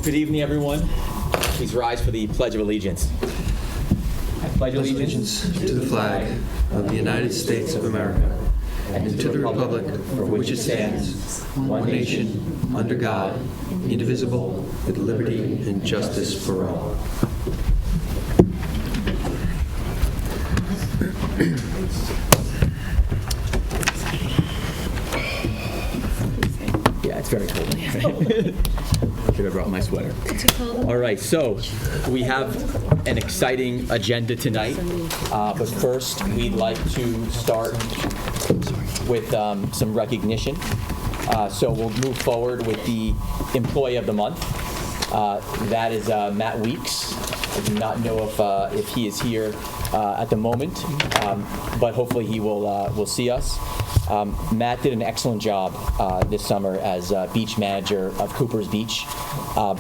Good evening, everyone. Please rise for the Pledge of Allegiance. I pledge allegiance to the flag of the United States of America and to the republic for which it stands, one nation, under God, indivisible, with liberty and justice for all. Yeah, it's very cold. Should have brought my sweater. All right, so we have an exciting agenda tonight, but first we'd like to start with some recognition. So we'll move forward with the Employee of the Month. That is Matt Weeks. I do not know if he is here at the moment, but hopefully he will see us. Matt did an excellent job this summer as beach manager of Cooper's Beach.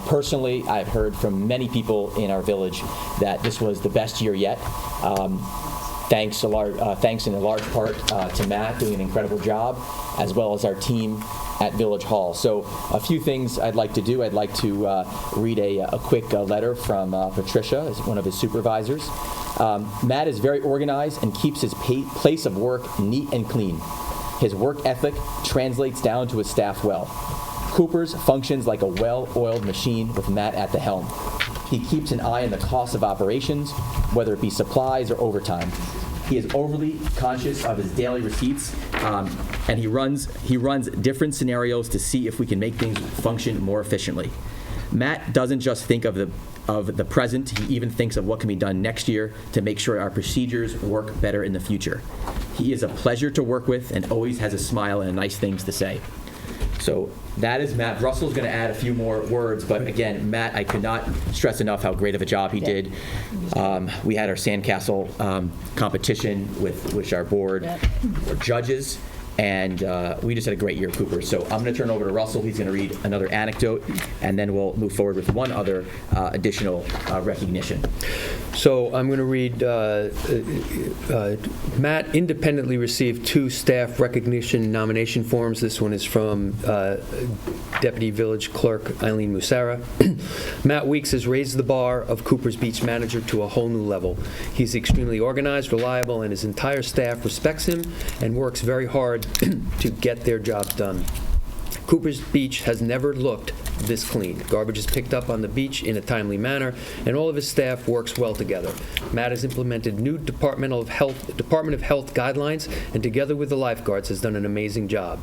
Personally, I've heard from many people in our village that this was the best year yet. Thanks in a large part to Matt doing an incredible job, as well as our team at Village Hall. So a few things I'd like to do. I'd like to read a quick letter from Patricia, as one of his supervisors. Matt is very organized and keeps his place of work neat and clean. His work ethic translates down to his staff well. Cooper's functions like a well-oiled machine with Matt at the helm. He keeps an eye on the cost of operations, whether it be supplies or overtime. He is overly conscious of his daily receipts, and he runs different scenarios to see if we can make things function more efficiently. Matt doesn't just think of the present, he even thinks of what can be done next year to make sure our procedures work better in the future. He is a pleasure to work with and always has a smile and nice things to say. So that is Matt. Russell's going to add a few more words, but again, Matt, I could not stress enough how great of a job he did. We had our sandcastle competition with which our board were judges, and we just had a great year, Cooper. So I'm going to turn over to Russell. He's going to read another anecdote, and then we'll move forward with one other additional recognition. So I'm going to read, Matt independently received 2 staff recognition nomination forms. This one is from Deputy Village Clerk Eileen Musara. Matt Weeks has raised the bar of Cooper's Beach manager to a whole new level. He's extremely organized, reliable, and his entire staff respects him and works very hard to get their jobs done. Cooper's Beach has never looked this clean. Garbage is picked up on the beach in a timely manner, and all of his staff works well together. Matt has implemented new Department of Health guidelines, and together with the lifeguards has done an amazing job.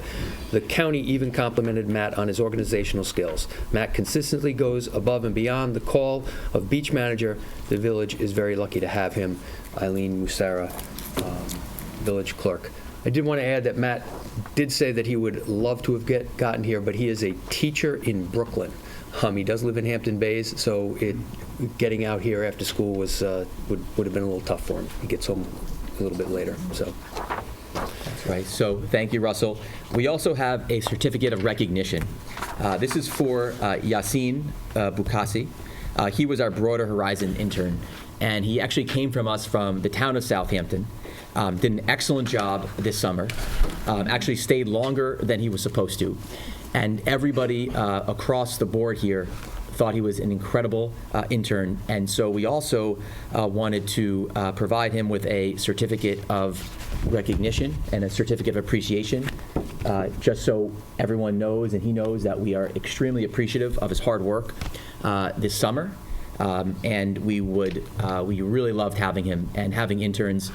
The county even complimented Matt on his organizational skills. Matt consistently goes above and beyond the call of beach manager. The village is very lucky to have him. Eileen Musara, Village Clerk. I did want to add that Matt did say that he would love to have gotten here, but he is a teacher in Brooklyn. He does live in Hampton Bays, so getting out here after school was would have been a little tough for him. He gets home a little bit later. So. That's right. So thank you, Russell. We also have a certificate of recognition. This is for Yassine Bukasi. He was our Broader Horizon intern, and he actually came from us from the town of Southampton. Did an excellent job this summer, actually stayed longer than he was supposed to. And everybody across the board here thought he was an incredible intern. And so we also wanted to provide him with a certificate of recognition and a certificate of appreciation, just so everyone knows and he knows that we are extremely appreciative of his hard work this summer. And we really loved having him, and having interns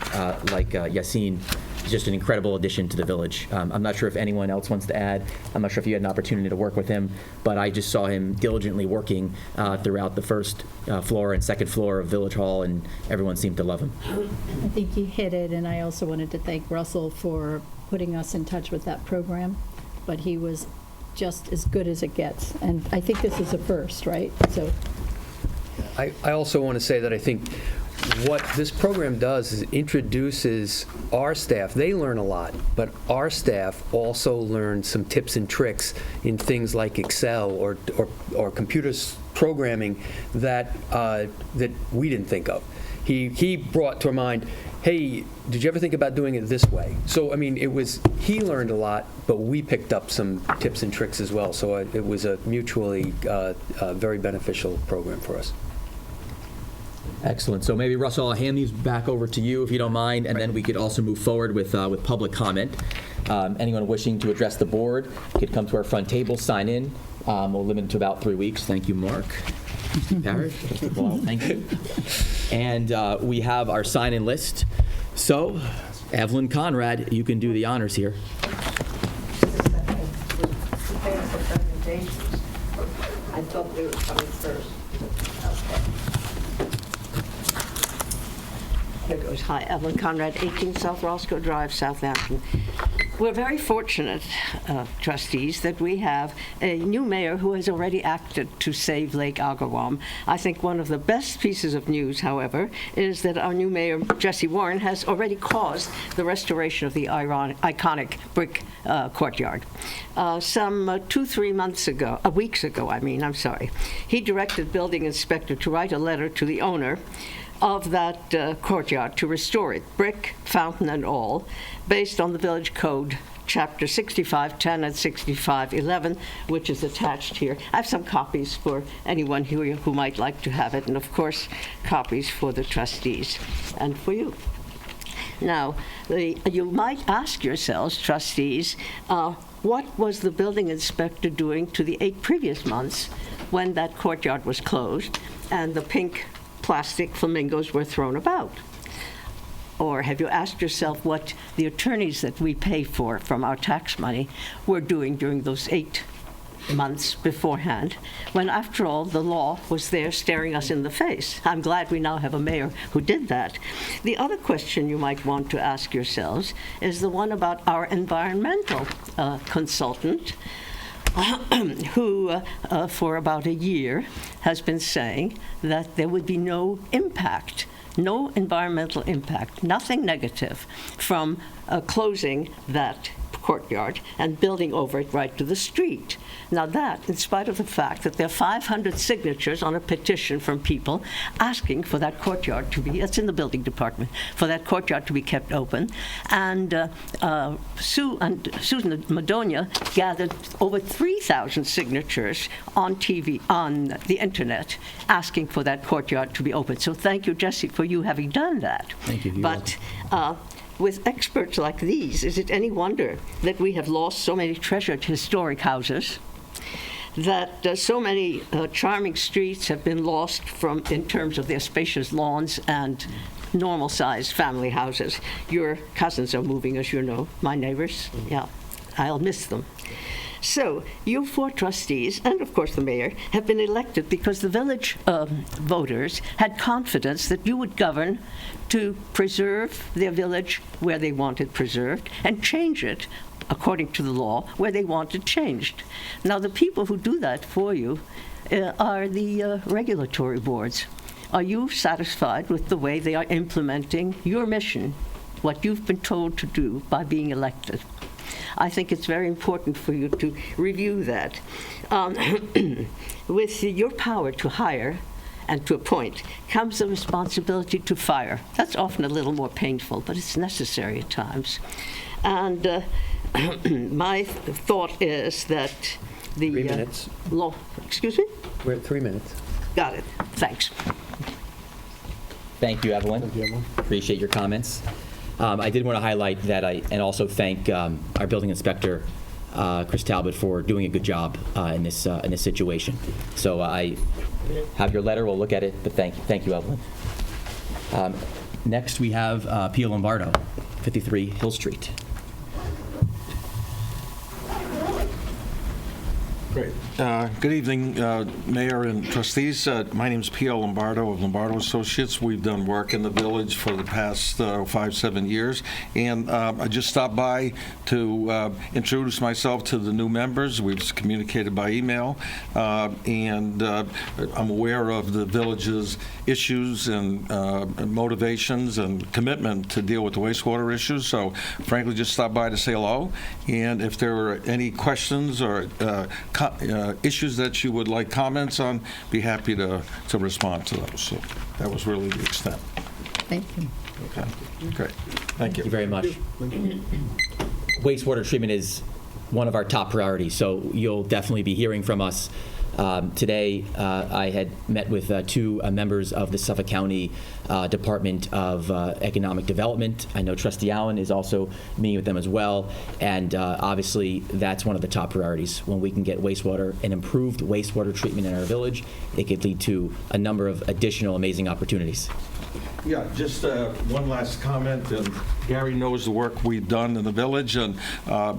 like Yassine is just an incredible addition to the village. I'm not sure if anyone else wants to add. I'm not sure if you had an opportunity to work with him, but I just saw him diligently working throughout the first floor and second floor of Village Hall, and everyone seemed to love him. I think he hit it, and I also wanted to thank Russell for putting us in touch with that program, but he was just as good as it gets, and I think this is a first, right? So. I also want to say that I think what this program does is introduces our staff. They learn a lot, but our staff also learn some tips and tricks in things like Excel or computer programming that we didn't think of. He brought to mind, hey, did you ever think about doing it this way? So, I mean, he learned a lot, but we picked up some tips and tricks as well. So it was a mutually very beneficial program for us. Excellent. So maybe, Russell, I'll hand these back over to you if you don't mind, and then we could also move forward with public comment. Anyone wishing to address the board could come to our front table, sign in. We'll limit it to about 3 weeks. Thank you, Mark. Parrish. Well, thank you. And we have our sign-in list. So, Evelyn Conrad, you can do the honors here. I thought they were coming first. Here goes. Hi, Evelyn Conrad, 18 South Roscoe Drive, Southampton. We're very fortunate, trustees, that we have a new mayor who has already acted to save Lake Agawam. I think one of the best pieces of news, however, is that our new mayor, Jesse Warren, has already caused the restoration of the iconic brick courtyard. Some 2-3 weeks ago, he directed building inspector to write a letter to the owner of that courtyard to restore it, brick, fountain, and all, based on the Village Code, Chapter 6510 and 6511, which is attached here. I have some copies for anyone who might like to have it, and of course, copies for the trustees and for you. Now, you might ask yourselves, trustees, what was the building inspector doing to the 8 previous months when that courtyard was closed and the pink plastic flamingos were thrown about? Or have you asked yourself what the attorneys that we pay for from our tax money were doing during those 8 months beforehand, when after all the law was there staring us in the face? I'm glad we now have a mayor who did that. The other question you might want to ask yourselves is the one about our environmental consultant, who for about a year has been saying that there would be no environmental impact, nothing negative from closing that courtyard and building over it right to the street. Now that, in spite of the fact that there are 500 signatures on a petition from people asking for that courtyard to be, that's in the building department, for that courtyard to be kept open. And Susan Madonia gathered over 3,000 signatures on TV, on the internet, asking for that courtyard to be open. So thank you, Jesse, for you having done that. Thank you. But with experts like these, is it any wonder that we have lost so many treasured historic houses, that so many charming streets have been lost in terms of their spacious lawns and normal-sized family houses? Your cousins are moving, as you know, my neighbors. Yeah, I'll miss them. So you 4 trustees, and of course the mayor, have been elected because the village voters had confidence that you would govern to preserve their village where they want it preserved and change it according to the law where they want it changed. Now the people who do that for you are the regulatory boards. Are you satisfied with the way they are implementing your mission, what you've been told to do by being elected? I think it's very important for you to review that. With your power to hire and to appoint comes the responsibility to fire. That's often a little more painful, but it's necessary at times. And my thought is that the 3 minutes. Law. Excuse me? We're at 3 minutes. Got it. Thanks. Thank you, Evelyn. Thank you, Evelyn. Appreciate your comments. I did want to highlight that and also thank our building inspector, Chris Talbot, for doing a good job in this situation. So I have your letter. We'll look at it, but thank you, Evelyn. Next, we have Pio Lombardo, 53 Hill Street. Great. Good evening, Mayor and trustees. My name is Pio Lombardo of Lombardo Associates. We've done work in the village for the past 5-7 years, and I just stopped by to introduce myself to the new members. We've communicated by email, and I'm aware of the village's issues and motivations and commitment to deal with the wastewater issues. So, frankly, just stopped by to say hello, and if there are any questions or issues that you would like comments on, be happy to respond to those. So that was really the extent. Thank you. Okay, great. Thank Thank you you. very much. Wastewater treatment is one of our top priorities, so you'll definitely be hearing from us. Today, I had met with two members of the Suffolk County Department of Economic Development. I know Trustee Allen is also meeting with them as well, and obviously, that's one of the top priorities. When we can get wastewater and improved wastewater treatment in our village, it could lead to a number of additional amazing opportunities. Yeah, just one last comment, and Gary knows the work we've done in the village, and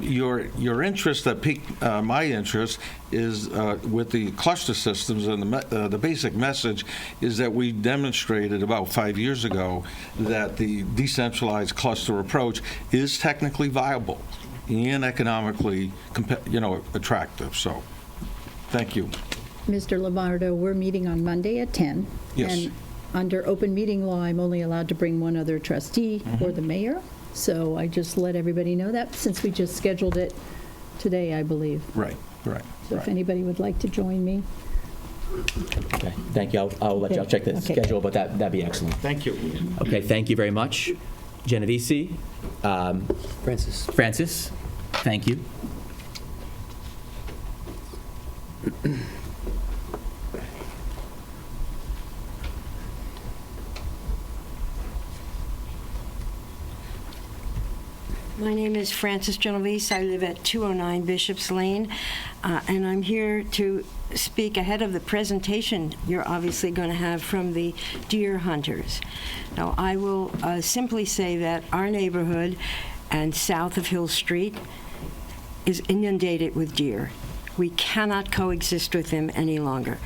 your interest that piqued my interest is with the cluster systems, and the basic message is that we demonstrated about 5 years ago that the decentralized cluster approach is technically viable and economically, attractive. So, thank you. Mr. Lombardo, we're meeting on Monday at 10. Yes. And under open meeting law, I'm only allowed to bring one other trustee or the mayor. So I just let everybody know that since we just scheduled it today, I believe. Right. So if anybody would like to join me. Okay, thank you. I'll check the Okay. schedule, but that'd be excellent. Thank you. Okay, thank you very much. Genovese, Francis? thank you. My name is Frances Genovese. I live at 209 Bishop's Lane, and I'm here to speak ahead of the presentation you're obviously going to have from the deer hunters. Now, I will simply say that our neighborhood and south of Hill Street is inundated with deer. We cannot coexist with them any longer.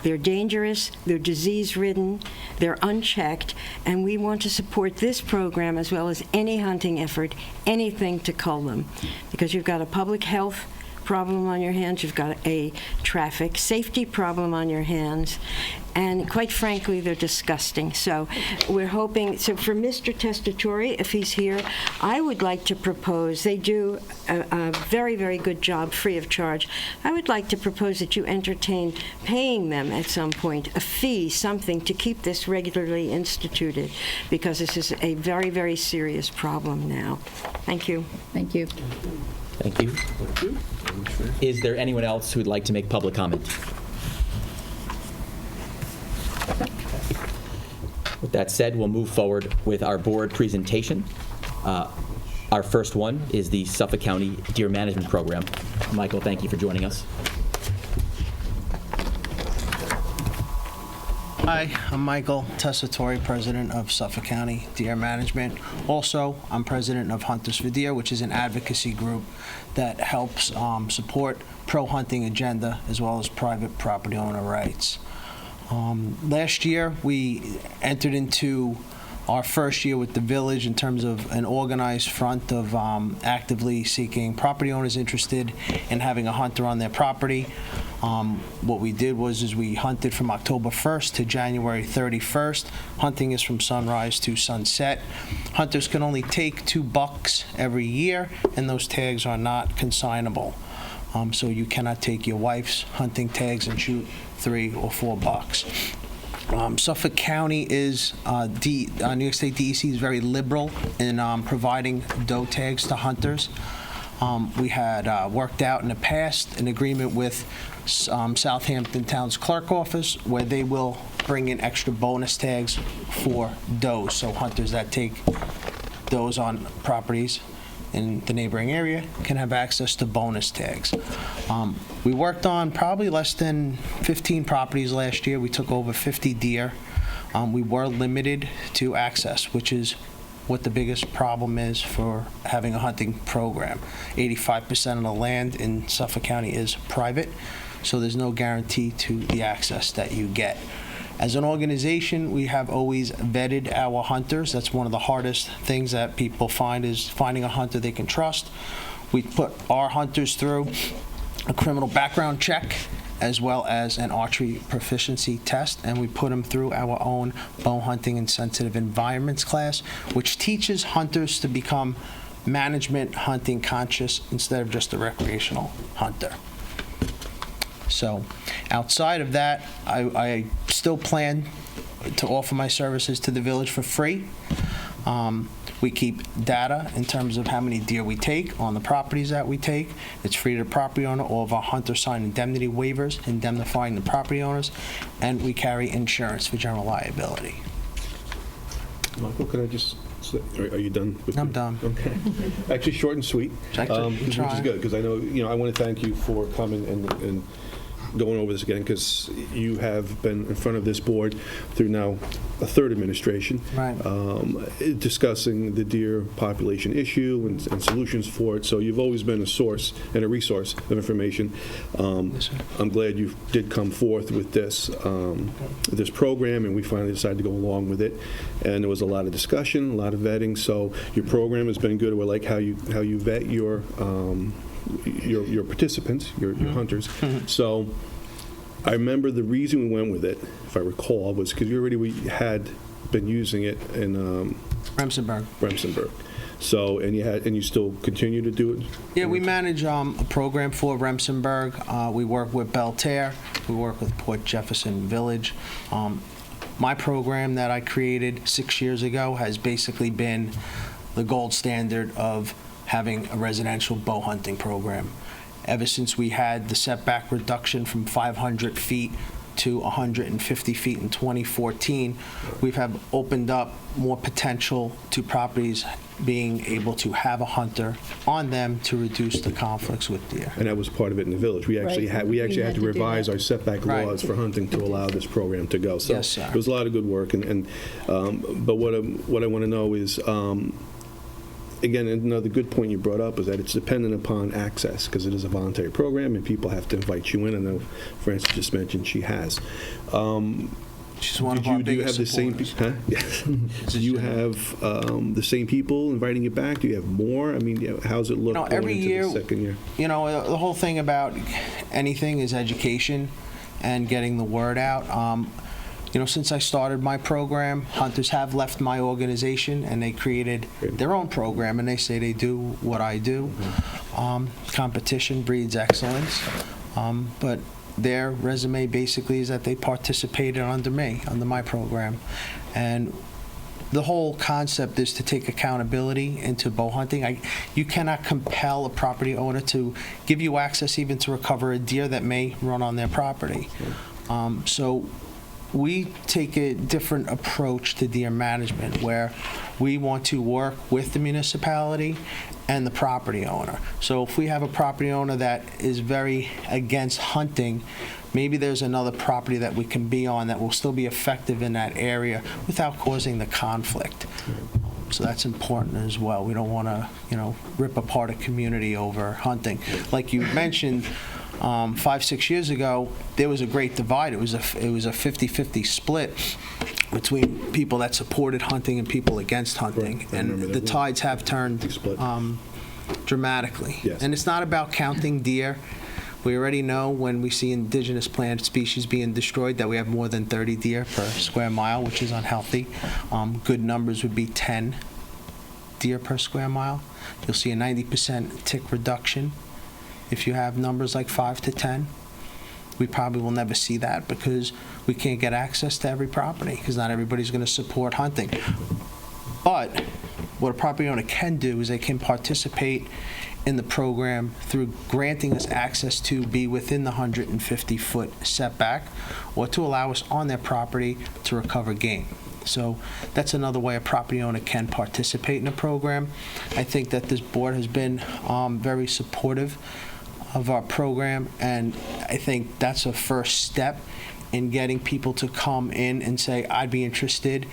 They're dangerous, they're disease-ridden, they're unchecked, and we want to support this program as well as any hunting effort, anything to cull them. Because you've got a public health problem on your hands, you've got a traffic safety problem on your hands, and quite frankly, they're disgusting. So we're hoping, so for Mr. Testatori, if he's here, I would like to propose, they do a very, very good job free of charge. I would like to propose that you entertain paying them at some point a fee, something to keep this regularly instituted, because this is a very, very serious problem now. Thank you. Thank you. Thank you. Is there anyone else who would like to make public comment? With that said, we'll move forward with our board presentation. Our first one is the Suffolk County Deer Management Program. Michael, thank you for joining us. Hi, I'm Michael Testatori, president of Suffolk County Deer Management. Also, I'm president of Hunters for Deer, which is an advocacy group that helps support pro-hunting agenda as well as private property owner rights. Last year, we entered into our first year with the village in terms of an organized front of actively seeking property owners interested in having a hunter on their property. What we did was we hunted from October 1st to January 31st. Hunting is from sunrise to sunset. Hunters can only take 2 bucks every year, and those tags are not consignable. So you cannot take your wife's hunting tags and shoot 3 or 4 bucks. Suffolk County is, New York State DEC is very liberal in providing doe tags to hunters. We had worked out in the past an agreement with Southampton Town's clerk office where they will bring in extra bonus tags for does. So hunters that take does on properties in the neighboring area can have access to bonus tags. We worked on probably less than 15 properties last year. We took over 50 deer. We were limited to access, which is what the biggest problem is for having a hunting program. 85% of the land in Suffolk County is private, so there's no guarantee to the access that you get. As an organization, we have always vetted our hunters. That's one of the hardest things that people find is finding a hunter they can trust. We put our hunters through a criminal background check as well as an archery proficiency test, and we put them through our own bow hunting in sensitive environments class, which teaches hunters to become management hunting conscious instead of just a recreational hunter. So outside of that, I still plan to offer my services to the village for free. We keep data in terms of how many deer we take on the properties that we take. It's free to the property owner. All of our hunters sign indemnity waivers indemnifying the property owners, and we carry insurance for general liability. Michael, can I just, are you done? I'm done. Okay. Actually, short and sweet, which Try. is good, because I know, I want to thank you for coming and going over this again, because you have been in front of this board through now a third administration. Right. Discussing the deer population issue and solutions for it. So you've always been a source and a resource of information. Yes, sir. I'm glad you did come forth with this program, and we finally decided to go along with it. And there was a lot of discussion, a lot of vetting. So your program has been good. We like how you vet your participants, your hunters. So I remember the reason we went with it, if I recall, was because we had been using it in Remsenburg. So, and you still continue to do it? Yeah, we manage a program for Remsenburg. We work with Belterre. We work with Port Jefferson Village. My program that I created 6 years ago has basically been the gold standard of having a residential bow hunting program. Ever since we had the setback reduction from 500 feet to 150 feet in 2014, we have opened up more potential to properties being able to have a hunter on them to reduce the conflicts with deer. And that was part of it in the village. We actually Right. had We had had to to do revise that. our setback Right. laws for hunting to allow this program to go. So Yes, sir. it was a lot of good work. But what I want to know is, again, another good point you brought up is that it's dependent upon access, because it is a voluntary program and people have to invite you in. I know Frances just mentioned she has. She's one of our Do you have biggest the same? supporters. Yes. Do you have the same people inviting you back? Do you have more? I mean, how's it look going every into year, the second year? The whole thing about anything is education and getting the word out. Since I started my program, hunters have left my organization and they created their own program, and they say they do what I do. Competition breeds excellence, but their resume basically is that they participated under my program. And the whole concept is to take accountability into bow hunting. You cannot compel a property owner to give you access even to recover a deer that may run on their property. So we take a different approach to deer management, where we want to work with the municipality and the property owner. So if we have a property owner that is very against hunting, maybe there's another property that we can be on that will still be effective in that area without causing the conflict. So that's important as well. We don't want to, rip apart a community over hunting. Like you mentioned, 5-6 years ago, there was a great divide. It was a 50-50 split between people that supported hunting and people against hunting. Right. I And remember the that. tides have turned Split. dramatically. Yes. And it's not about counting deer. We already know when we see indigenous plant species being destroyed that we have more than 30 deer per square mile, which is unhealthy. Good numbers would be 10 deer per square mile. You'll see a 90% tick reduction. If you have numbers like 5 to 10, we probably will never see that because we can't get access to every property, because not everybody's going to support hunting. But what a property owner can do is they can participate in the program through granting us access to be within the 150-foot setback, or to allow us on their property to recover game. So that's another way a property owner can participate in a program. I think that this board has been very supportive of our program, and I think that's a first step in getting people to come in and say, I'd be interested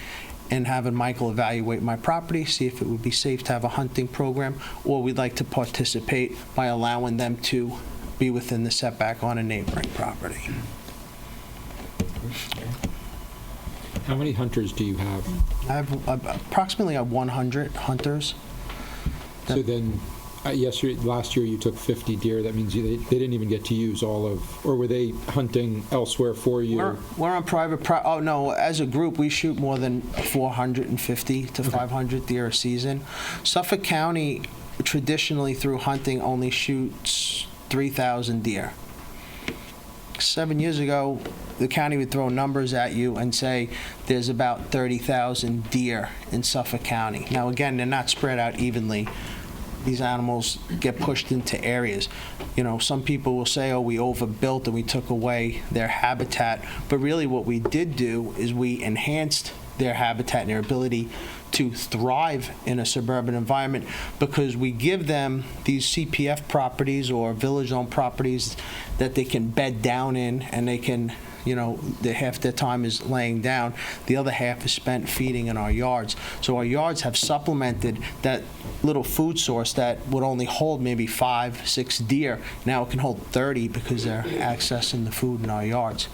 in having Michael evaluate my property, see if it would be safe to have a hunting program, or we'd like to participate by allowing them to be within the setback on a neighboring property. How many hunters do you have? I have approximately 100 hunters. So then, last year you took 50 deer. That means they didn't even get to use all of, or were they hunting elsewhere for you? We're on private as a group, we shoot more than 450 to 500 deer a season. Suffolk County, traditionally through hunting, only shoots 3,000 deer. 7 years ago, the county would throw numbers at you and say there's about 30,000 deer in Suffolk County. Now, again, they're not spread out evenly. These animals get pushed into areas. Some people will say, oh, we overbuilt and we took away their habitat. But really what we did do is we enhanced their habitat and their ability to thrive in a suburban environment, because we give them these CPF properties or village-owned properties that they can bed down in, and they can, half their time is laying down. The other half is spent feeding in our yards. So our yards have supplemented that little food source that would only hold maybe 5, 6 deer. Now it can hold 30 because they're accessing the food in our yards.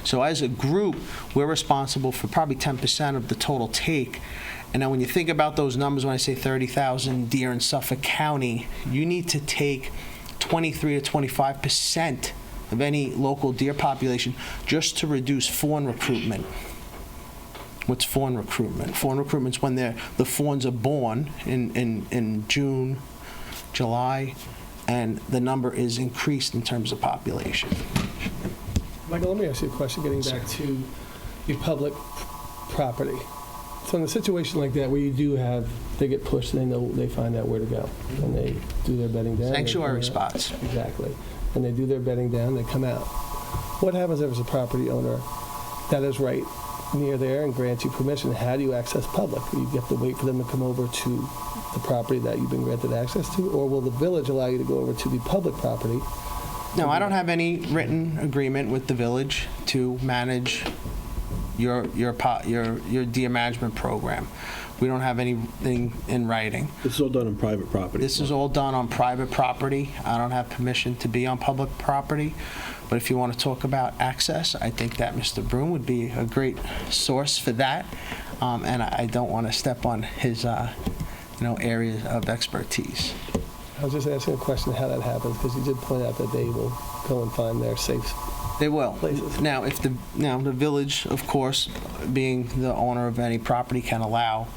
So as a group, we're responsible for probably 10% of the total take. And now when you think about those numbers, when I say 30,000 deer in Suffolk County, you need to take 23 to 25% of any local deer population just to reduce fawn recruitment. What's fawn recruitment? Fawn recruitment is when the fawns are born in June, July, and the number is increased in terms of population. Michael, let me ask you a question, getting back to the public property. So in a situation like that, where you do have, they get pushed, and they find out where to go, and they do their bedding down. Sanctuary spots. Exactly. And they do their bedding down, they come out. What happens if there's a property owner that is right near there and grants you permission? How do you access public? You have to wait for them to come over to the property that you've been granted access to, or will the village allow you to go over to the public property? No, I don't have any written agreement with the village to manage your deer management program. We don't have anything in writing. This is all done on private property. This is all done on private property. I don't have permission to be on public property. But if you want to talk about access, I think that Mr. Broom would be a great source for that. And I don't want to step on his area of expertise. I was just asking a question how that happens, because you did point out that they will go and find their safe. They will. Places. Now, the village, of course, being the owner of any property, can allow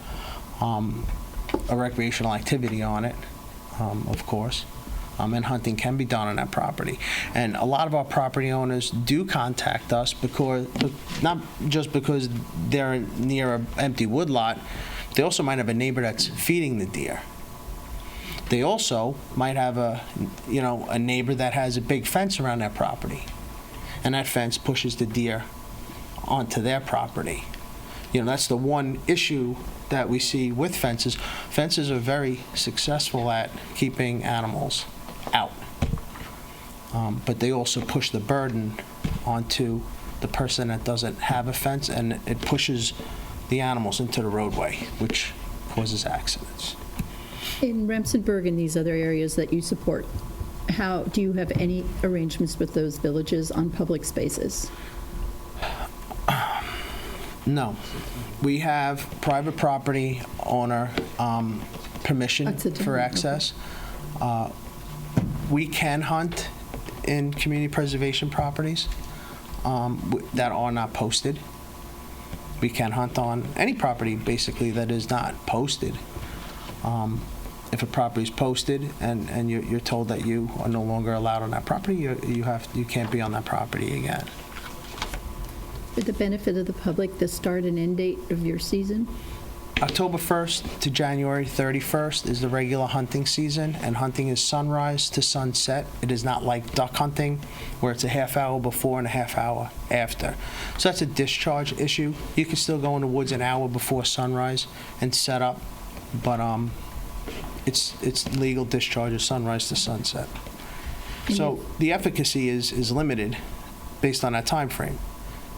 a recreational activity on it, of course, and hunting can be done on that property. And a lot of our property owners do contact us because, not just because they're near an empty woodlot, they also might have a neighbor that's feeding the deer. They also might have a neighbor that has a big fence around their property, and that fence pushes the deer onto their property. That's the one issue that we see with fences. Fences are very successful at keeping animals out, but they also push the burden onto the person that doesn't have a fence, and it pushes the animals into the roadway, which causes accidents. In Remsenburg and these other areas that you support, how do you have any arrangements with those villages on public spaces? No. We have private property owner permission for access. We can hunt in community preservation properties that are not posted. We can hunt on any property, basically, that is not posted. If a property is posted and you're told that you are no longer allowed on that property, you can't be on that property again. For the benefit of the public, the start and end date of your season? October 1st to January 31st is the regular hunting season, and hunting is sunrise to sunset. It is not like duck hunting, where it's a half hour before and a half hour after. So that's a discharge issue. You can still go in the woods an hour before sunrise and set up, but it's legal discharge of sunrise to sunset. So the efficacy is limited based on that time frame,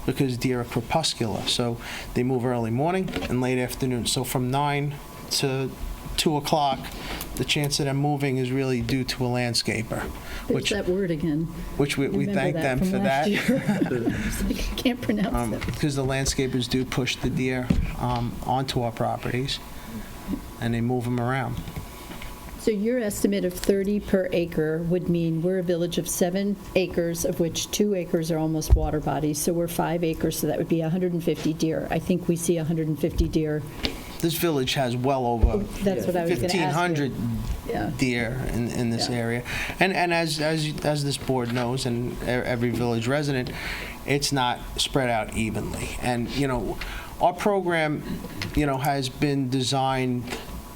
because deer are crepuscular, so they move early morning and late afternoon. So from 9 to 2 o'clock, the chance of them moving is really due to a landscaper. There's that word again. Which we thank them for that. I can't pronounce it. Because the landscapers do push the deer onto our properties, and they move them around. So your estimate of 30 per acre would mean we're a village of 7 acres, of which 2 acres are almost water bodies, so we're 5 acres, so that would be 150 deer. I think we see 150 deer this village has well over That's what I was going to ask you. 1,500 Yeah. deer in this Yeah. area. And as this board knows, and every village resident, it's not spread out evenly. And, our program, has been designed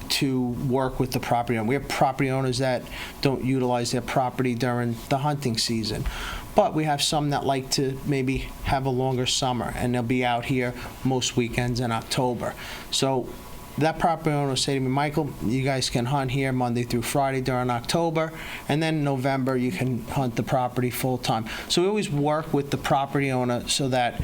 to work with the property owner. We have property owners that don't utilize their property during the hunting season. But we have some that like to maybe have a longer summer, and they'll be out here most weekends in October. So that property owner will say to me, Michael, you guys can hunt here Monday through Friday during October, and then in November you can hunt the property full-time. So we always work with the property owner so that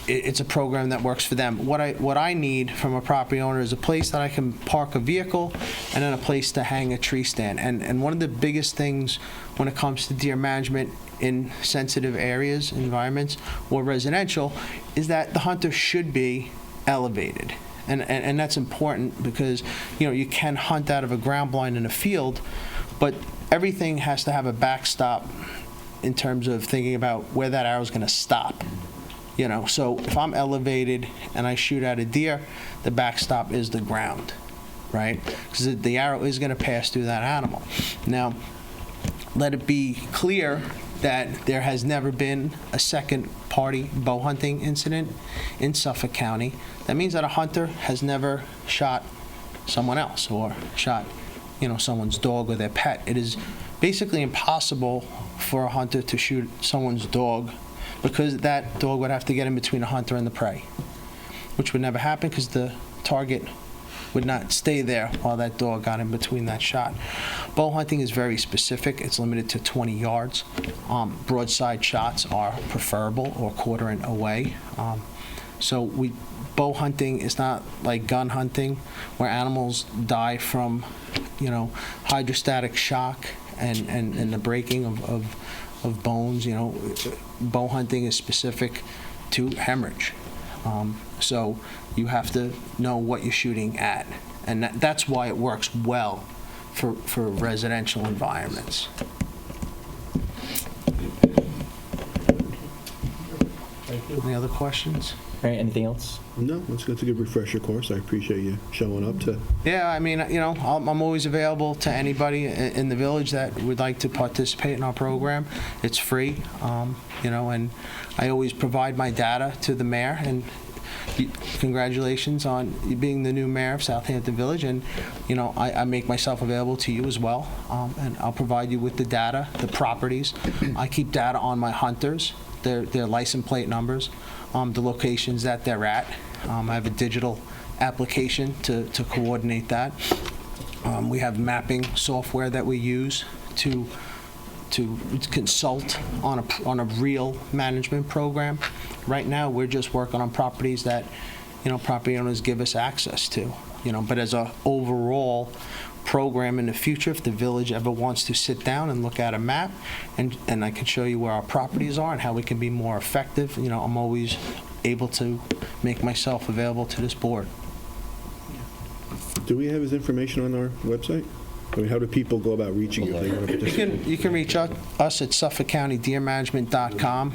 it's a program that works for them. What I need from a property owner is a place that I can park a vehicle and then a place to hang a tree stand. And one of the biggest things when it comes to deer management in sensitive areas, environments, or residential, is that the hunter should be elevated. And that's important because, you can hunt out of a ground blind in a field, but everything has to have a backstop in terms of thinking about where that arrow is going to stop. So if I'm elevated and I shoot at a deer, the backstop is the ground, right? Because the arrow is going to pass through that animal. Now, let it be clear that there has never been a second-party bow hunting incident in Suffolk County. That means that a hunter has never shot someone else or shot, someone's dog or their pet. It is basically impossible for a hunter to shoot someone's dog because that dog would have to get in between a hunter and the prey, which would never happen because the target would not stay there while that dog got in between that shot. Bow hunting is very specific. It's limited to 20 yards. Broadside shots are preferable or quartering away. Bow hunting is not like gun hunting where animals die from, hydrostatic shock and the breaking of bones. Bow hunting is specific to hemorrhage. So you have to know what you're shooting at. And that's why it works well for residential environments. Any other questions? All right, anything else? No, that's a good refresher course. I appreciate you showing up to. Yeah, I mean, I'm always available to anybody in the village that would like to participate in our program. It's free, and I always provide my data to the mayor. And congratulations on you being the new mayor of Southampton Village. And, I make myself available to you as well. And I'll provide you with the data, the properties. I keep data on my hunters, their license plate numbers, the locations that they're at. I have a digital application to coordinate that. We have mapping software that we use to consult on a real management program. Right now, we're just working on properties that, property owners give us access to. But as a overall program in the future, if the village ever wants to sit down and look at a map, and I can show you where our properties are and how we can be more effective, I'm always able to make myself available to this board. Do we have his information on our website? I mean, how do people go about reaching you if they want to participate? You can reach us at SuffolkCountyDeerManagement.com,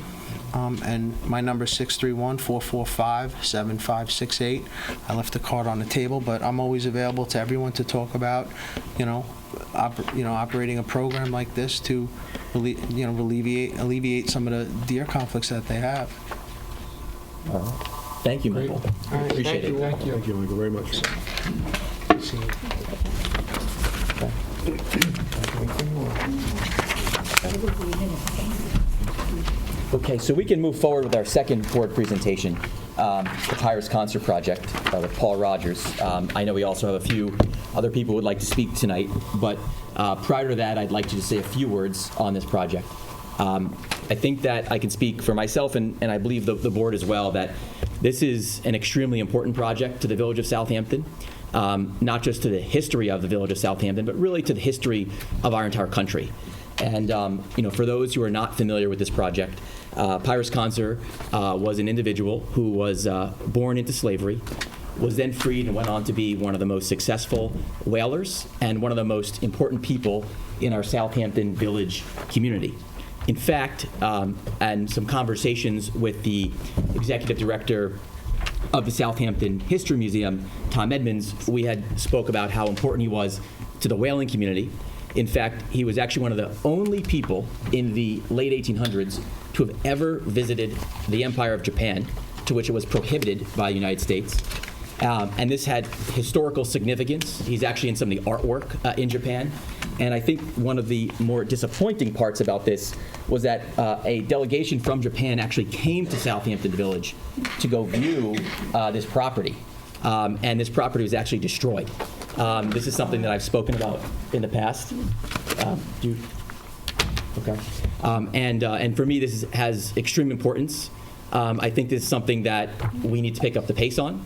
and my number is 631-445-7568. I left the card on the table, but I'm always available to everyone to talk about, operating a program like this to, alleviate some of the deer conflicts that they have. Thank you, Michael. Appreciate it. Thank you. Thank you, Michael, very much. Okay, so we can move forward with our second board presentation, the Papyrus Concert Project with Paul Rogers. I know we also have a few other people who would like to speak tonight, but prior to that, I'd like to just say a few words on this project. I think that I can speak for myself, and I believe the board as well, that this is an extremely important project to the village of Southampton, not just to the history of the village of Southampton, but really to the history of our entire country. And for those who are not familiar with this project, Papyrus Concert was an individual who was born into slavery, was then freed and went on to be one of the most successful whalers and one of the most important people in our Southampton village community. In fact, and some conversations with the executive director of the Southampton History Museum, Tom Edmonds, we had spoke about how important he was to the whaling community. In fact, he was actually one of the only people in the late 1800s to have ever visited the Empire of Japan, to which it was prohibited by the United States. And this had historical significance. He's actually in some of the artwork in Japan. And I think one of the more disappointing parts about this was that a delegation from Japan actually came to Southampton Village to go view this property. And this property was actually destroyed. This is something that I've spoken about in the past. Okay. And for me, this has extreme importance. I think this is something that we need to pick up the pace on.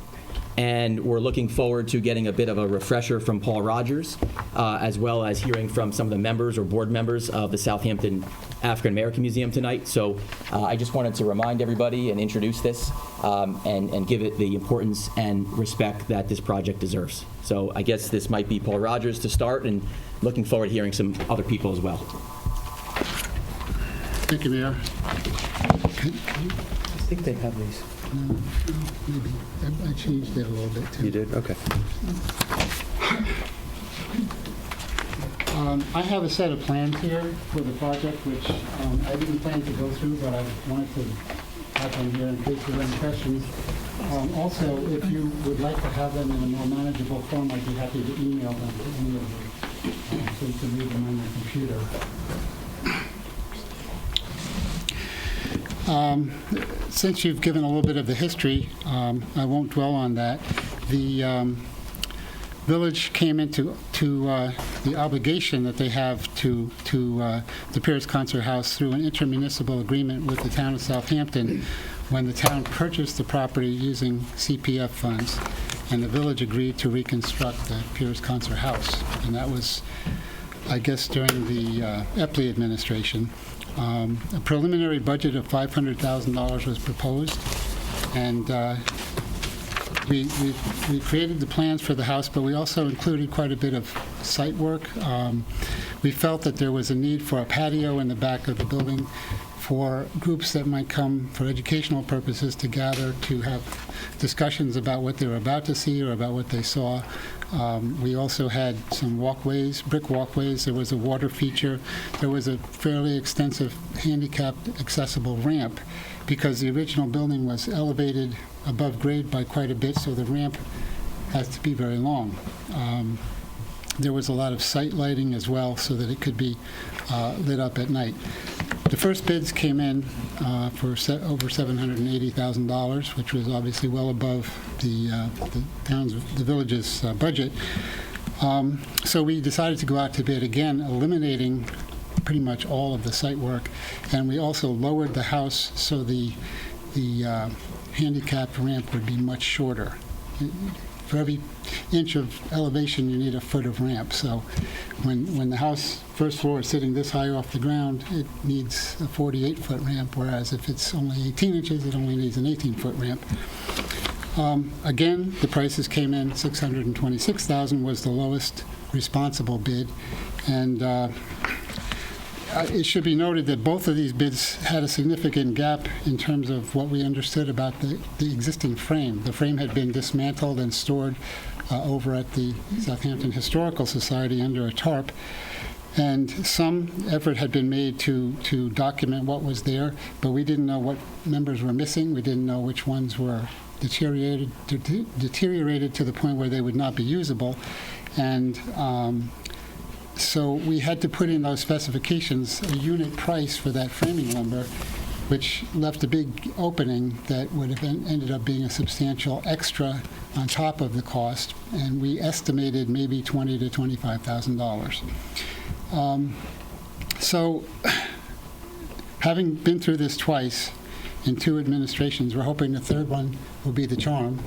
And we're looking forward to getting a bit of a refresher from Paul Rogers, as well as hearing from some of the members or board members of the Southampton African American Museum tonight. So I just wanted to remind everybody and introduce this and give it the importance and respect that this project deserves. So I guess this might be Paul Rogers to start, and looking forward to hearing some other people as well. Thank you, Mayor. I think they have these. Maybe. I changed it a little bit, too. You did? Okay. I have a set of plans here for the project, which I didn't plan to go through, but I wanted to have them here in case there are any questions. Also, if you would like to have them in a more manageable form, I'd be happy to email them to any of you, so you can read them on your computer. Since you've given a little bit of the history, I won't dwell on that. The village came into the obligation that they have to the Pierce Concert House through an intermunicipal agreement with the town of Southampton when the town purchased the property using CPF funds, and the village agreed to reconstruct the Pierce Concert House. And that was, I guess, during the Epley administration. A preliminary budget of $500,000 was proposed, and we created the plans for the house, but we also included quite a bit of site work. We felt that there was a need for a patio in the back of the building for groups that might come for educational purposes to gather to have discussions about what they were about to see or about what they saw. We also had some walkways, brick walkways. There was a water feature. There was a fairly extensive handicapped accessible ramp because the original building was elevated above grade by quite a bit, so the ramp has to be very long. There was a lot of site lighting as well so that it could be lit up at night. The first bids came in for over $780,000, which was obviously well above the village's budget. So we decided to go out to bid again, eliminating pretty much all of the site work, and we also lowered the house so the handicapped ramp would be much shorter. For every inch of elevation, you need a foot of ramp. So when the house first floor is sitting this high off the ground, it needs a 48-foot ramp, whereas if it's only 18 inches, it only needs an 18-foot ramp. Again, the prices came in. $626,000 was the lowest responsible bid. And it should be noted that both of these bids had a significant gap in terms of what we understood about the existing frame. The frame had been dismantled and stored over at the Southampton Historical Society under a tarp. And some effort had been made to document what was there, but we didn't know what members were missing. We didn't know which ones were deteriorated to the point where they would not be usable. And so we had to put in those specifications a unit price for that framing lumber, which left a big opening that would have ended up being a substantial extra on top of the cost, and we estimated maybe $20,000 to $25,000. So having been through this twice in two administrations, we're hoping the third one will be the charm.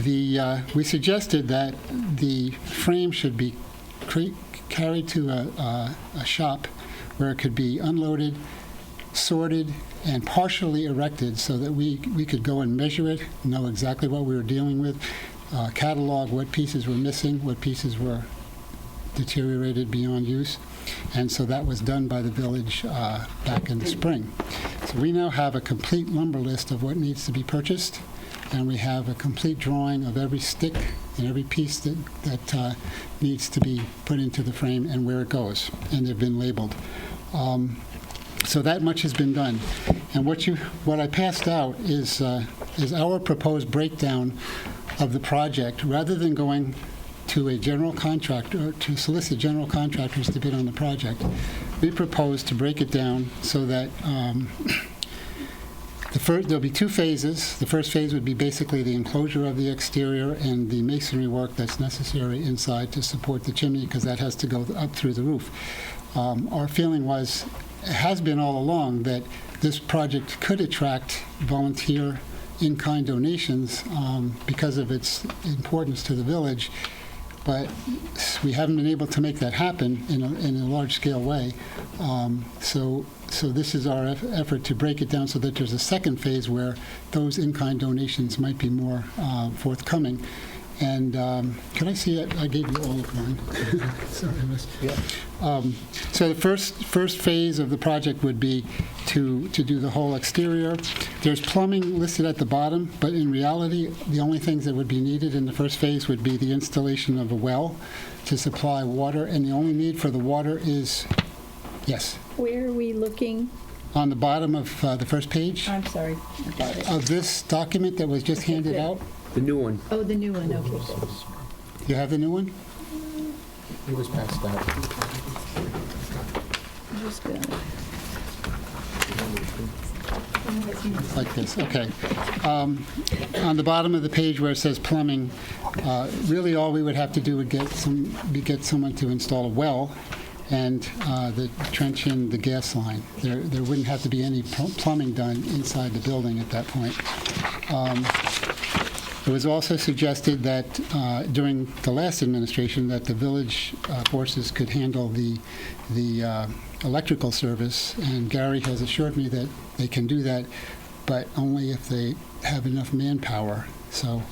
We suggested that the frame should be carried to a shop where it could be unloaded, sorted, and partially erected so that we could go and measure it, know exactly what we were dealing with, catalog what pieces were missing, what pieces were deteriorated beyond use. And so that was done by the village back in the spring. So we now have a complete lumber list of what needs to be purchased. and we have a complete drawing of every stick and every piece that needs to be put into the frame and where it goes, and they've been labeled. So that much has been done. And what I passed out is our proposed breakdown of the project. Rather than going to a general contractor, to solicit general contractors to bid on the project, we propose to break it down so that there'll be two phases. The first phase would be basically the enclosure of the exterior and the masonry work that's necessary inside to support the chimney, because that has to go up through the roof. Our feeling has been all along that this project could attract volunteer in-kind donations because of its importance to the village, but we haven't been able to make that happen in a large-scale way. So this is our effort to break it down so that there's a second phase where those in-kind donations might be more forthcoming. And can I see it? I gave you all of mine. Sorry, I missed. Yeah. So the first phase of the project would be to do the whole exterior. There's plumbing listed at the bottom, but in reality, the only things that would be needed in the first phase would be the installation of a well to supply water, and the only need for the water is, yes, Where are we looking? on the bottom of the first page I'm sorry. I got it. of this document that was just handed out. The new one. Oh, the new one, okay. You have the new one? It was passed out. Just gonna- Like this, okay. On the bottom of the page where it says plumbing, really all we would have to do would get someone to install a well and the trench in the gas line. There wouldn't have to be any plumbing done inside the building at that point. It was also suggested that during the last administration that the village forces could handle the electrical service, and Gary has assured me that they can do that, but only if they have enough manpower. So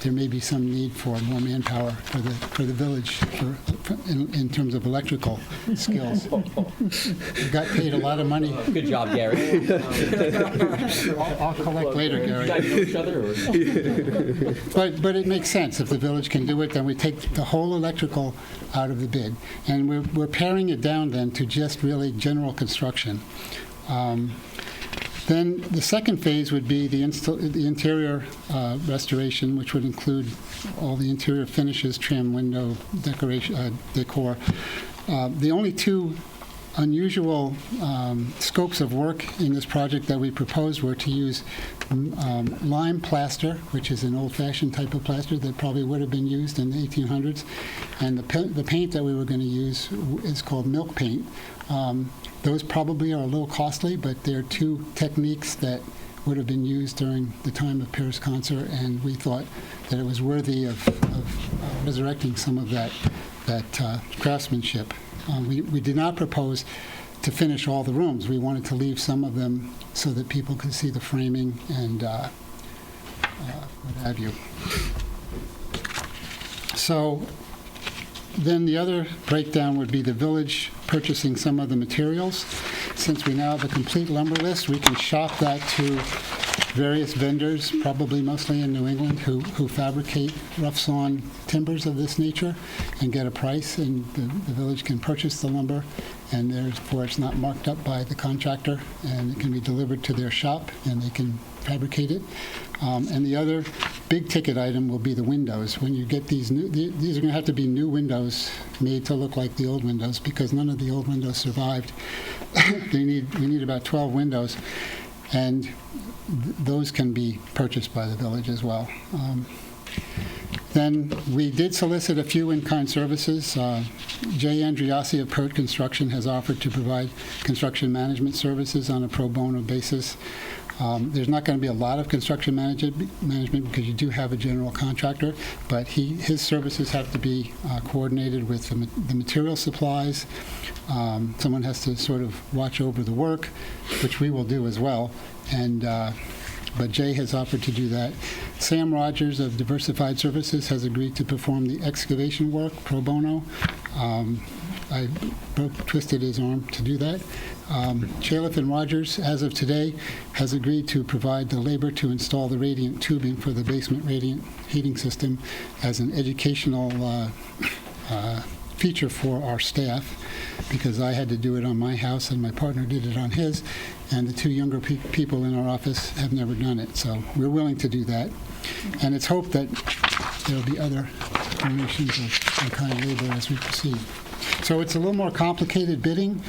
there may be some need for more manpower for the village in terms of electrical skills. We got paid a lot of money. Good job, Gary. I'll collect later, Gary. You guys know each other? Or? But it makes sense. If the village can do it, then we take the whole electrical out of the bid. And we're paring it down then to just really general construction. Then the second phase would be the interior restoration, which would include all the interior finishes, trim, window, decoration, decor. The only two unusual scopes of work in this project that we proposed were to use lime plaster, which is an old-fashioned type of plaster that probably would have been used in the 1800s, and the paint that we were going to use is called milk paint. Those probably are a little costly, but they're two techniques that would have been used during the time of Paris concert, and we thought that it was worthy of resurrecting some of that craftsmanship. We did not propose to finish all the rooms. We wanted to leave some of them so that people could see the framing and what have you. So then the other breakdown would be the village purchasing some of the materials. Since we now have a complete lumber list, we can shop that to various vendors, probably mostly in New England, who fabricate rough-sawn timbers of this nature and get a price, and the village can purchase the lumber, and therefore it's not marked up by the contractor, and it can be delivered to their shop, and they can fabricate it. And the other big-ticket item will be the windows. When you get these are going to have to be new windows made to look like the old windows, because none of the old windows survived. We need about 12 windows, and those can be purchased by the village as well. Then we did solicit a few in-kind services. Jay Andriasi of Pert Construction has offered to provide construction management services on a pro bono basis. There's not going to be a lot of construction management because you do have a general contractor, but his services have to be coordinated with the material supplies. Someone has to sort of watch over the work, which we will do as well. But Jay has offered to do that. Sam Rogers of Diversified Services has agreed to perform the excavation work pro bono. I twisted his arm to do that. Chalif and Rogers, as of today, has agreed to provide the labor to install the radiant tubing for the basement radiant heating system as an educational feature for our staff, because I had to do it on my house and my partner did it on his, and the two younger people in our office have never done it. So we're willing to do that. And it's hoped that there will be other donations of kind of labor as we proceed. So it's a little more complicated bidding,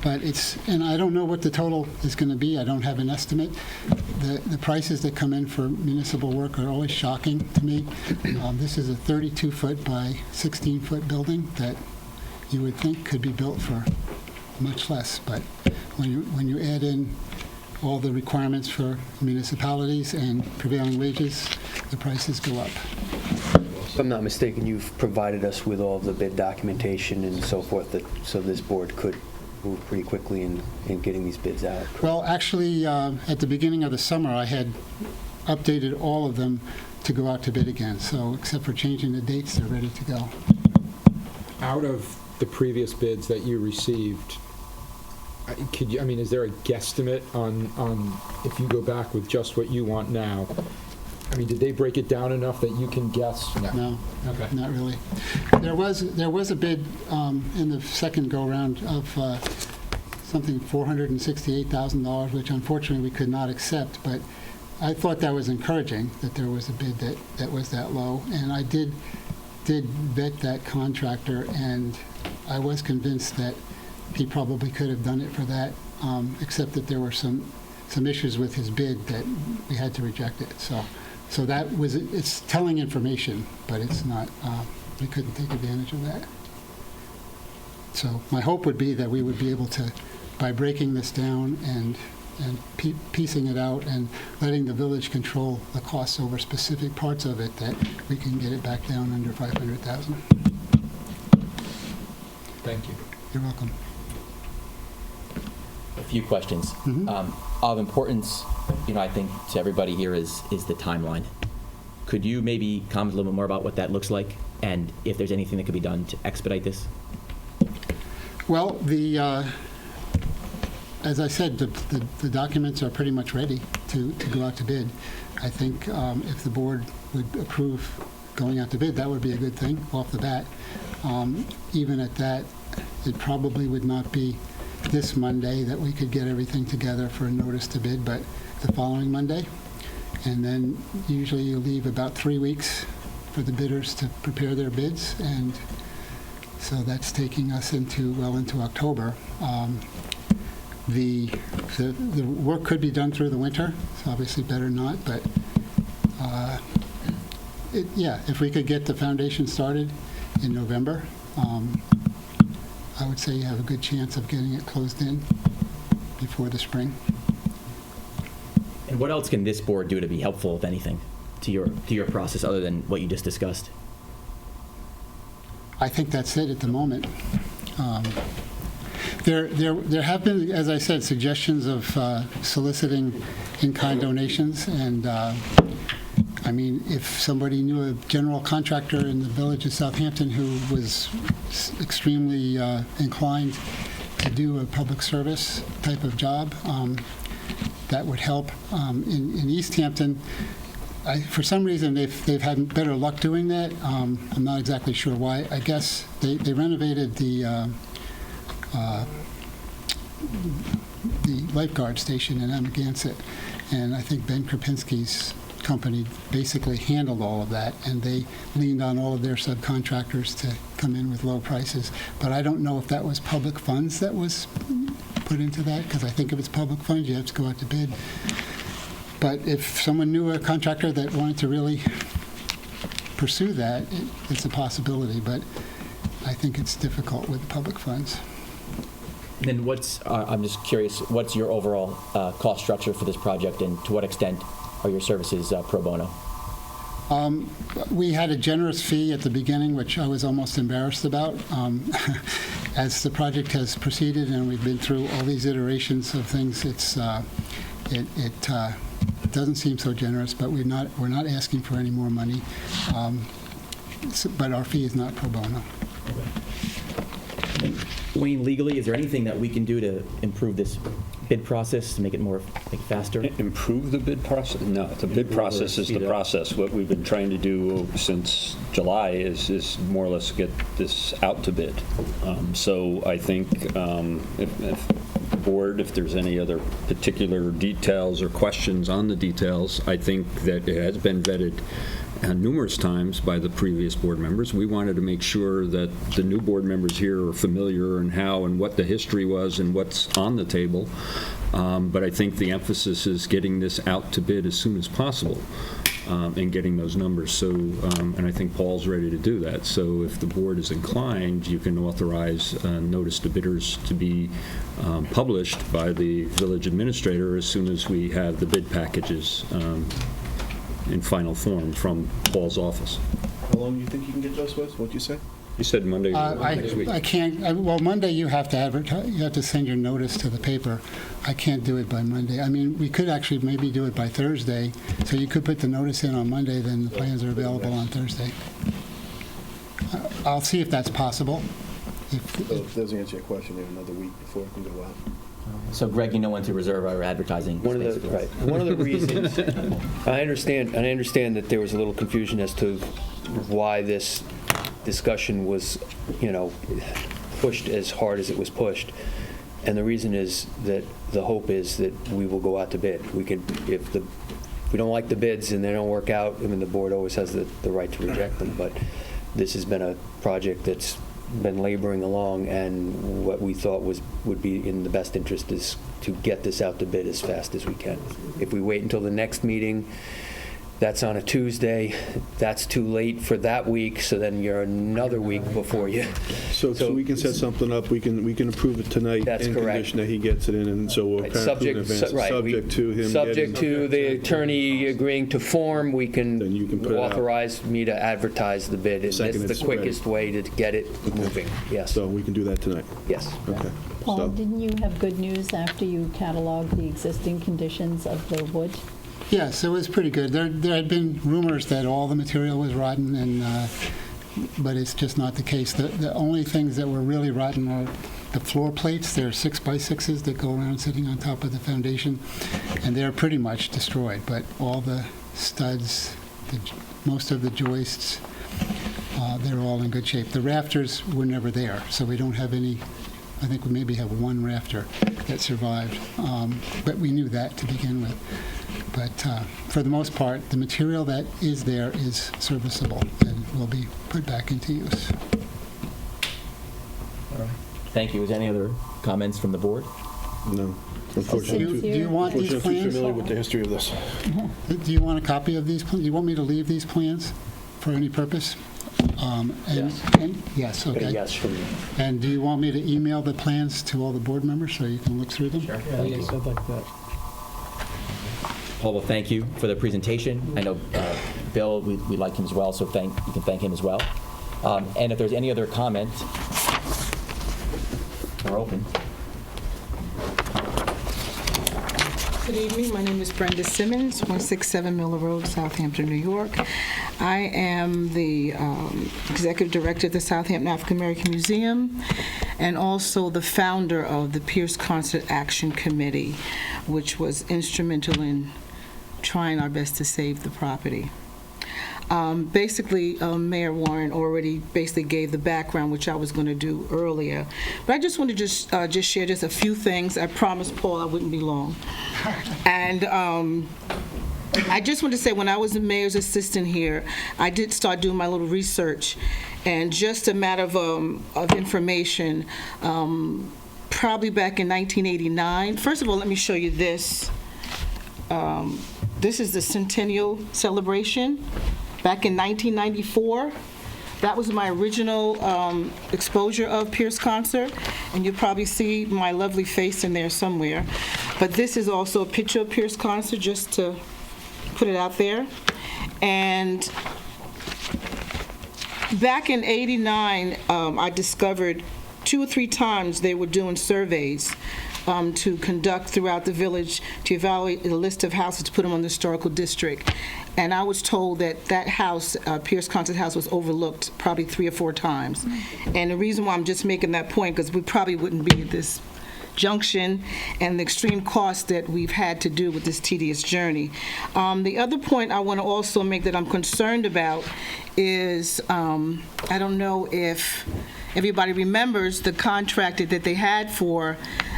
but and I don't know what the total is going to be. I don't have an estimate. The prices that come in for municipal work are always shocking to me. This is a 32-foot by 16-foot building that you would think could be built for much less, but when you add in all the requirements for municipalities and prevailing wages, the prices go up. If I'm not mistaken, you've provided us with all the bid documentation and so forth, so this board could move pretty quickly in getting these bids out. Well, actually, at the beginning of the summer, I had updated all of them to go out to bid again. So except for changing the dates, they're ready to go. Out of the previous bids that you received, is there a guesstimate on if you go back with just what you want now? I mean, did they break it down enough that you can guess? No, Okay. not really. There was a bid in the second go-round of something $468,000, which unfortunately we could not accept, but I thought that was encouraging that there was a bid that was that low, and I did vet that contractor, and I was convinced that he probably could have done it for that, except that there were some issues with his bid that we had to reject it. So it's telling information, but it's not, we couldn't take advantage of that. So my hope would be that we would be able to, by breaking this down and piecing it out and letting the village control the costs over specific parts of it, that we can get it back down under $500,000. Thank you. You're welcome. A few questions. Of importance, I think to everybody here is the timeline. Could you maybe comment a little bit more about what that looks like, and if there's anything that could be done to expedite this? Well, as I said, the documents are pretty much ready to go out to bid. I think if the board would approve going out to bid, that would be a good thing off the bat. Even at that, it probably would not be this Monday that we could get everything together for a notice to bid, but the following Monday. And then usually you leave about 3 weeks for the bidders to prepare their bids, and so that's taking us into October. The work could be done through the winter. It's obviously better not, but if we could get the foundation started in November, I would say you have a good chance of getting it closed in before the spring. And what else can this board do to be helpful, if anything, to your process other than what you just discussed? I think that's it at the moment. There have been, as I said, suggestions of soliciting in-kind donations, and I mean, if somebody knew a general contractor in the village of Southampton who was extremely inclined to do a public service type of job, that would help. In East Hampton, for some reason, they've had better luck doing that. I'm not exactly sure why. I guess they renovated the lifeguard station in Amagansett, and I think Ben Krapinski's company basically handled all of that, and they leaned on all of their subcontractors to come in with low prices. But I don't know if that was public funds that was put into that, because I think if it's public funds, you have to go out to bid. But if someone knew a contractor that wanted to really pursue that, it's a possibility, but I think it's difficult with the public funds. Then I'm just curious, what's your overall cost structure for this project, and to what extent are your services pro bono? We had a generous fee at the beginning, which I was almost embarrassed about. As the project has proceeded and we've been through all these iterations of things, it doesn't seem so generous, but we're not asking for any more money. But our fee is not pro bono. Okay. Wayne, legally, is there anything that we can do to improve this bid process, to make it more faster? Improve the bid process? No, the bid process is the process. What we've been trying to do since July is more or less get this out to bid. So I think if the board, if there's any other particular details or questions on the details, I think that it has been vetted numerous times by the previous board members. We wanted to make sure that the new board members here are familiar and how and what the history was and what's on the table. But I think the emphasis is getting this out to bid as soon as possible and getting those numbers. So, and I think Paul's ready to do that. So if the board is inclined, you can authorize notice to bidders to be published by the village administrator as soon as we have the bid packages in final form from Paul's office. How long do you think you can get those with? What'd you say? You said Monday next week. I can't, well, Monday you have to advertise, you have to send your notice to the paper. I can't do it by Monday. I mean, we could actually maybe do it by Thursday, so you could put the notice in on Monday, then the plans are available on Thursday. I'll see if that's possible. So it doesn't answer your question, you have another week before it can go out. So Greg, you know when to reserve our advertising One space of the, for us. right. One of the reasons, I understand that there was a little confusion as to why this discussion was, pushed as hard as it was pushed. And the reason is that the hope is that we will go out to bid. We can, if we don't like the bids and they don't work out, I mean, the board always has the right to reject them, but this has been a project that's been laboring along, and what we thought would be in the best interest is to get this out to bid as fast as we can. If we wait until the next meeting, that's on a Tuesday, that's too late for that week, so then you're another week before you. So we can set something up, we can approve it tonight. That's in correct. condition that he gets it in, and so we'll Right, kind of approve in advance. Subject to him Subject to the attorney agreeing to form, we can Then you can put it out. authorize me to advertise the bid. And Second it's it's the quickest way to get it moving. Yes, So we can do that tonight. yes. Okay. Paul, So- didn't you have good news after you cataloged the existing conditions of the wood? Yes, it was pretty good. There had been rumors that all the material was rotten, and but it's just not the case. The only things that were really rotten are the floor plates. They're 6x6s that go around sitting on top of the foundation, and they're pretty much destroyed. But all the studs, most of the joists, they're all in good shape. The rafters were never there, so we don't have any. I think we maybe have one rafter that survived, but we knew that to begin with. But for the most part, the material that is there is serviceable and will be put back into use. Thank you. Is there any other comments from the board? No. Since Unfortunately, Do you want these unfortunately, I'm too plans? familiar with the history of this. Do you want a copy of these plans? Do you want me to leave these plans for any purpose? Yes, okay. Yes, from you. And do you want me to email the plans to all the board members so you can look through them? Sure. Yes, I'd like that. Paul, well, thank you for the presentation. I know Bill, we like him as well, so you can thank him as well. And if there's any other comment, we're open. Good evening. My name is Brenda Simmons, 167 Miller Road, Southampton, New York. I am the Executive Director of the Southampton African American Museum and also the founder of the Pierce Concert Action Committee, which was instrumental in trying our best to save the property. Basically, Mayor Warren already basically gave the background, which I was going to do earlier. But I just want to just share just a few things. I promised Paul I wouldn't be long. And I just want to say, when I was the mayor's assistant here, I did start doing my little research. And just a matter of information, probably back in 1989. First of all, let me show you this. This is the centennial celebration. Back in 1994, that was my original exposure of Pierce Concert, and you'll probably see my lovely face in there somewhere. But this is also a picture of Pierce Concert, just to put it out there. And back in '89, I discovered 2 or 3 times they were doing surveys to conduct throughout the village to evaluate the list of houses to put them on the historical district. And I was told that that house, Pierce Concert House, was overlooked probably 3 or 4 times. And the reason why I'm just making that point, because we probably wouldn't be at this junction and the extreme cost that we've had to do with this tedious journey. The other point I want to also make that I'm concerned about is, I don't know if everybody remembers the contractor that they had for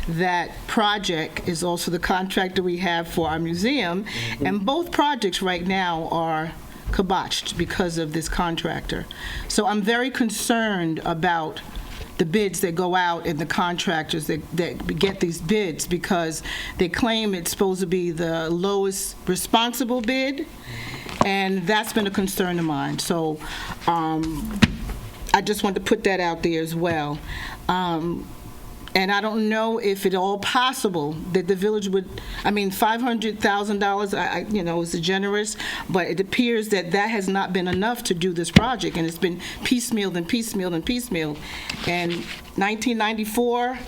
that project is also the contractor we have for our museum, and both projects right now are kiboshed because of this contractor. So I'm very concerned about the bids that go out and the contractors that get these bids, because they claim it's supposed to be the lowest responsible bid, and that's been a concern of mine. So I just want to put that out there as well. And I don't know if it's all possible that the village would, I mean, $500,000, is generous, but it appears that that has not been enough to do this project, and it's been piecemealed and piecemealed and piecemealed. And 1994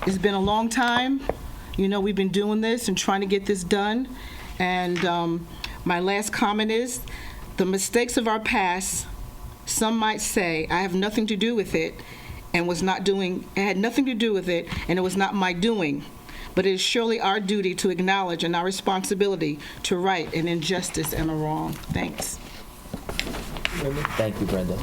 has been a long time. We've been doing this and trying to get this done. And my last comment is, the mistakes of our past, some might say, I have nothing to do with it, and it had nothing to do with it, and it was not my doing. But it is surely our duty to acknowledge and our responsibility to right an injustice and a wrong. Thanks. Thank you, Brenda.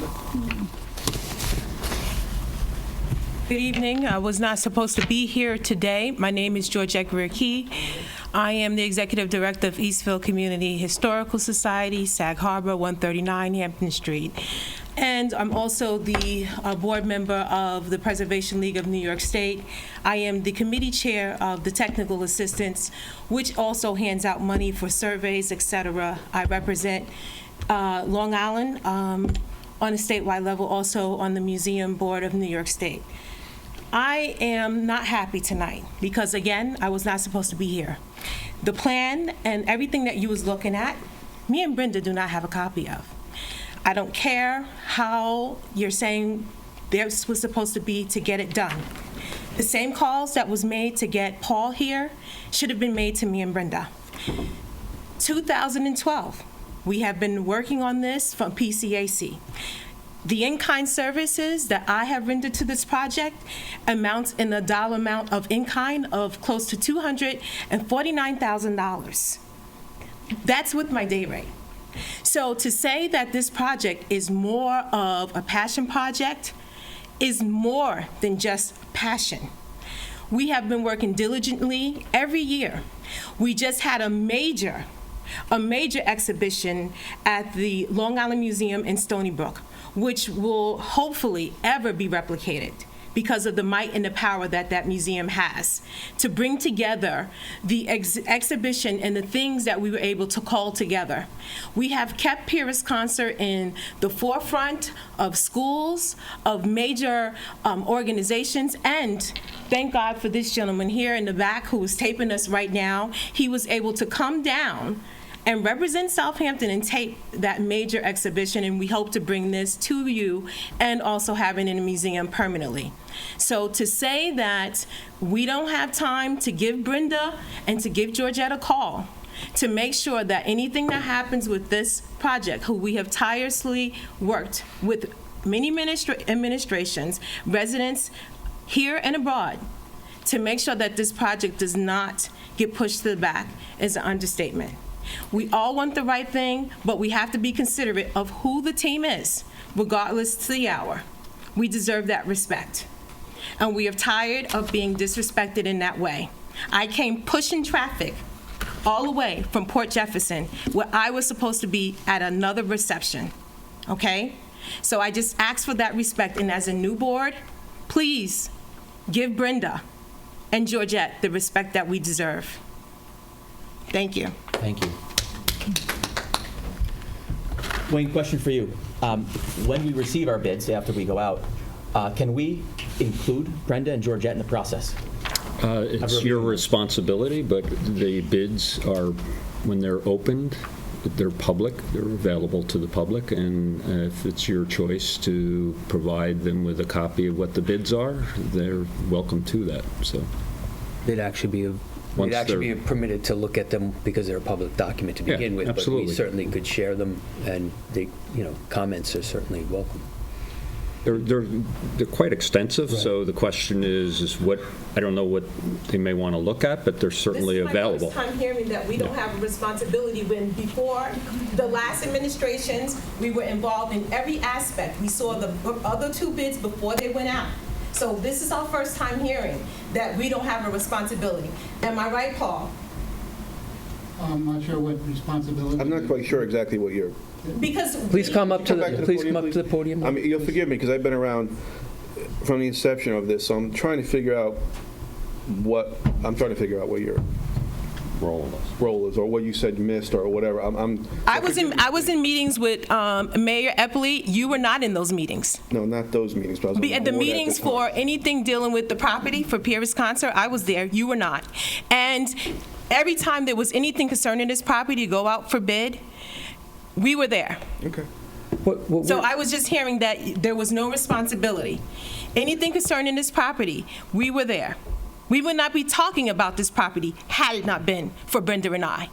Good evening. I was not supposed to be here today. My name is Georgette Greer-Key. I am the Executive Director of Eastville Community Historical Society, Sag Harbor, 139 Hampton Street. And I'm also the board member of the Preservation League of New York State. I am the committee chair of the Technical Assistance, which also hands out money for surveys, etc. I represent Long Island on a statewide level, also on the Museum Board of New York State. I am not happy tonight because, again, I was not supposed to be here. The plan and everything that you was looking at, me and Brenda do not have a copy of. I don't care how you're saying this was supposed to be to get it done. The same calls that was made to get Paul here should have been made to me and Brenda. 2012, we have been working on this from PCAC. The in-kind services that I have rendered to this project amounts in a dollar amount of in-kind of close to $249,000. That's with my day rate. So to say that this project is more of a passion project is more than just passion. We have been working diligently every year. We just had a major exhibition at the Long Island Museum in Stony Brook, which will hopefully ever be replicated because of the might and the power that that museum has to bring together the exhibition and the things that we were able to call together. We have kept Pierce Concert in the forefront of schools, of major organizations, and thank God for this gentleman here in the back who is taping us right now. He was able to come down and represent Southampton and tape that major exhibition, and we hope to bring this to you and also have it in a museum permanently. So to say that we don't have time to give Brenda and to give Georgette a call to make sure that anything that happens with this project, who we have tirelessly worked with many administrations, residents here and abroad, to make sure that this project does not get pushed to the back, is an understatement. We all want the right thing, but we have to be considerate of who the team is, regardless to the hour. We deserve that respect. And we are tired of being disrespected in that way. I came pushing traffic all the way from Port Jefferson, where I was supposed to be at another reception, okay? So I just ask for that respect, and as a new board, please give Brenda and Georgette the respect that we deserve. Thank you. Thank you. Wayne, question for you. When we receive our bids after we go out, can we include Brenda and Georgette in the process? It's your responsibility, but the bids are, when they're opened, they're public, they're available to the public, and if it's your choice to provide them with a copy of what the bids are, they're welcome to that. So. They'd actually be, Once we'd actually they're- be permitted to look at them because they're a public document to Yeah, begin with. But absolutely. we certainly could share them, and they, comments are certainly welcome. They're quite extensive, so the question is what, I don't know what they may want to look at, but they're certainly available. This is my first time hearing that we don't have a responsibility when before the last administrations, we were involved in every aspect. We saw the other two bids before they went out. So this is our first time hearing that we don't have a responsibility. Am I right, Paul? I'm not sure what responsibility. I'm not quite sure exactly what you're... Because Please come up to back the, please come up to the podium. I mean, you'll forgive me, because I've been around from the inception of this, so I'm trying to figure out what your role is, or what you said you missed, or whatever. I was in meetings with Mayor Eppley. You were not in those meetings. No, not those meetings, but I was on the At the board at meetings the time. for anything dealing with the property for Pierre's concert, I was there. You were not. And every time there was anything concerning this property to go out for bid, we were there. Okay. So I was just hearing that there was no responsibility. Anything concerning this property, we were there. We would not be talking about this property had it not been for Brenda and I.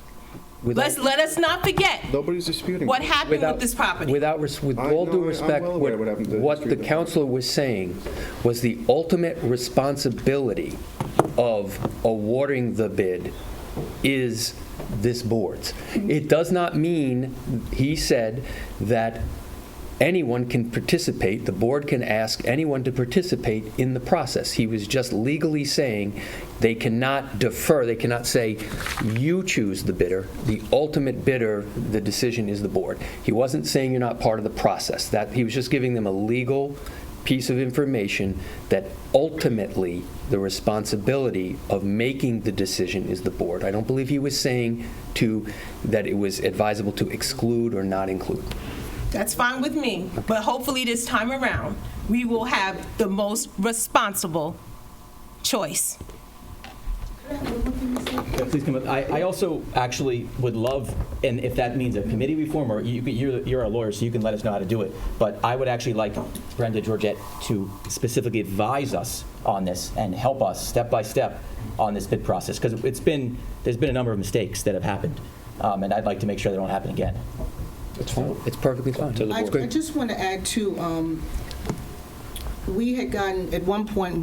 Let us not forget Nobody's disputing what that. happened with this property. With all due respect, well aware what happened to the what the street. counselor was saying was the ultimate responsibility of awarding the bid is this board's. It does not mean, he said, that anyone can participate, the board can ask anyone to participate in the process. He was just legally saying they cannot defer, they cannot say, you choose the bidder. The ultimate bidder, the decision is the board. He wasn't saying you're not part of the process. That he was just giving them a legal piece of information that ultimately the responsibility of making the decision is the board. I don't believe he was saying that it was advisable to exclude or not include. That's fine with me, but hopefully this time around, we will have the most responsible choice. Yeah, please come up. I also actually would love, and if that means a committee reform, or you're a lawyer, so you can let us know how to do it, but I would actually like Brenda Georgette to specifically advise us on this and help us step by step on this bid process, because there's been a number of mistakes that have happened, and I'd like to make sure they don't happen again. It's fine. It's perfectly fine. I just want to add too, we had gotten, at one point,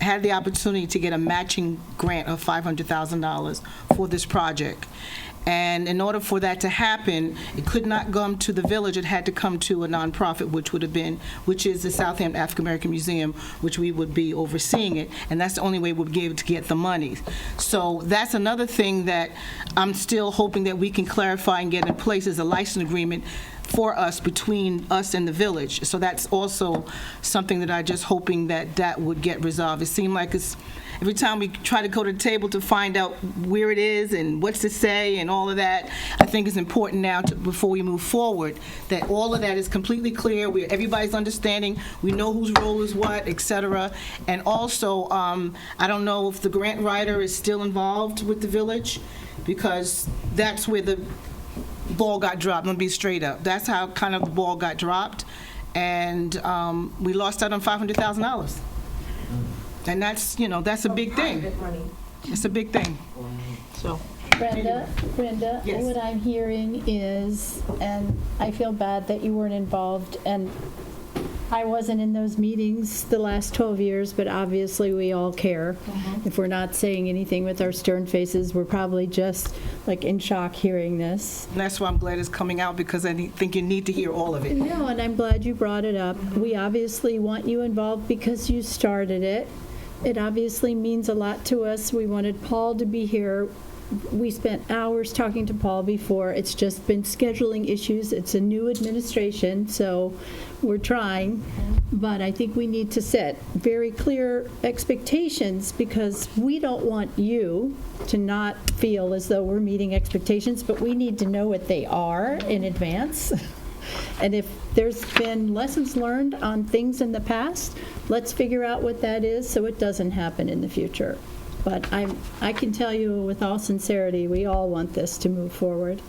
had the opportunity to get a matching grant of $500,000 for this project. And in order for that to happen, it could not come to the village, it had to come to a nonprofit, which is the Southampton African American Museum, which we would be overseeing it, and that's the only way we'll be able to get the money. So that's another thing that I'm still hoping that we can clarify and get in place, is a license agreement for us, between us and the village. So that's also something that I'm just hoping that would get resolved. It seemed like every time we try to go to the table to find out where it is and what's to say and all of that, I think it's important now, before we move forward, that all of that is completely clear, everybody's understanding, we know whose role is what, et cetera. And also, I don't know if the grant writer is still involved with the village, because that's where the ball got dropped. I'm going to be straight up. That's how kind of the ball got dropped. And we lost out on $500,000. And that's a big thing. It's a big thing. So, Brenda, Yes. what I'm hearing is, and I feel bad that you weren't involved, and I wasn't in those meetings the last 12 years, but obviously we all care. If we're not saying anything with our stern faces, we're probably just like in shock hearing this. and that's why I'm glad it's coming out, because I think you need to hear all of it. No, and I'm glad you brought it up. We obviously want you involved because you started it. It obviously means a lot to us. We wanted Paul to be here. We spent hours talking to Paul before. It's just been scheduling issues. It's a new administration, so we're trying. But I think we need to set very clear expectations, because we don't want you to not feel as though we're meeting expectations, but we need to know what they are in advance. And if there's been lessons learned on things in the past, let's figure out what that is so it doesn't happen in the future. But I can tell you with all sincerity, we all want this to move forward.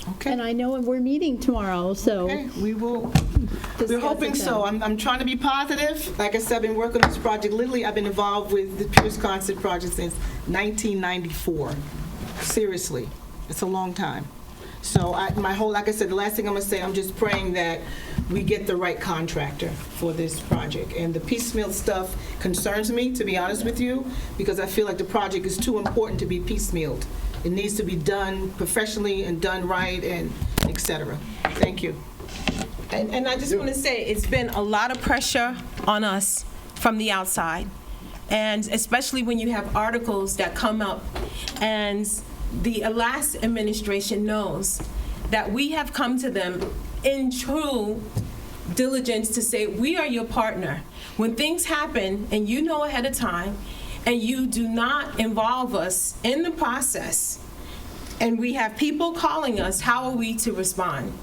Okay. And I know we're meeting tomorrow, so. Okay, we will. discuss We're it hoping then. so. I'm trying to be positive. Like I said, I've been working on this project. Literally, I've been involved with the Pierce Concert Project since 1994. Seriously, it's a long time. So like I said, the last thing I'm gonna say, I'm just praying that we get the right contractor for this project. And the piecemeal stuff concerns me, to be honest with you, because I feel like the project is too important to be piecemealed. It needs to be done professionally and done right, and et cetera. Thank you. And I just want to say, it's been a lot of pressure on us from the outside, and especially when you have articles that come up, and the last administration knows that we have come to them in true diligence to say, we are your partner. When things happen, and you know ahead of time, and you do not involve us in the process, and we have people calling us, how are we to respond?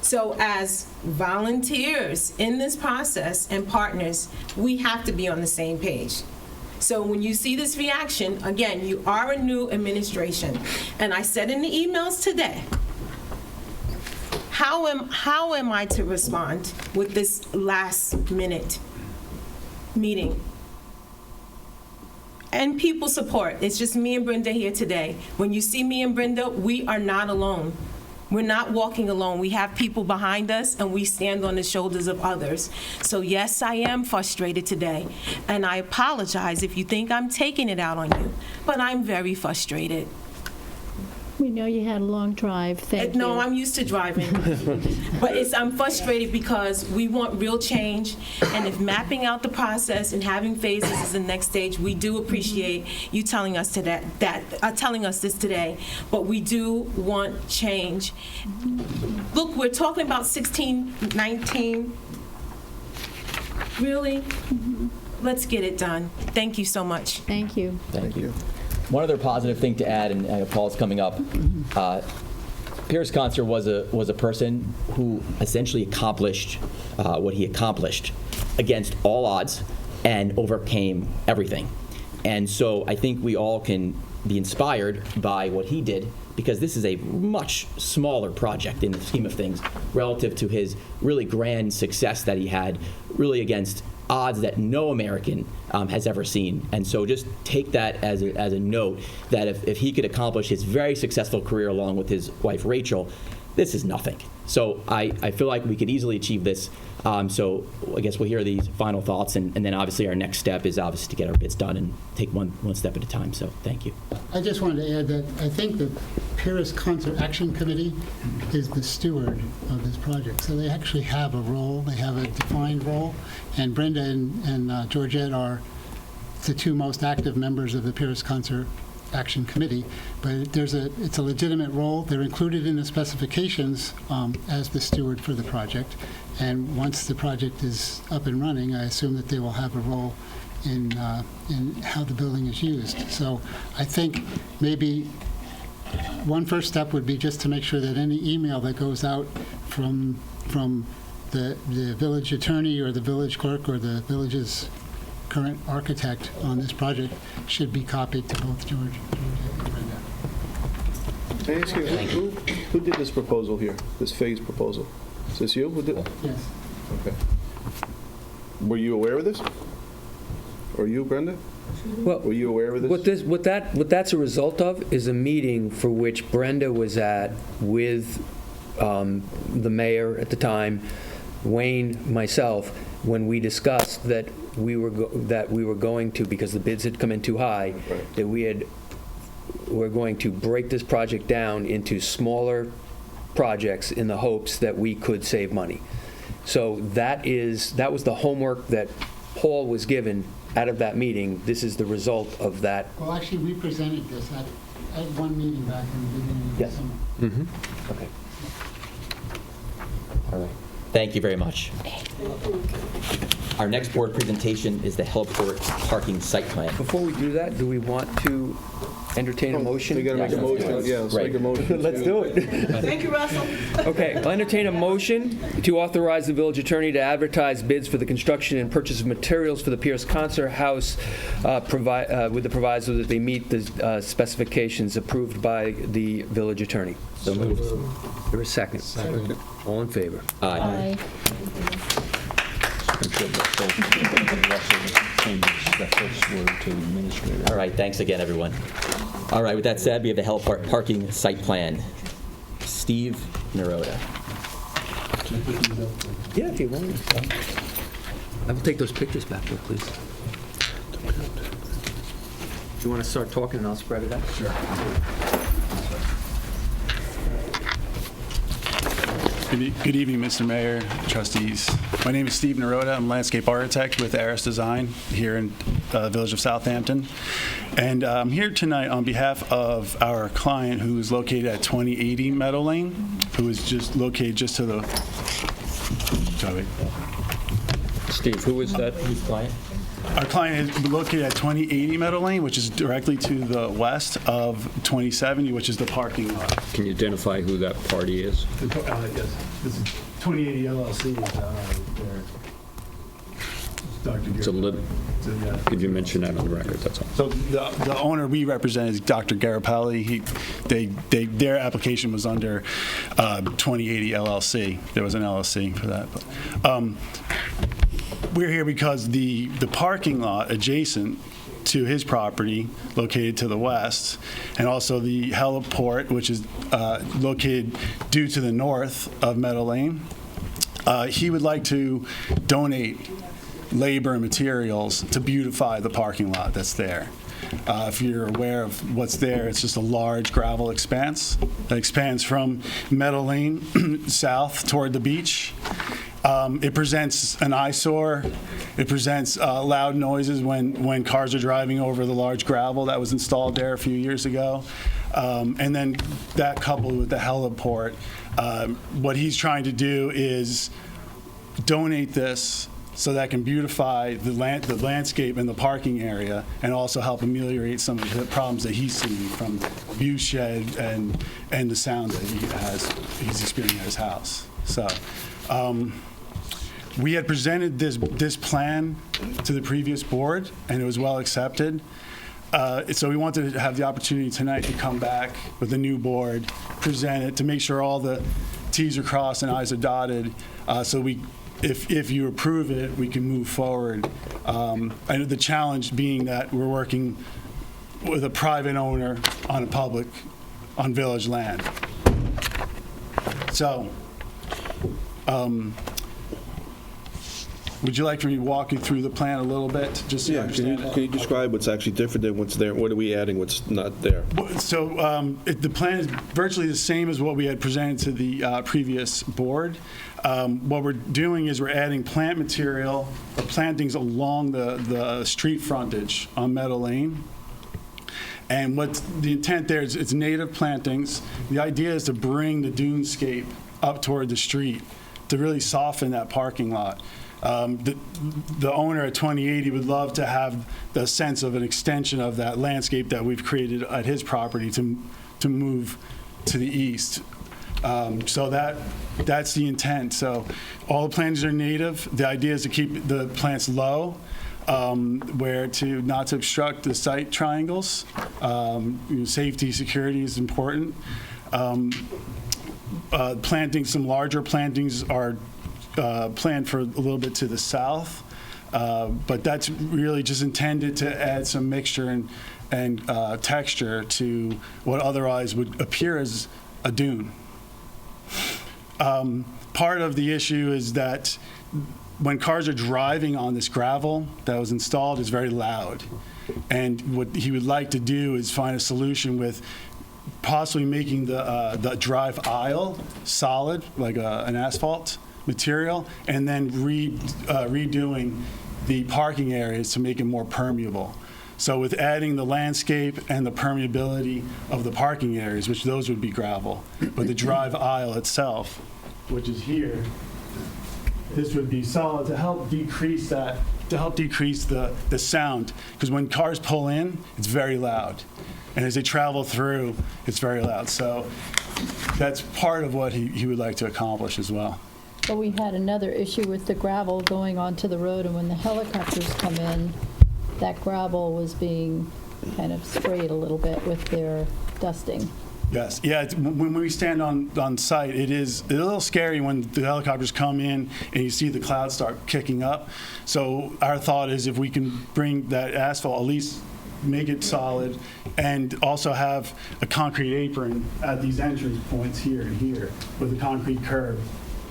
So as volunteers in this process and partners, we have to be on the same page. So when you see this reaction, again, you are a new administration. And I said in the emails today, how am I to respond with this last minute meeting? And people support. It's just me and Brenda here today. When you see me and Brenda, we are not alone. We're not walking alone. We have people behind us, and we stand on the shoulders of others. So yes, I am frustrated today, and I apologize if you think I'm taking it out on you, but I'm very frustrated. We know you had a long drive, thank you. No, I'm used to driving. But I'm frustrated because we want real change, and if mapping out the process and having phases is the next stage, we do appreciate you telling us telling us this today, but we do want change. Look, we're talking about 16, 19. Really? Let's get it done. Thank you so much. Thank you. Thank you. One other positive thing to add, and Paul's coming up, Pierce Concert was a person who essentially accomplished what he accomplished against all odds and overcame everything. And so I think we all can be inspired by what he did, because this is a much smaller project in the scheme of things relative to his really grand success that he had, really against odds that no American has ever seen. And so just take that as a note, that if he could accomplish his very successful career along with his wife Rachel, this is nothing. So I feel like we could easily achieve this. So I guess we'll hear these final thoughts, and then obviously our next step is obviously to get our bits done and take one step at a time. So thank you. I just wanted to add that I think the Pierce Concert Action Committee is the steward of this project. So they actually have a role, they have a defined role, and Brenda and Georgette are the two most active members of the Pierce Concert Action Committee, but it's a legitimate role. They're included in the specifications as the steward for the project, and once the project is up and running, I assume that they will have a role in how the building is used. So I think maybe one first step would be just to make sure that any email that goes out from the village attorney or the village clerk or the village's current architect on this project should be copied to both George and Brenda. Can I ask you, who did this proposal here, this phase proposal? Is this you? Who did it? Yes. Okay. Were you aware of this? Or you, Brenda? Well, Were you aware of this? what that's a result of is a meeting for which Brenda was at with the mayor at the time, Wayne, myself, when we discussed that we were going to, because the bids had come in too high, Right. that we're going to break this project down into smaller projects in the hopes that we could save money. So that was the homework that Paul was given out of that meeting. This is the result of that. Well, actually, we presented this at one meeting back in the beginning of the Yes. summer. Mm-hmm. Okay. All right. Thank you very much. Our next board presentation is the heliport parking site plan. Before we do that, do we want to entertain a motion. We got to make a motion, yeah, let's make a motion. Let's do it. Thank you, Russell. Okay, I'll entertain a motion to authorize the village attorney to advertise bids for the construction and purchase of materials for the Pierce Concert House with the proviso that they meet the specifications approved by the village attorney. So moved. There is a second. Second. All in favor? Aye. Make sure that Russell changes that first word to administrator. All right, thanks again, everyone. All right, with that said, we have the Hell Parking Site Plan. Steve Naroda. Yeah, if you want. I will take those pictures back there, please. You want to start talking and I'll spread it out? Sure. Good evening, Mr. Mayor, trustees. My name is Steve Naroda. I'm a landscape architect with Aris Design here in the village of Southampton. And I'm here tonight on behalf of our client who is located at 2080 Meadow Lane, who is just located just to the... Sorry. Steve, who is that? Who's client? Our client is located at 2080 Meadow Lane, which is directly to the west of 2070, which is the parking lot. Can you identify who that party is? Yes, this is 2080 LLC. Dr. It's a little, could you mention that on the record? That's all. So the owner we represent is Dr. Garapelli. Their application was under 2080 LLC. There was an LLC for that. But, we're here because the parking lot adjacent to his property, located to the west, and also the heliport, which is located due to the north of Meadow Lane, he would like to donate labor and materials to beautify the parking lot that's there. If you're aware of what's there, it's just a large gravel expanse that expands from Meadow Lane south toward the beach. It presents an eyesore. It presents loud noises when cars are driving over the large gravel that was installed there a few years ago. And then that coupled with the heliport, what he's trying to do is donate this so that can beautify the landscape and the parking area, and also help ameliorate some of the problems that he's seeing from view shed and the sound that he's experiencing at his house. So. We had presented this plan to the previous board, and it was well accepted. So we wanted to have the opportunity tonight to come back with the new board, present it, to make sure all the T's are crossed and I's are dotted. So if you approve it, we can move forward. And the challenge being that we're working with a private owner on village land. So. Would you like for me to walk you through the plan a little bit, just so you understand it? Can you describe what's actually different than what's there? What are we adding, what's not there? So the plan is virtually the same as what we had presented to the previous board. What we're doing is we're adding plant material or plantings along the street frontage on Meadow Lane. And what the intent there is, it's native plantings. The idea is to bring the dunescape up toward the street to really soften that parking lot. The owner at 2080 would love to have the sense of an extension of that landscape that we've created at his property to move to the east. So that's the intent. So all the plantings are native. The idea is to keep the plants low, not to obstruct the site triangles. Safety, security is important. Some larger plantings are planned for a little bit to the south, but that's really just intended to add some mixture and texture to what otherwise would appear as a dune. Part of the issue is that when cars are driving on this gravel that was installed, it's very loud. And what he would like to do is find a solution with possibly making the drive aisle solid, like an asphalt material, and then redoing the parking areas to make it more permeable. So with adding the landscape and the permeability of the parking areas, which those would be gravel, but the drive aisle itself, which is here, this would be solid to help decrease the sound, because when cars pull in, it's very loud. And as they travel through, it's very loud. So that's part of what he would like to accomplish as well. But we had another issue with the gravel going onto the road, and when the helicopters come in, that gravel was being kind of sprayed a little bit with their dusting. Yes, yeah. When we stand on site, it is a little scary when the helicopters come in and you see the clouds start kicking up. So our thought is if we can bring that asphalt, at least make it solid, and also have a concrete apron at these entry points here and here with a concrete curb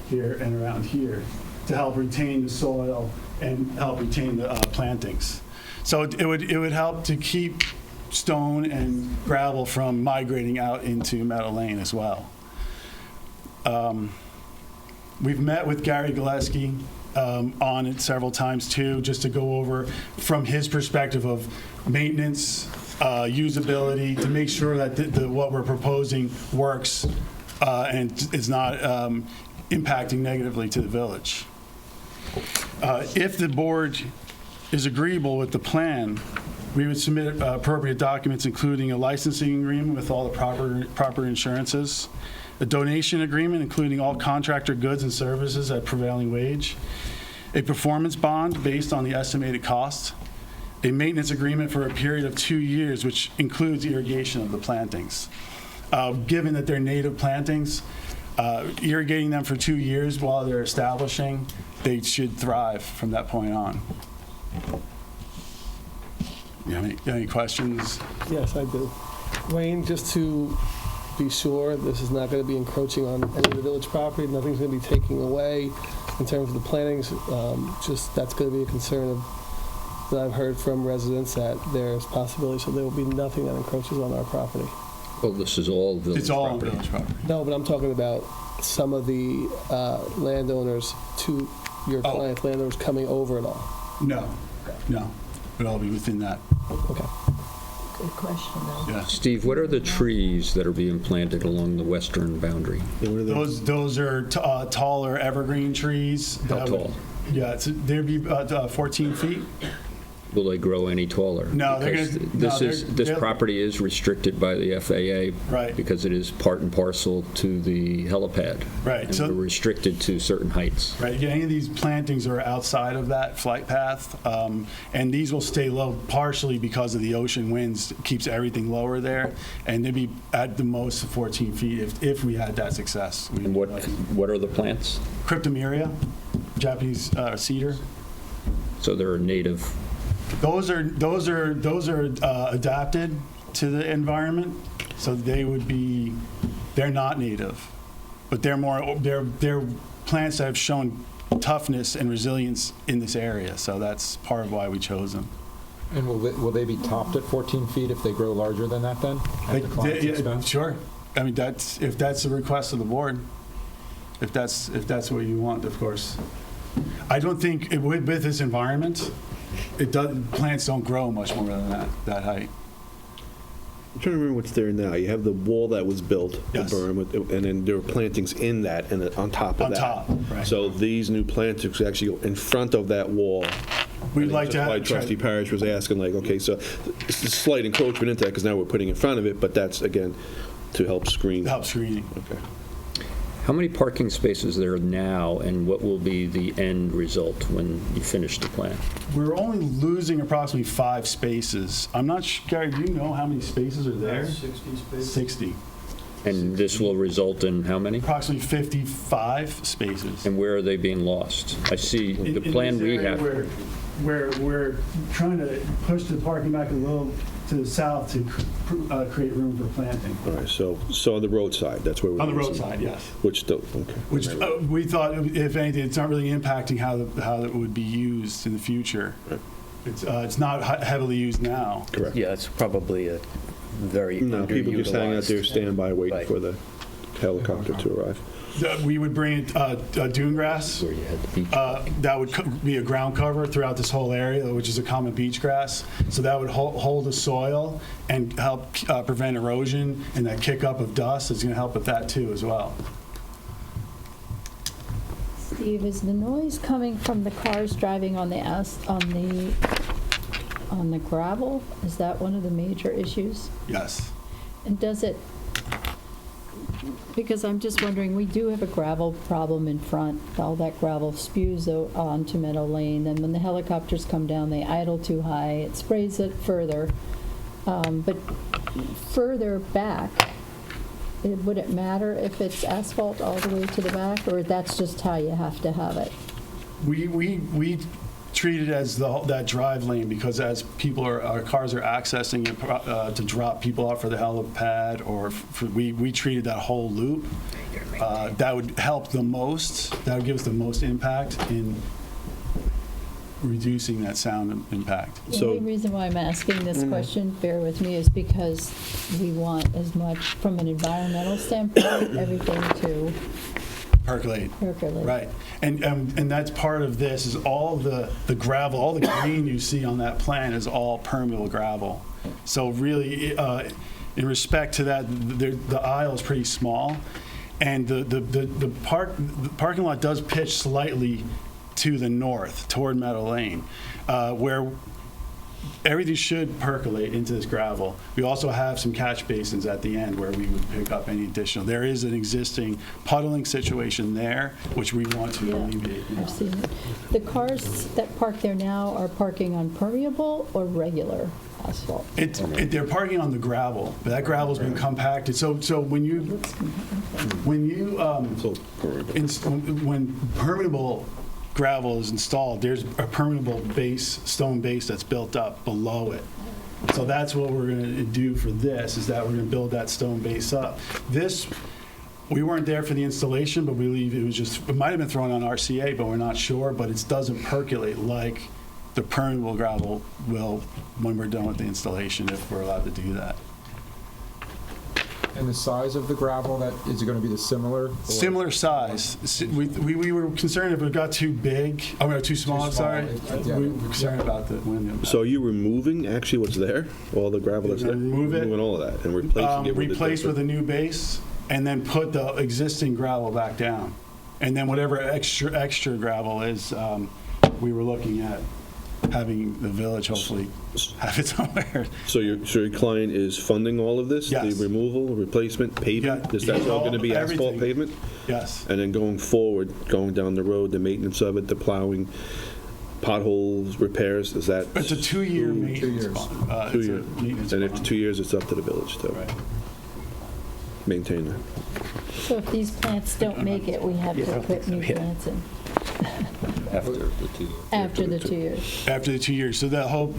here and around here to help retain the soil and help retain the plantings. So it would help to keep stone and gravel from migrating out into Meadow Lane as well. We've met with Gary Gillespie on it several times too, just to go over from his perspective of maintenance, usability, to make sure that what we're proposing works and is not impacting negatively to the village. If the board is agreeable with the plan, we would submit appropriate documents, including a licensing agreement with all the proper insurances, a donation agreement, including all contractor goods and services at prevailing wage, a performance bond based on the estimated cost, a maintenance agreement for a period of 2 years, which includes irrigation of the plantings. Given that they're native plantings, irrigating them for 2 years while they're establishing, they should thrive from that point on. You have any questions? Yes, I do. Wayne, just to be sure, this is not going to be encroaching on any of the village property. Nothing's going to be taken away in terms of the plantings. Just that's going to be a concern that I've heard from residents, that there's possibility, so there will be nothing that encroaches on our property. Well, this is all village property. It's all village property. No, but I'm talking about some of the landowners to your client, landowners coming over and all. No. It'll all be within that. Okay. Good question, though. Yeah. Steve, what are the trees that are being planted along the western boundary? Those are taller evergreen trees. How tall? They'd be about 14 feet. Will they grow any taller? No, This property is restricted by the FAA, right? Because it is part and parcel to the helipad, right? And so we're restricted to certain heights, right? Any of these plantings are outside of that flight path, and these will stay low partially because of the ocean winds keeps everything lower there, and they'd be at the most 14 feet if we had that success. And what are the plants? Cryptomeria, Japanese cedar. So they're native. Those are adapted to the environment, so they're not native, but they're plants that have shown toughness and resilience in this area, so that's part of why we chose them. And will they be topped at 14 feet if they grow larger than that then? At the client's expense? Sure. I mean, if that's the request of the board, if that's what you want, of course. I don't think with this environment, plants don't grow much more than that height. I'm trying to remember what's there now. You have the wall that was built, yes. The berm, and then there were plantings in that and on top of that. On top, right. So these new plantings actually go in front of that wall. We'd like to have... Trustee Parrish was asking, like, okay, so it's a slight encroachment into that because now we're putting in front of it, but that's, again, to help screen. Help screening. Okay. How many parking spaces there are now, and what will be the end result when you finish the plan? We're only losing approximately 5 spaces. I'm not sure, Gary, do you know how many spaces are there? 60 spaces. 60. And this will result in how many? Approximately 55 spaces. And where are they being lost? I see the plan we have. Where we're trying to push the parking back a little to the south to create room for planting. All right, so on the roadside, that's where we're on the roadside, yes. Which okay. Which we thought, if anything, it's not really impacting how it would be used in the future. Right. It's not heavily used now. Correct. Yeah, it's probably a very people just hanging out there, underutilized. standby, waiting for the helicopter to arrive. We would bring dune grass. Where you had the beach. That would be a ground cover throughout this whole area, which is a common beach grass. So that would hold the soil and help prevent erosion, and that kick up of dust is going to help with that too as well. Steve, is the noise coming from the cars driving on the on the gravel? Is that one of the major issues? Yes. And does it, because I'm just wondering, we do have a gravel problem in front. All that gravel spews onto Meadow Lane. And when the helicopters come down, they idle too high. It sprays it further. But further back, would it matter if it's asphalt all the way to the back, or that's just how you have to have it? We treat it as that drive lane because as our cars are accessing it to drop people off for the helipad, or we treated that whole loop. That would help the most. That would give us the most impact in reducing that sound impact. The only reason why I'm asking this question, bear with me, is because we want as much, from an environmental standpoint, everything to percolate. Percolate. Right. And that's part of this, is all the gravel, all the green you see on that plan is all permeable gravel. So really, in respect to that, the aisle is pretty small, and the parking lot does pitch slightly to the north, toward Meadow Lane, where everything should percolate into this gravel. We also have some catch basins at the end where we would pick up any additional. There is an existing puddling situation there, which we want to alleviate. I've seen it. The cars that park there now are parking on permeable or regular asphalt? They're parking on the gravel. That gravel's been compacted. So when permeable gravel is installed, there's a permeable base, stone base that's built up below it. So that's what we're going to do for this, is that we're going to build that stone base up. This, we weren't there for the installation, but we believe it might have been thrown on RCA, but we're not sure, but it doesn't percolate like the permeable gravel will when we're done with the installation, if we're allowed to do that. And the size of the gravel, is it going to be the similar? Or? Similar size. We were concerned if it got too big. Too small. Sorry. Yeah. We were concerned about the window. So are you removing actually what's there, all the gravel that's there? Remove it. Removing all of that and replacing it with replace with a new base, and then put the existing gravel back down, and then whatever extra gravel is, we were looking at having the village hopefully have it somewhere. So your client is funding all of this? Yes. The removal, replacement, pavement? Yeah. Is that all going to be asphalt Everything. pavement? Yes. And then going forward, going down the road, the maintenance of it, the plowing, potholes, repairs, is that? It's a 2-year maintenance. 2 years. bond. 2 It's a years. maintenance And after bond. 2 years, it's up to the village to Right. maintain that. So if these plants don't make it, we have to put new plants in After the 2 years. after the 2 years. After the 2 years. So that hope,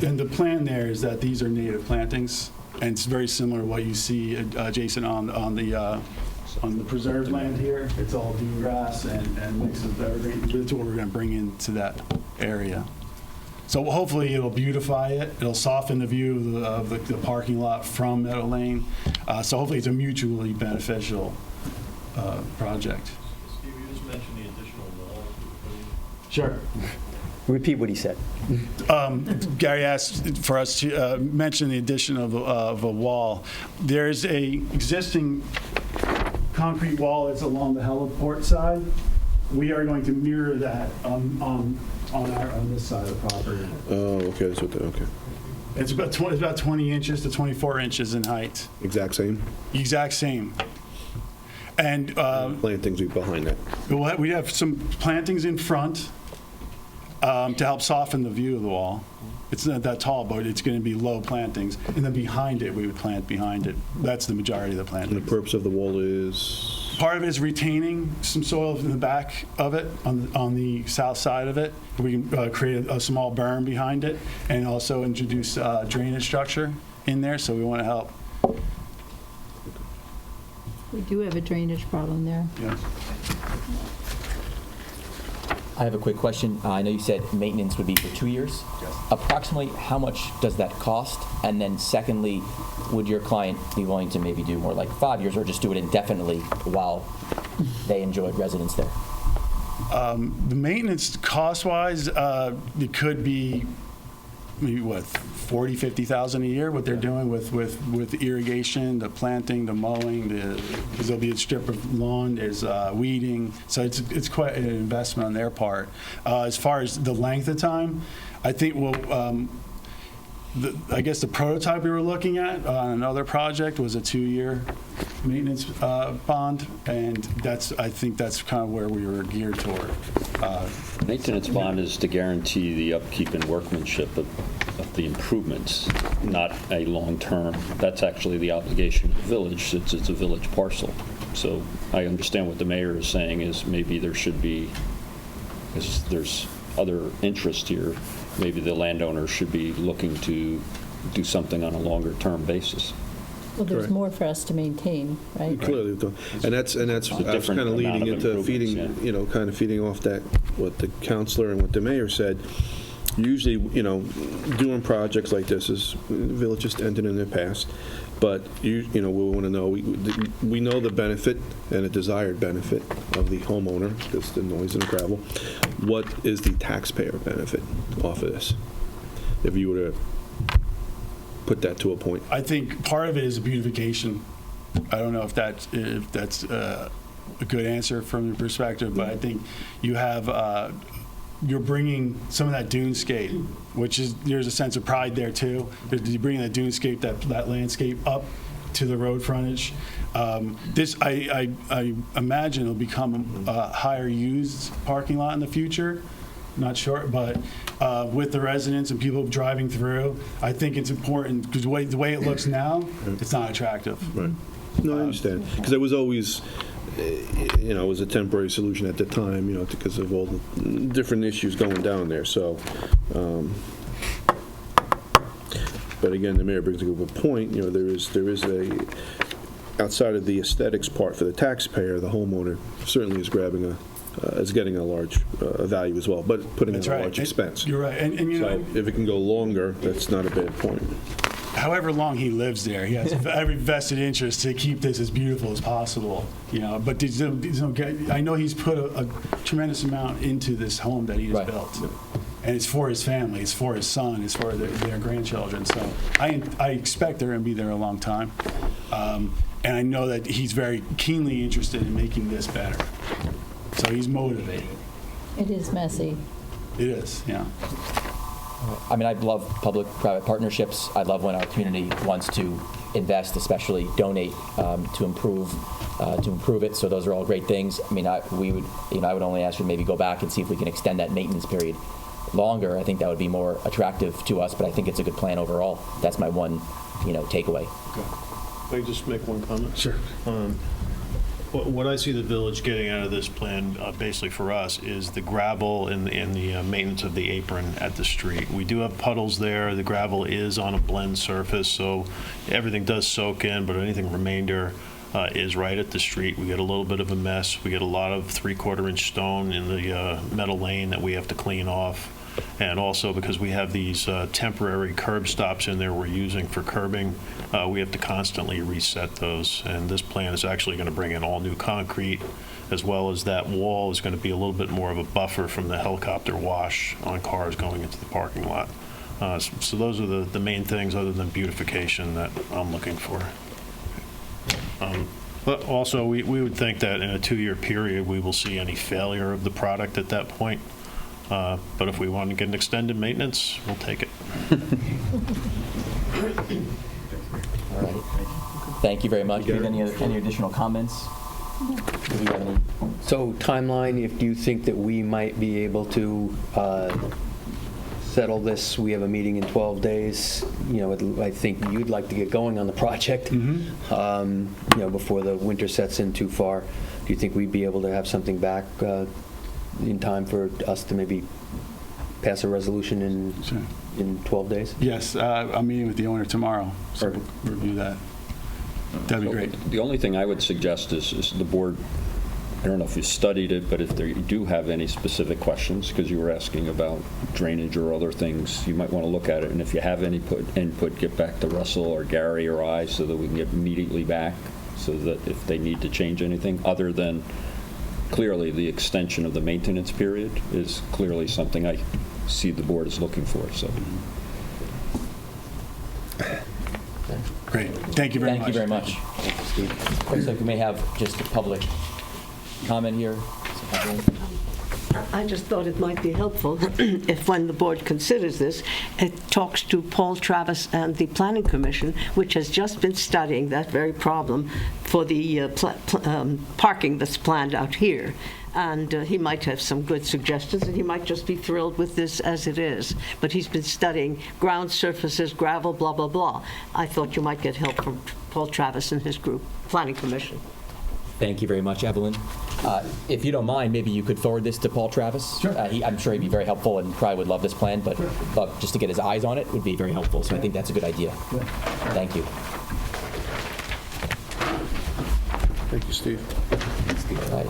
and the plan there is that these are native plantings, and it's very similar to what you see, Jason, on the preserved land here. It's all dune grass and mixed with evergreen. That's what we're going to bring into that area. So hopefully it'll beautify it. It'll soften the view of the parking lot from Meadow Lane. So hopefully it's a mutually beneficial project. Steve, you just mentioned the additional wall. Sure. Repeat what he said. Gary asked for us to mention the addition of a wall. There's a existing concrete wall that's along the heliport side. We are going to mirror that on this side of the property. Oh, okay, that's what okay. It's about 20 inches to 24 inches in height. Exact same? Exact same. And plantings behind that. We have some plantings in front to help soften the view of the wall. It's not that tall, but it's going to be low plantings. And then behind it, we would plant behind it. That's the majority of the plantings. And the purpose of the wall is? Part of it is retaining some soil in the back of it, on the south side of it. We can create a small berm behind it, and also introduce drainage structure in there, so we want to help. We do have a drainage problem there. Yeah. I have a quick question. I know you said maintenance would be for 2 years. Yes. Approximately how much does that cost? And then secondly, would your client be willing to maybe do more like 5 years, or just do it indefinitely while they enjoyed residence there? The maintenance cost-wise, it could be maybe what, 40, 50,000 a year. What they're doing with irrigation, the planting, the mowing, because there'll be a strip of lawn, there's weeding. So it's quite an investment on their part. As far as the length of time, I think I guess the prototype we were looking at on another project was a 2-year maintenance bond, and I think that's kind of where we were geared toward. Maintenance bond is to guarantee the upkeep and workmanship of the improvements, not a long-term. That's actually the obligation of the village. It's a village parcel. So I understand what the mayor is saying is maybe there should be, because there's other interest here, maybe the landowner should be looking to do something on a longer-term basis. Well, there's Correct. more for us to maintain, right? Clearly, and that's I was different kind of amount leading of into feeding, improvements, kind of feeding off that, what the counselor and what the mayor said. Usually, doing projects like this is, villages ended in the past, but we want to know, we know the benefit and a desired benefit of the homeowner, because the noise and the gravel. What is the taxpayer benefit off of this? If you were to put that to a point. I think part of it is beautification. I don't know if that's a good answer from your perspective, but I think you have you're bringing some of that dunescape, which is, there's a sense of pride there too. You're bringing that dunescape, that landscape up to the road frontage. This, I imagine, it'll become a higher used parking lot in the future. Not sure, but with the residents and people driving through, I think it's important, because the way it looks now, it's not attractive. Right. No, I understand. Because it was always, it was a temporary solution at the time, because of all the different issues going down there. So, but again, the mayor brings a good point. There is a, outside of the aesthetics part for the taxpayer, the homeowner certainly is grabbing is getting a large value as well, but putting in a large expense. You're right, and so if it can go longer, that's not a bad point. However long he lives there, he has every vested interest to keep this as beautiful as possible. But I know he's put a tremendous amount into this home that he has built, and it's for his family, it's for his son, it's for their grandchildren. So I expect they're going to be there a long time, and I know that he's very keenly interested in making this better. So he's motivated. It is messy. It is, yeah. I mean, I love public-private partnerships. I love when our community wants to invest, especially donate to improve it. So those are all great things. I mean, I would only ask you to maybe go back and see if we can extend that maintenance period longer. I think that would be more attractive to us. But I think it's a good plan overall. That's my one, takeaway. If I could just make one comment? Sure. What I see the village getting out of this plan, basically for us, is the gravel and the maintenance of the apron at the street. We do have puddles there. The gravel is on a blend surface, so everything does soak in, but anything remainder is right at the street. We get a little bit of a mess. We get a lot of 3/4-inch stone in the metal lane that we have to clean off. And also because we have these temporary curb stops in there we're using for curbing, we have to constantly reset those. And this plan is actually going to bring in all new concrete, as well as that wall is going to be a little bit more of a buffer from the helicopter wash on cars going into the parking lot. So those are the main things other than beautification that I'm looking for. But also, we would think that in a 2-year period, we will see any failure of the product at that point. But if we want to get an extended maintenance, we'll take it. All right. Thank you very much. Do you have any additional comments? Do we have any? So timeline, if you think that we might be able to settle this, we have a meeting in 12 days. I think you'd like to get going on the project, before the winter sets in too far. Do you think we'd be able to have something back in time for us to maybe pass a resolution in 12 days? Yes, I'm meeting with the owner tomorrow, so we'll review that. That'd be great. The only thing I would suggest is the board, I don't know if you studied it, but if you do have any specific questions, because you were asking about drainage or other things, you might want to look at it. And if you have any input, get back to Russell or Gary or I so that we can get immediately back, so that if they need to change anything other than clearly the extension of the maintenance period is clearly something I see the board is looking for. So. Great. Thank you very much. Thank you very much. Steve. Looks like we may have just a public comment here. I just thought it might be helpful if, when the board considers this, it talks to Paul Travis and the Planning Commission, which has just been studying that very problem for the parking that's planned out here. And he might have some good suggestions, and he might just be thrilled with this as it is. But he's been studying ground surfaces, gravel, blah, blah, blah. I thought you might get help from Paul Travis and his group, Planning Commission. Thank you very much, Evelyn. If you don't mind, maybe you could forward this to Paul Travis. Sure. I'm sure he'd be very helpful and probably would love this plan, but just to get his eyes on it would be very helpful. So I think that's a good idea. Yeah. Thank you. Thank you, Steve. All right.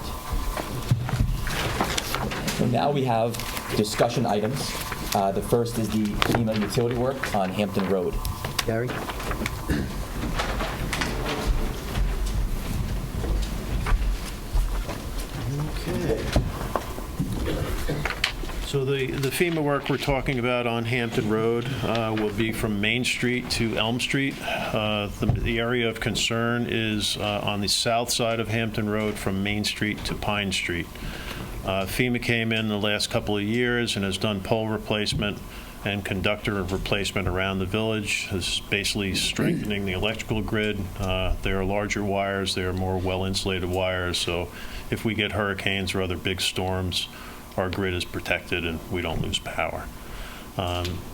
So now we have discussion items. The first is the FEMA utility work on Hampton Road. Gary? So the FEMA work we're talking about on Hampton Road will be from Main Street to Elm Street. The area of concern is on the south side of Hampton Road from Main Street to Pine Street. FEMA came in the last couple of years and has done pole replacement and conductor replacement around the village. This is basically strengthening the electrical grid. There are larger wires, there are more well-insulated wires, so if we get hurricanes or other big storms, our grid is protected and we don't lose power.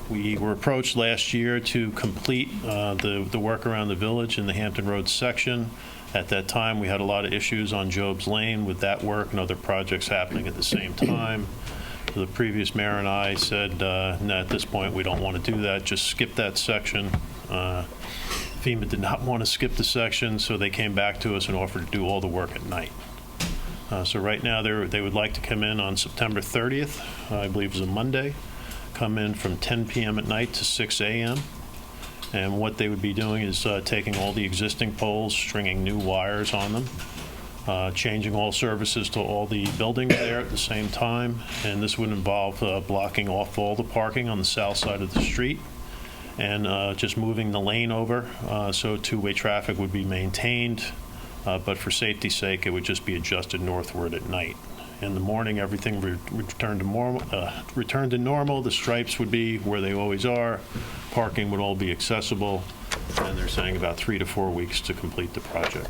We were approached last year to complete the work around the village in the Hampton Road section. At that time, we had a lot of issues on Job's Lane with that work and other projects happening at the same time. The previous mayor and I said, no, at this point, we don't want to do that. Just skip that section. FEMA did not want to skip the section, so they came back to us and offered to do all the work at night. So right now, they would like to come in on September 30th, I believe is a Monday, come in from 10 p.m. at night to 6 a.m. And what they would be doing is taking all the existing poles, stringing new wires on them, changing all services to all the buildings there at the same time. And this would involve blocking off all the parking on the south side of the street and just moving the lane over so two-way traffic would be maintained. But for safety's sake, it would just be adjusted northward at night. In the morning, everything would return to normal. The stripes would be where they always are. Parking would all be accessible. And they're saying about 3 to 4 weeks to complete the project.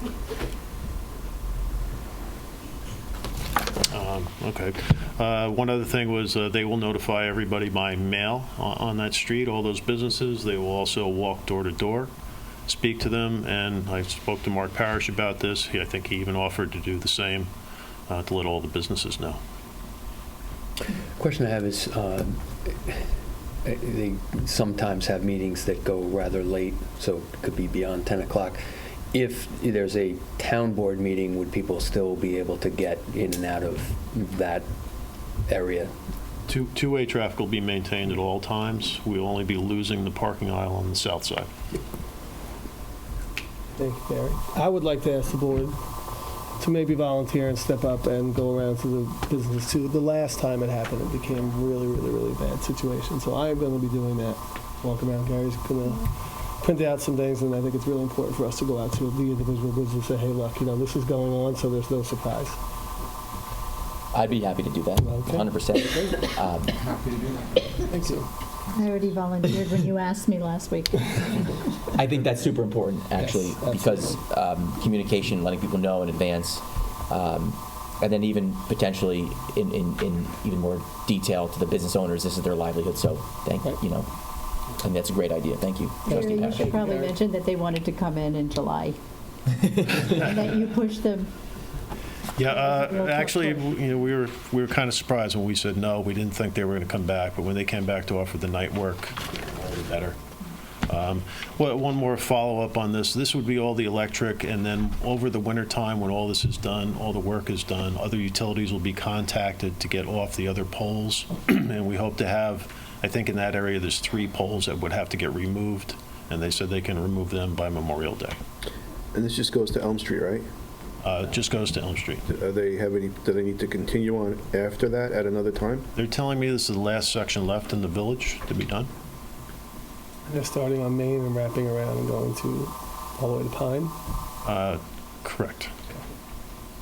Okay. One other thing was they will notify everybody by mail on that street, all those businesses. They will also walk door to door, speak to them, and I spoke to Mark Parrish about this. I think he even offered to do the same to let all the businesses know. Question I have is, they sometimes have meetings that go rather late, so it could be beyond 10 o'clock. If there's a town board meeting, would people still be able to get in and out of that area? Two-way traffic will be maintained at all times. We'll only be losing the parking aisle on the south side. Thank you, Gary. I would like to ask the board to maybe volunteer and step up and go around to the businesses too. The last time it happened, it became a really, really, really bad situation. So I am going to be doing that. Walk around. Gary's going to print out some things, and I think it's really important for us to go out to the individual business and say, hey, look, this is going on, so there's no surprise. I'd be happy to do that, Okay. 100%. Happy to do that. Thank you. I already volunteered when you asked me last week. I think that's super important, actually, Yes, because communication, letting people know in advance, and then even potentially in even more detail to the business owners, this is their livelihood. So and that's a great idea. Thank you, Trustee You Parrish. should probably mention that they wanted to come in July, and that you pushed them. Yeah, actually, we were kind of surprised when we said no. We didn't think they were going to come back, but when they came back to offer the night work, all the better. One more follow-up on this. This would be all the electric, and then over the winter time, when all this is done, all the work is done, other utilities will be contacted to get off the other poles, and we hope to have, I think in that area, there's 3 poles that would have to get removed, and they said they can remove them by Memorial Day. And this just goes to Elm Street, right? Just goes to Elm Street. Do they need to continue on after that at another time? They're telling me this is the last section left in the village to be done. They're starting on Main and wrapping around and going to all the way to Pine? Correct.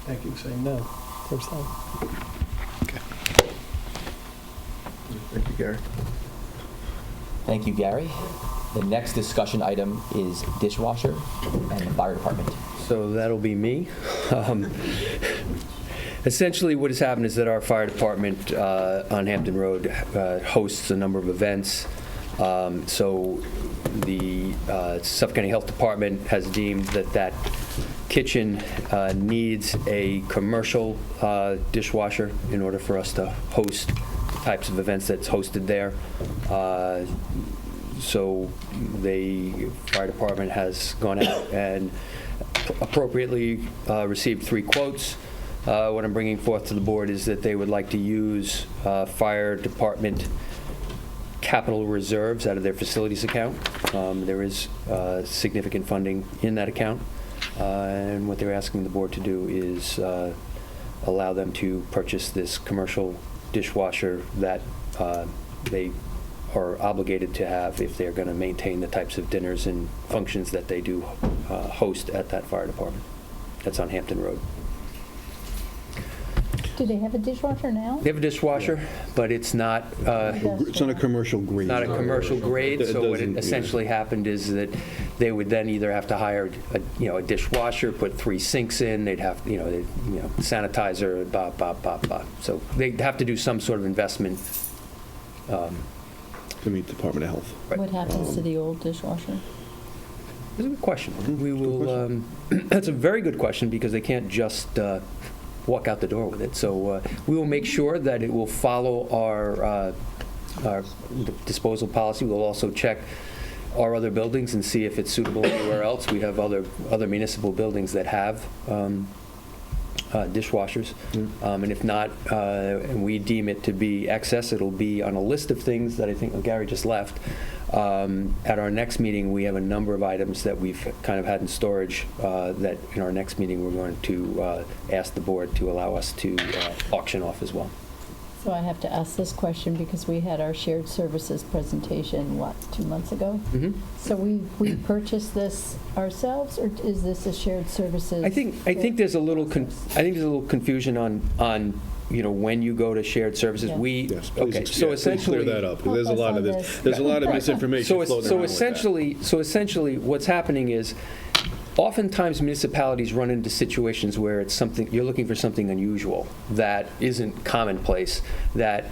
Thank you for saying no. First time. Okay. Thank you, Gary. Thank you, Gary. The next discussion item is dishwasher and the fire department. So that'll be me. Essentially, what has happened is that our fire department on Hampton Road hosts a number of events. So the Suffolk County Health Department has deemed that kitchen needs a commercial dishwasher in order for us to host types of events that's hosted there. So the fire department has gone out and appropriately received 3 quotes. What I'm bringing forth to the board is that they would like to use fire department capital reserves out of their facilities account. There is significant funding in that account, and what they're asking the board to do is allow them to purchase this commercial dishwasher that they are obligated to have if they're going to maintain the types of dinners and functions that they do host at that fire department. That's on Hampton Road. Do they have a dishwasher now? They have a dishwasher, but it's not... It's not a commercial grade. Not a commercial grade, It so what doesn't- essentially happened is that they would then either have to hire a dishwasher, put 3 sinks in, they'd have, sanitizer, blah, blah, blah, blah. So they'd have to do some sort of investment. To meet the Department of Health. Right. What happens to the old dishwasher? That's a good question. We will, that's a very good question, because they can't just walk out the door with it. So we will make sure that it will follow our disposal policy. We'll also check our other buildings and see if it's suitable anywhere else. We have other municipal buildings that have dishwashers. And if not, and we deem it to be excess, it'll be on a list of things that I think Gary just left. At our next meeting, we have a number of items that we've kind of had in storage that in our next meeting we're going to ask the board to allow us to auction off as well. So I have to ask this question because we had our shared services presentation, 2 months ago? Mm-hmm. So we purchased this ourselves, or is this a shared services? I think there's a little confusion on when you go to shared services. Yeah. Yes, please, Okay, so essentially clear that up, because there's a Help us lot of on this. this. There's a lot of misinformation floating around with that. So essentially, what's happening is, oftentimes municipalities run into situations where it's something you're looking for something unusual that isn't commonplace, that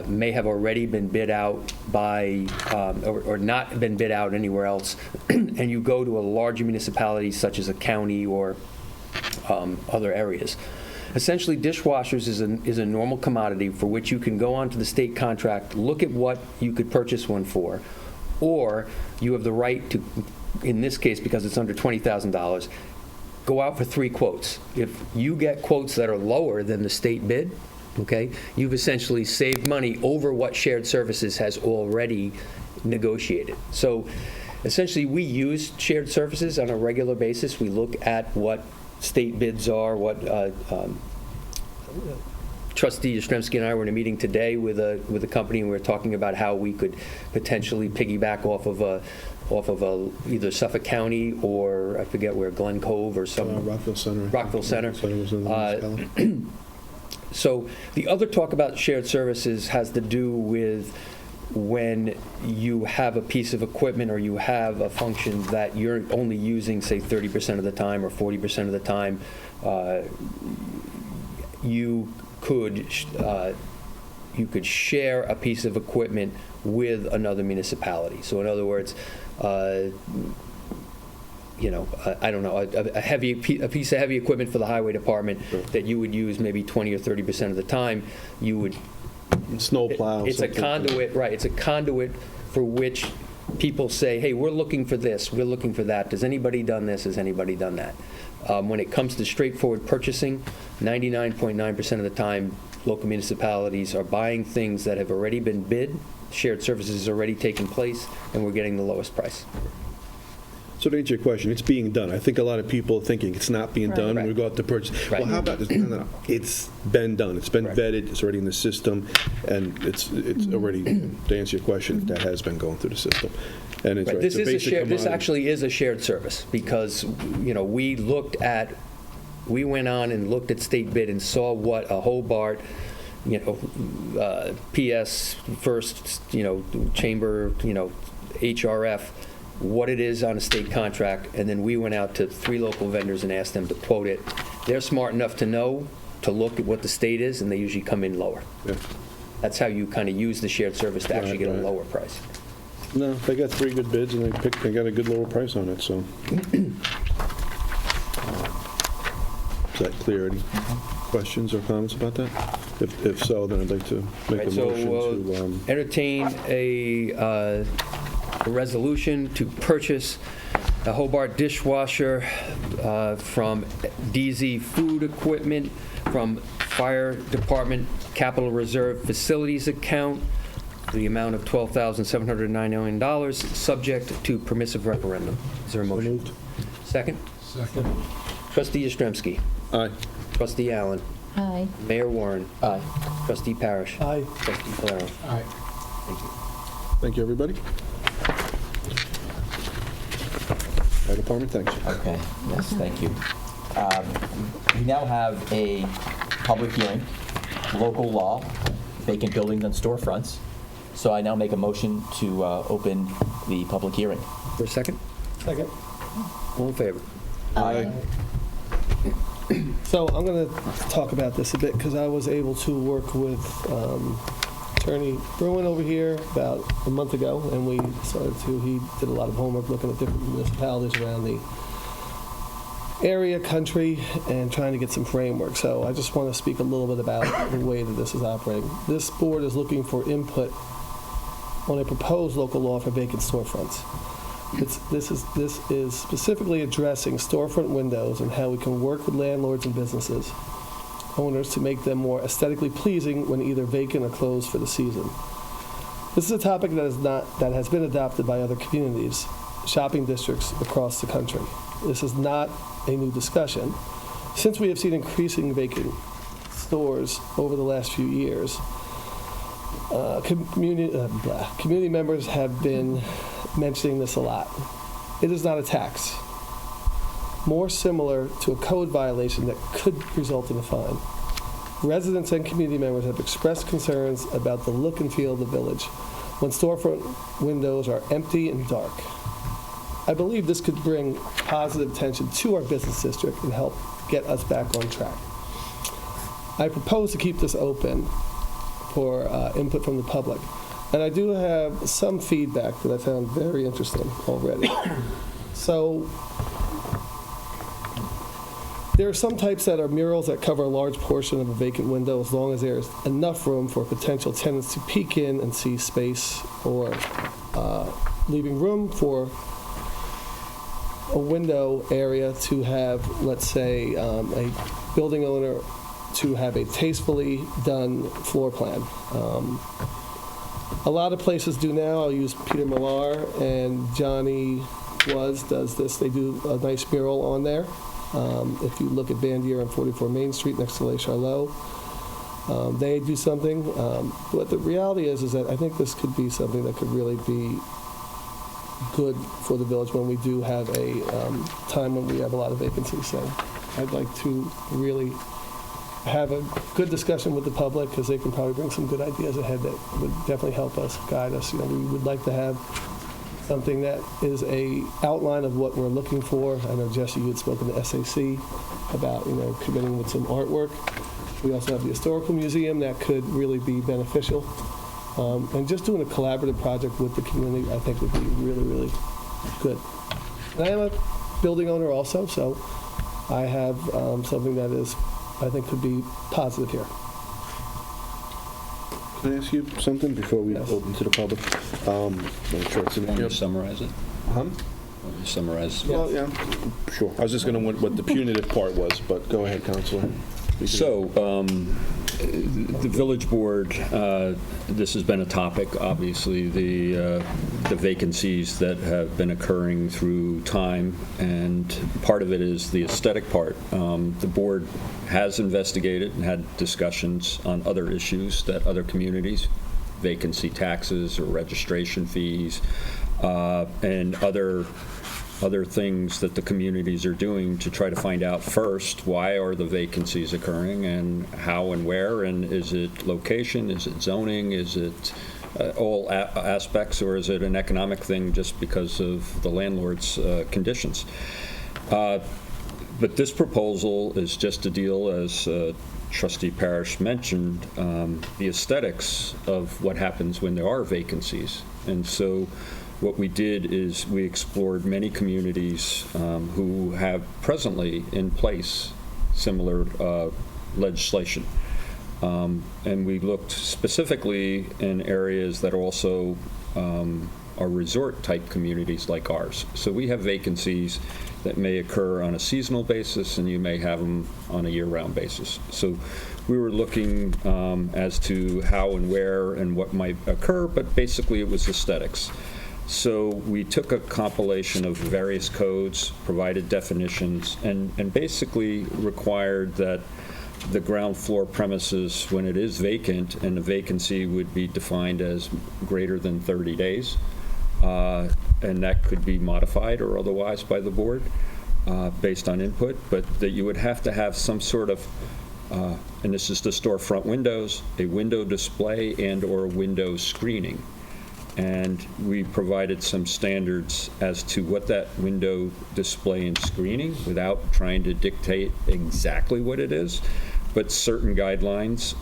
may have already been bid out by or not been bid out anywhere else, and you go to a larger municipality such as a county or other areas. Essentially, dishwashers is a normal commodity for which you can go onto the state contract, look at what you could purchase one for, or you have the right to, in this case, because it's under $20,000, go out for 3 quotes. If you get quotes that are lower than the state bid, okay, you've essentially saved money over what shared services has already negotiated. So essentially, we use shared services on a regular basis. We look at what state bids are, what Trustee Yastrzemski and I were in a meeting today with a company, and we were talking about how we could potentially piggyback off of either Suffolk County or I forget where, Glen Cove or some Rockville Center. Rockville Center. Was in the municipality. So the other talk about shared services has to do with when you have a piece of equipment or you have a function that you're only using, say, 30% of the time or 40% of the time, you could share a piece of equipment with another municipality. So in other words, I don't know, a piece of heavy equipment for the highway department that you would use maybe 20 or 30% of the time, you would... Snowplow. It's a conduit, right, it's a conduit for which people say, hey, we're looking for this, we're looking for that. Has anybody done this? Has anybody done that? When it comes to straightforward purchasing, 99.9% of the time, local municipalities are buying things that have already been bid, shared services has already taken place, and we're getting the lowest price. So to answer your question, it's being done. I think a lot of people are thinking it's not being done when we go out to purchase. Right. Well, how about this? No. It's been done. It's been vetted. It's already in the system, and it's already, to answer your question, that has been going through the system. And it's Right. right. This It's a is a basic shared. This commodity. actually is a shared service because we went on and looked at state bid and saw what a Hobart, PS, first, chamber, HRF, what it is on a state contract, and then we went out to 3 local vendors and asked them to quote it. They're smart enough to know, to look at what the state is, and they usually come in lower. Yeah. That's how you kind of use the shared service to actually get a Right. lower price. No, they got 3 good bids, and they got a good lower price on it, so. Is that clear? Any questions or comments about that? If so, then I'd like to make a Right, so motion we'll to, entertain a resolution to purchase a Hobart dishwasher from DZ Food Equipment from Fire Department Capital Reserve Facilities account, the amount of $12,799, subject to permissive referendum. Is there a motion? moved. Second? Second. Trustee Yastrzemski. Aye. Trustee Allen. Aye. Mayor Warren. Aye. Trustee Parrish. Aye. Trustee Calero. Aye. Thank you, everybody. Fire Department, thanks. Okay, yes, thank you. We now have a public hearing, local law, vacant buildings and storefronts. So I now make a motion to open the public hearing. For a second? Second. All in favor? Aye. So I'm going to talk about this a bit because I was able to work with Attorney Bruin over here about a month ago, and he did a lot of homework looking at different municipalities around the area, country, and trying to get some framework. So I just want to speak a little bit about the way that this is operating. This board is looking for input on a proposed local law for vacant storefronts. This is specifically addressing storefront windows and how we can work with landlords and businesses owners to make them more aesthetically pleasing when either vacant or closed for the season. This is a topic that has been adopted by other communities, shopping districts across the country. This is not a new discussion. Since we have seen increasing vacant stores over the last few years, community members have been mentioning this a lot. It is not a tax. More similar to a code violation that could result in a fine. Residents and community members have expressed concerns about the look and feel of the village when storefront windows are empty and dark. I believe this could bring positive attention to our business district and help get us back on track. I propose to keep this open for input from the public. And I do have some feedback that I found very interesting already. So there are some types that are murals that cover a large portion of a vacant window as long as there is enough room for potential tenants to peek in and see space, or leaving room for a window area to have, let's say, a building owner to have a tastefully done floor plan. A lot of places do now. I'll use Peter Millar, and Johnny does this. They do a nice mural on there. If you look at Bandier on 44 Main Street next to Le Charlot, they do something. But the reality is that I think this could be something that could really be good for the village when we do have a time when we have a lot of vacancies. So I'd like to really have a good discussion with the public, because they can probably bring some good ideas ahead that would definitely help us, guide us. We would like to have something that is a outline of what we're looking for. I know, Jesse, you had spoken to SAC about, committing with some artwork. We also have the Historical Museum that could really be beneficial. And just doing a collaborative project with the community, I think, would be really, really good. And I am a building owner also, so I have something that is, I think, could be positive here. Can I ask you something before we open to the public? Make sure it's in Can here. you summarize it? Huh? Summarize. Well, yeah, sure. I was just going to know what the punitive part was, but go ahead, Counselor. So, the village board, this has been a topic, obviously, the vacancies that have been occurring through time, and part of it is the aesthetic part. The board has investigated and had discussions on other issues that other communities, vacancy taxes or registration fees, and other other things that the communities are doing to try to find out first, why are the vacancies occurring and how and where, and is it location, is it zoning, is it all aspects, or is it an economic thing just because of the landlord's conditions? But this proposal is just to deal, as Trustee Parrish mentioned, the aesthetics of what happens when there are vacancies. And so what we did is we explored many communities who have presently in place similar legislation. And we looked specifically in areas that also are resort-type communities like ours. So we have vacancies that may occur on a seasonal basis, and you may have them on a year-round basis. So we were looking as to how and where and what might occur, but basically it was aesthetics. So we took a compilation of various codes, provided definitions, and basically required that the ground floor premises, when it is vacant, and the vacancy would be defined as greater than 30 days, and that could be modified or otherwise by the board based on input, but that you would have to have some sort of, and this is the storefront windows, a window display and or window screening. And we provided some standards as to what that window display and screening, without trying to dictate exactly what it is, but certain guidelines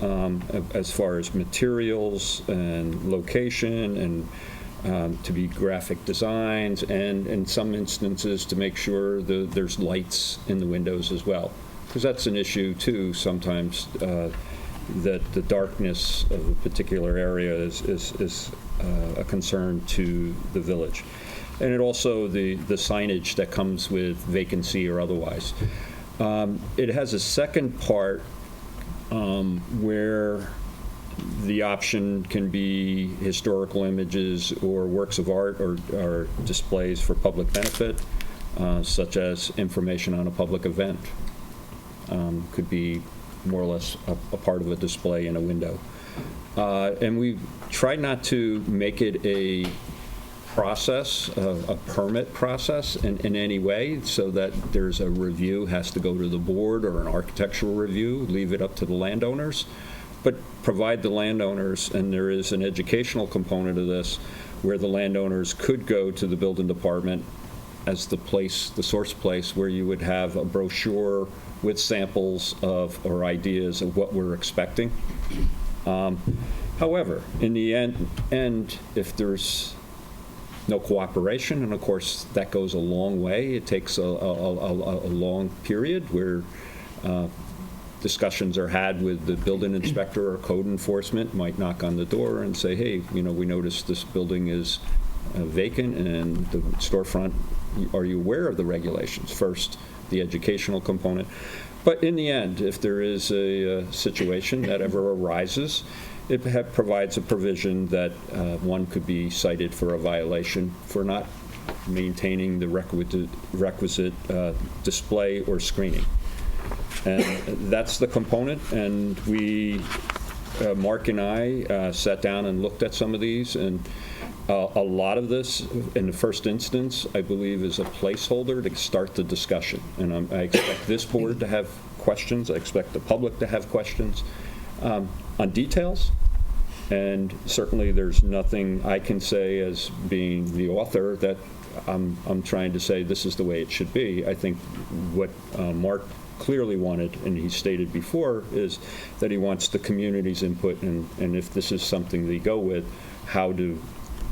as far as materials and location, and to be graphic designs, and in some instances to make sure there's lights in the windows as well. Because that's an issue too sometimes, that the darkness of a particular area is a concern to the village. And it also the signage that comes with vacancy or otherwise. It has a second part where the option can be historical images or works of art or displays for public benefit, such as information on a public event. Could be more or less a part of a display in a window. And we tried not to make it a process, a permit process in any way, so that there's a review, has to go to the board, or an architectural review, leave it up to the landowners, but provide the landowners, and there is an educational component of this, where the landowners could go to the building department as the place, the source place, where you would have a brochure with samples of, or ideas of what we're expecting. However, in the end, if there's no cooperation, and of course that goes a long way, it takes a long period where discussions are had with the building inspector or code enforcement, might knock on the door and say, hey, we noticed this building is vacant and the storefront, are you aware of the regulations? First, the educational component. But in the end, if there is a situation that ever arises, it provides a provision that one could be cited for a violation for not maintaining the requisite display or screening. And that's the component, and we, Mark and I, sat down and looked at some of these, and a lot of this, in the first instance, I believe is a placeholder to start the discussion. And I expect this board to have questions. I expect the public to have questions on details. And certainly there's nothing I can say as being the author that I'm trying to say this is the way it should be. I think what Mark clearly wanted, and he stated before, is that he wants the community's input, and if this is something they go with, how to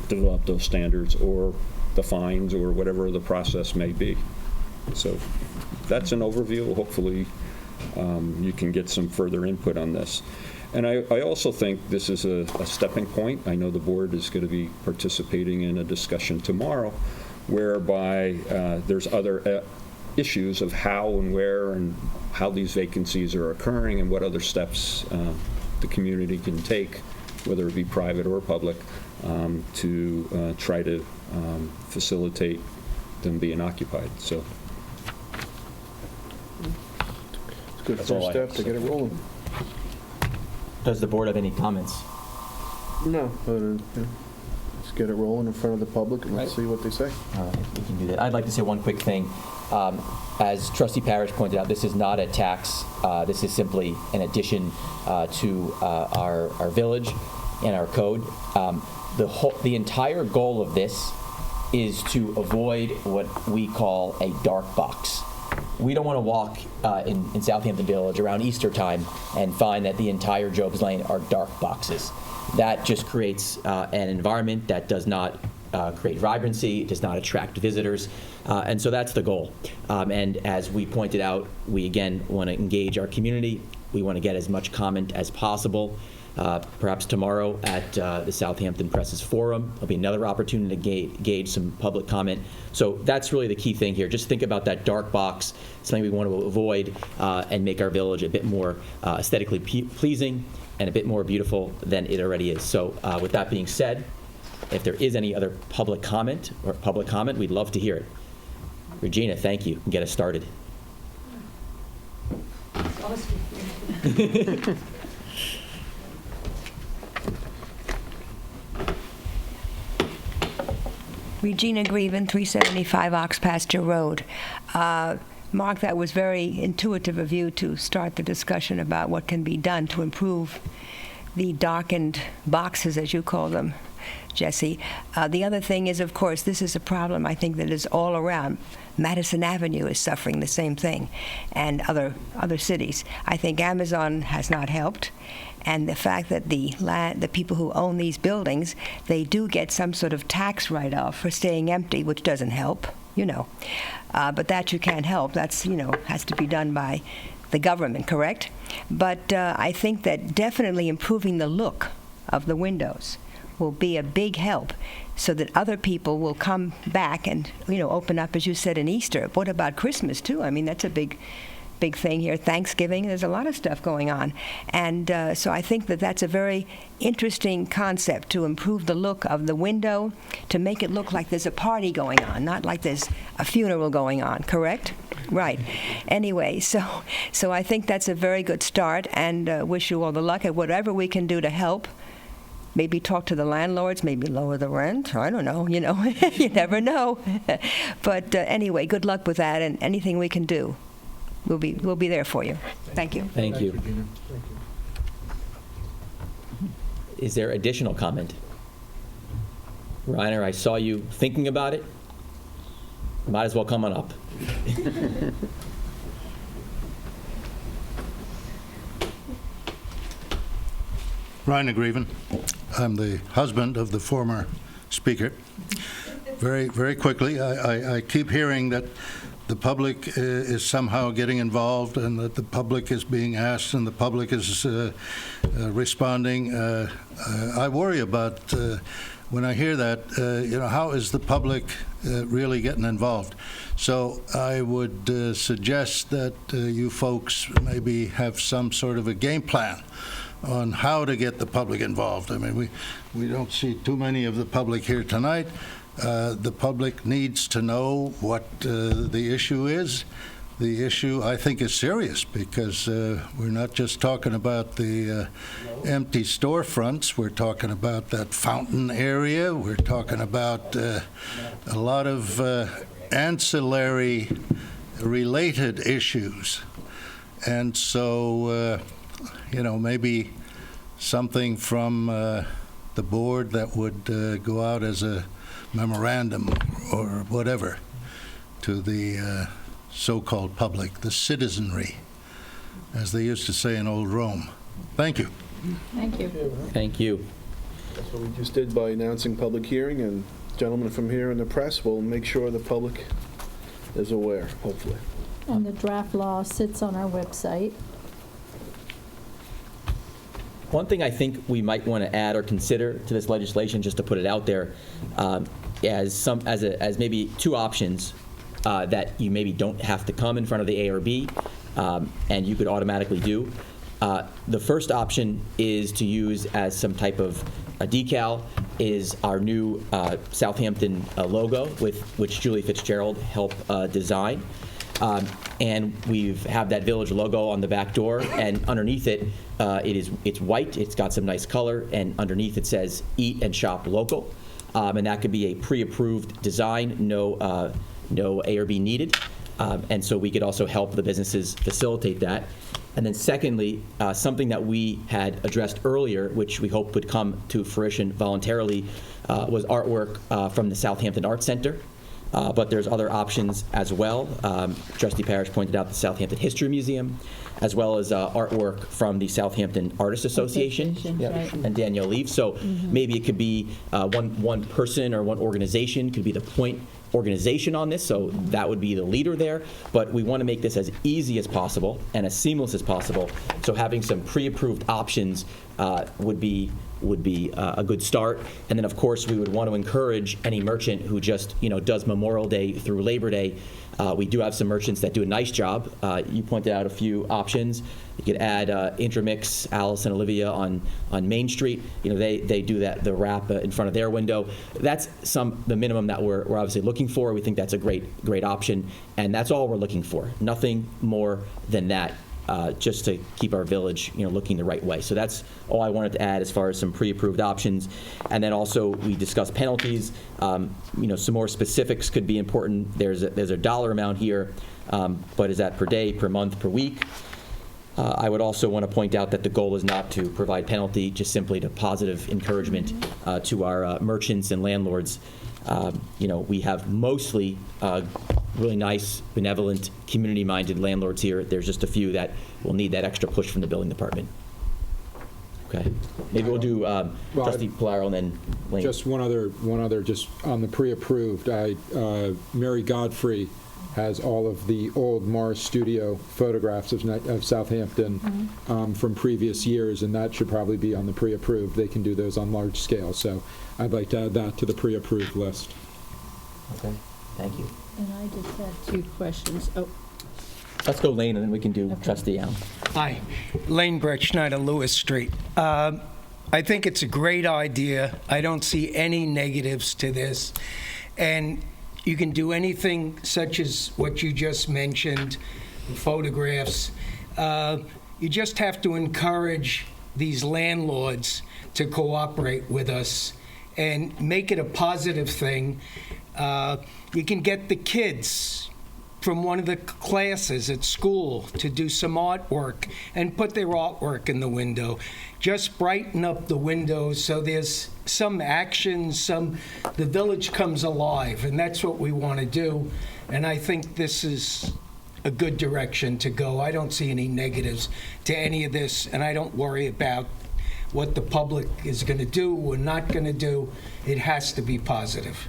develop those standards or the fines or whatever the process may be. So that's an overview. Hopefully you can get some further input on this. And I also think this is a stepping point. I know the board is going to be participating in a discussion tomorrow whereby there's other issues of how and where and how these vacancies are occurring and what other steps the community can take, whether it be private or public, to try to facilitate them being occupied. So it's a good first step to get it rolling. Does the board have any comments? No. let's get it rolling in front of the public and let's see what they say. All right, we can do that. I'd like to say one quick thing. As Trustee Parrish pointed out, this is not a tax. This is simply an addition to our village and our code. The entire goal of this is to avoid what we call a dark box. We don't want to walk in Southampton Village around Easter time and find that the entire Job's Lane are dark boxes. That just creates an environment that does not create vibrancy, it does not attract visitors, and so that's the goal. And as we pointed out, we again want to engage our community. We want to get as much comment as possible. Perhaps tomorrow at the Southampton Presses Forum, there'll be another opportunity to gauge some public comment. So that's really the key thing here. Just think about that dark box, something we want to avoid, and make our village a bit more aesthetically pleasing and a bit more beautiful than it already is. So with that being said, if there is any other public comment, we'd love to hear it. Regina, thank you. Get us started. Regina Grieven, 375 Ox Pasture Road. Mark, that was very intuitive of you to start the discussion about what can be done to improve the darkened boxes, as you call them, Jesse. The other thing is, of course, this is a problem I think that is all around. Madison Avenue is suffering the same thing, and other cities. I think Amazon has not helped, and the fact that the people who own these buildings, they do get some sort of tax write-off for staying empty, which doesn't help, but that you can't help. That's has to be done by the government, correct? But I think that definitely improving the look of the windows will be a big help, so that other people will come back and open up, as you said, in Easter. What about Christmas too? I mean, that's a big thing here. Thanksgiving, there's a lot of stuff going on, and so I think that that's a very interesting concept, to improve the look of the window, to make it look like there's a party going on, not like there's a funeral going on. Correct? Right. Anyway, so I think that's a very good start, and wish you all the luck at whatever we can do to help. Maybe talk to the landlords, maybe lower the rent. I don't know, you never know. But anyway, good luck with that, and anything we can do, we'll be there for you. Thank you. Thank you. Is there additional comment? Reiner, I saw you thinking about it. Might as well come on up. Reiner Grieven. I'm the husband of the former speaker. Very, very quickly, I keep hearing that the public is somehow getting involved, and that the public is being asked and the public is responding. I worry about when I hear that, how is the public really getting involved? So I would suggest that you folks maybe have some sort of a game plan on how to get the public involved. I mean, we don't see too many of the public here tonight. The public needs to know what the issue is. The issue, I think, is serious, because we're not just talking about the empty storefronts. We're talking about that fountain area. We're talking about a lot of ancillary related issues. And so maybe something from the board that would go out as a memorandum or whatever to the so-called public, the citizenry, as they used to say in old Rome. Thank you. Thank you. Thank you. That's what we just did by announcing public hearing, and gentlemen from here in the press will make sure the public is aware, hopefully. And the draft law sits on our website. One thing I think we might want to add or consider to this legislation, just to put it out there, as maybe two options that you maybe don't have to come in front of the ARB, and you could automatically do. The first option is to use as some type of a decal is our new Southampton logo, with which Julie Fitzgerald helped design. And we have that village logo on the back door, and underneath it, it's white. It's got some nice color, and underneath it says "Eat and Shop Local." and that could be a pre-approved design, no A or B needed. And so we could also help the businesses facilitate that. And then secondly, something that we had addressed earlier, which we hope would come to fruition voluntarily, was artwork from the Southampton Art Center. But there's other options as well. Trustee Parrish pointed out the Southampton History Museum, as well as artwork from the Southampton Artists Association and Danielle Leaf. So maybe it could be one person or one organization could be the point organization on this, so that would be the leader there. But we want to make this as easy as possible and as seamless as possible. So having some pre-approved options would be a good start. And then, of course, we would want to encourage any merchant who just does Memorial Day through Labor Day. We do have some merchants that do a nice job. You pointed out a few options. You could add Intermix, Alice and Olivia on Main Street. They do that, the wrap in front of their window. That's the minimum that we're obviously looking for. We think that's a great option, and that's all we're looking for. Nothing more than that. Just to keep our village, looking the right way. So that's all I wanted to add as far as some pre-approved options. And then also we discussed penalties. Some more specifics could be important. There's a dollar amount here, but is that per day, per month, per week? I would also want to point out that the goal is not to provide penalty, just simply to positive encouragement to our merchants and landlords. We have mostly really nice, benevolent, community-minded landlords here. There's just a few that will need that extra push from the building department. Okay. Maybe we'll do Trustee Polaro and then Lane. Just one other, just on the pre-approved. Mary Godfrey has all of the old Morris Studio photographs of Southampton from previous years, and that should probably be on the pre-approved. They can do those on large scale, so I'd like to add that to the pre-approved list. Okay, thank you. And I just had 2 questions. Oh. Let's go Lane, and then we can do Trustee Allen. Hi, Lane Brett Schneider, Lewis Street. I think it's a great idea. I don't see any negatives to this. And you can do anything such as what you just mentioned, photographs. You just have to encourage these landlords to cooperate with us and make it a positive thing. You can get the kids from one of the classes at school to do some artwork and put their artwork in the window. Just brighten up the windows so there's some action, the village comes alive, and that's what we want to do. And I think this is a good direction to go. I don't see any negatives to any of this, and I don't worry about what the public is going to do or not going to do. It has to be positive.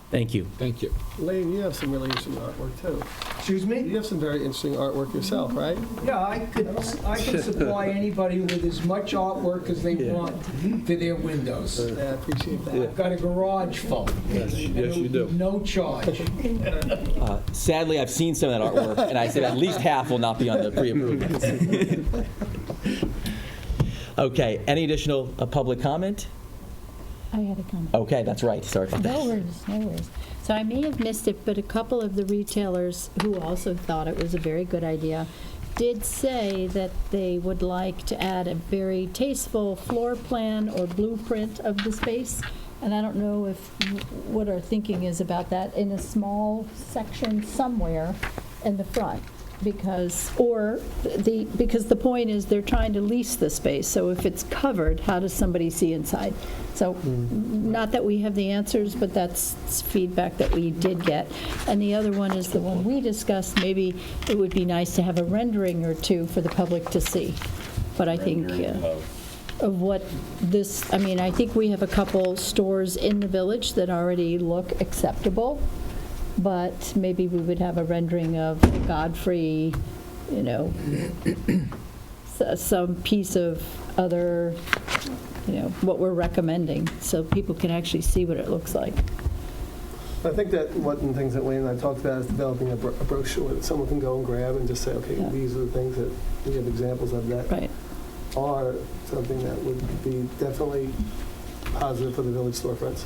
Thank you. Thank you. Lane, you have some really interesting artwork, too. Excuse me? You have some very interesting artwork yourself, right? Yeah, I could supply anybody with as much artwork as they want for their windows. Yeah, I appreciate that. I've got a garage full. Yes, you do. No charge. Sadly, I've seen some of that artwork, and I said at least half will not be on the pre-approved. Okay, any additional public comment? I had a comment. Okay, that's right. Sorry about that. No worries. So I may have missed it, but a couple of the retailers who also thought it was a very good idea did say that they would like to add a very tasteful floor plan or blueprint of the space. And I don't know what our thinking is about that in a small section somewhere in the front. Because the point is they're trying to lease the space. So if it's covered, how does somebody see inside? So not that we have the answers, but that's feedback that we did get. And the other one is the one we discussed. Maybe it would be nice to have a rendering or two for the public to see. But I think of what this, I think we have a couple stores in the village that already look acceptable. But maybe we would have a rendering of Godfrey, some piece of other, what we're recommending, so people can actually see what it looks like. I think that one of the things that Wayne and I talked about is developing a brochure that someone can go and grab and just say, okay, these are the things that we have examples of that are something that would be definitely positive for the village storefronts.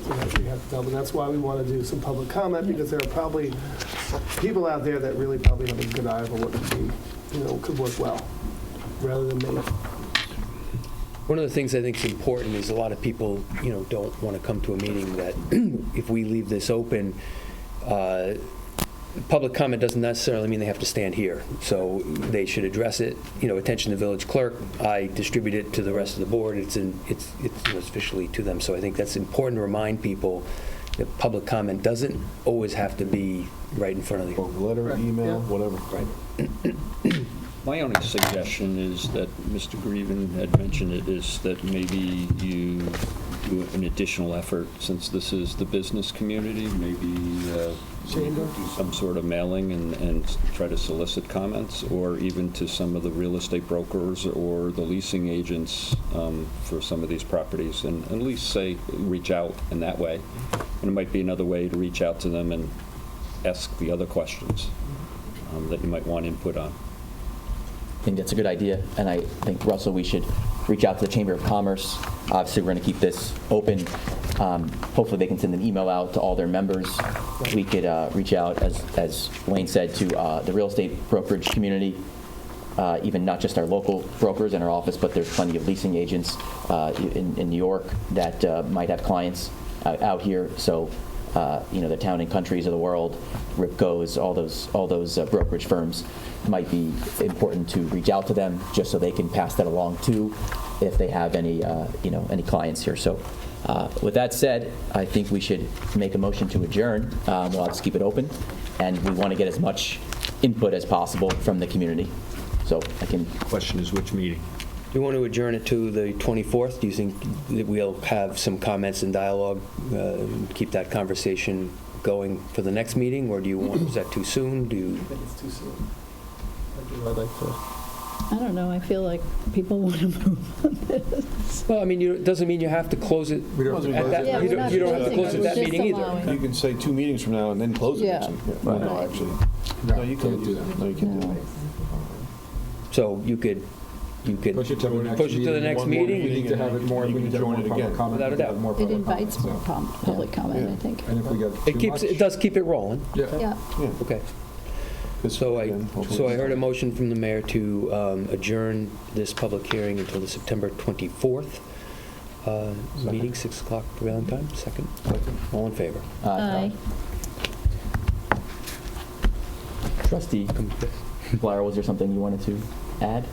So that's what we have to tell them. That's why we want to do some public comment, because there are probably people out there that really probably have a good eye for what could be, could work well, rather than me. One of the things I think is important is a lot of people, don't want to come to a meeting that if we leave this open, public comment doesn't necessarily mean they have to stand here. So they should address it, attention to village clerk. I distribute it to the rest of the board. It's officially to them. So I think that's important to remind people that public comment doesn't always have to be right in front of the letter, email, whatever. Right. My only suggestion is that Mr. Greven had mentioned it, is that maybe you do an additional effort, since this is the business community, maybe do some sort of mailing and try to solicit comments, or even to some of the real estate brokers or the leasing agents for some of these properties, and at least reach out in that way. And it might be another way to reach out to them and ask the other questions that you might want input on. I think that's a good idea, and I think, Russell, we should reach out to the Chamber of Commerce. Obviously, we're going to keep this open. Hopefully, they can send an email out to all their members. We could reach out, as Wayne said, to the real estate brokerage community, even not just our local brokers in our office, but there's plenty of leasing agents in New York that might have clients out here. So, the Town and Countries of the world, Ripco's, all those brokerage firms, might be important to reach out to them just so they can pass that along too, if they have any clients here. So, with that said, I think we should make a motion to adjourn. We'll just keep it open, and we want to get as much input as possible from the community. So I can. Question is, which meeting? Do you want to adjourn it to the 24th? Do you think that we'll have some comments and dialogue, keep that conversation going for the next meeting, or do you want, is that too soon? I think it's too soon. I'd like to. I don't know, I feel like people want to move on this. Well, I mean, it doesn't mean you have to close it. We don't have to close it. Yeah, You don't have to close it we're that just meeting either. allowing. You can say 2 meetings from now and then close it. Yeah. Well, no, actually. No, you can't do that. No, you can't do that. So you could Push it to the next push it to the next meeting. We need to have it more, we need to have more public comment. Without a doubt. More It public invites more comment, public comment, I think. And if we get too much. It does keep it rolling. Yeah. Okay. So I heard a motion from the mayor to adjourn this public hearing until the September 24th meeting, 6 o'clock prevailing time. Second. All in favor? Aye. Trustee Blair, was there something you wanted to add?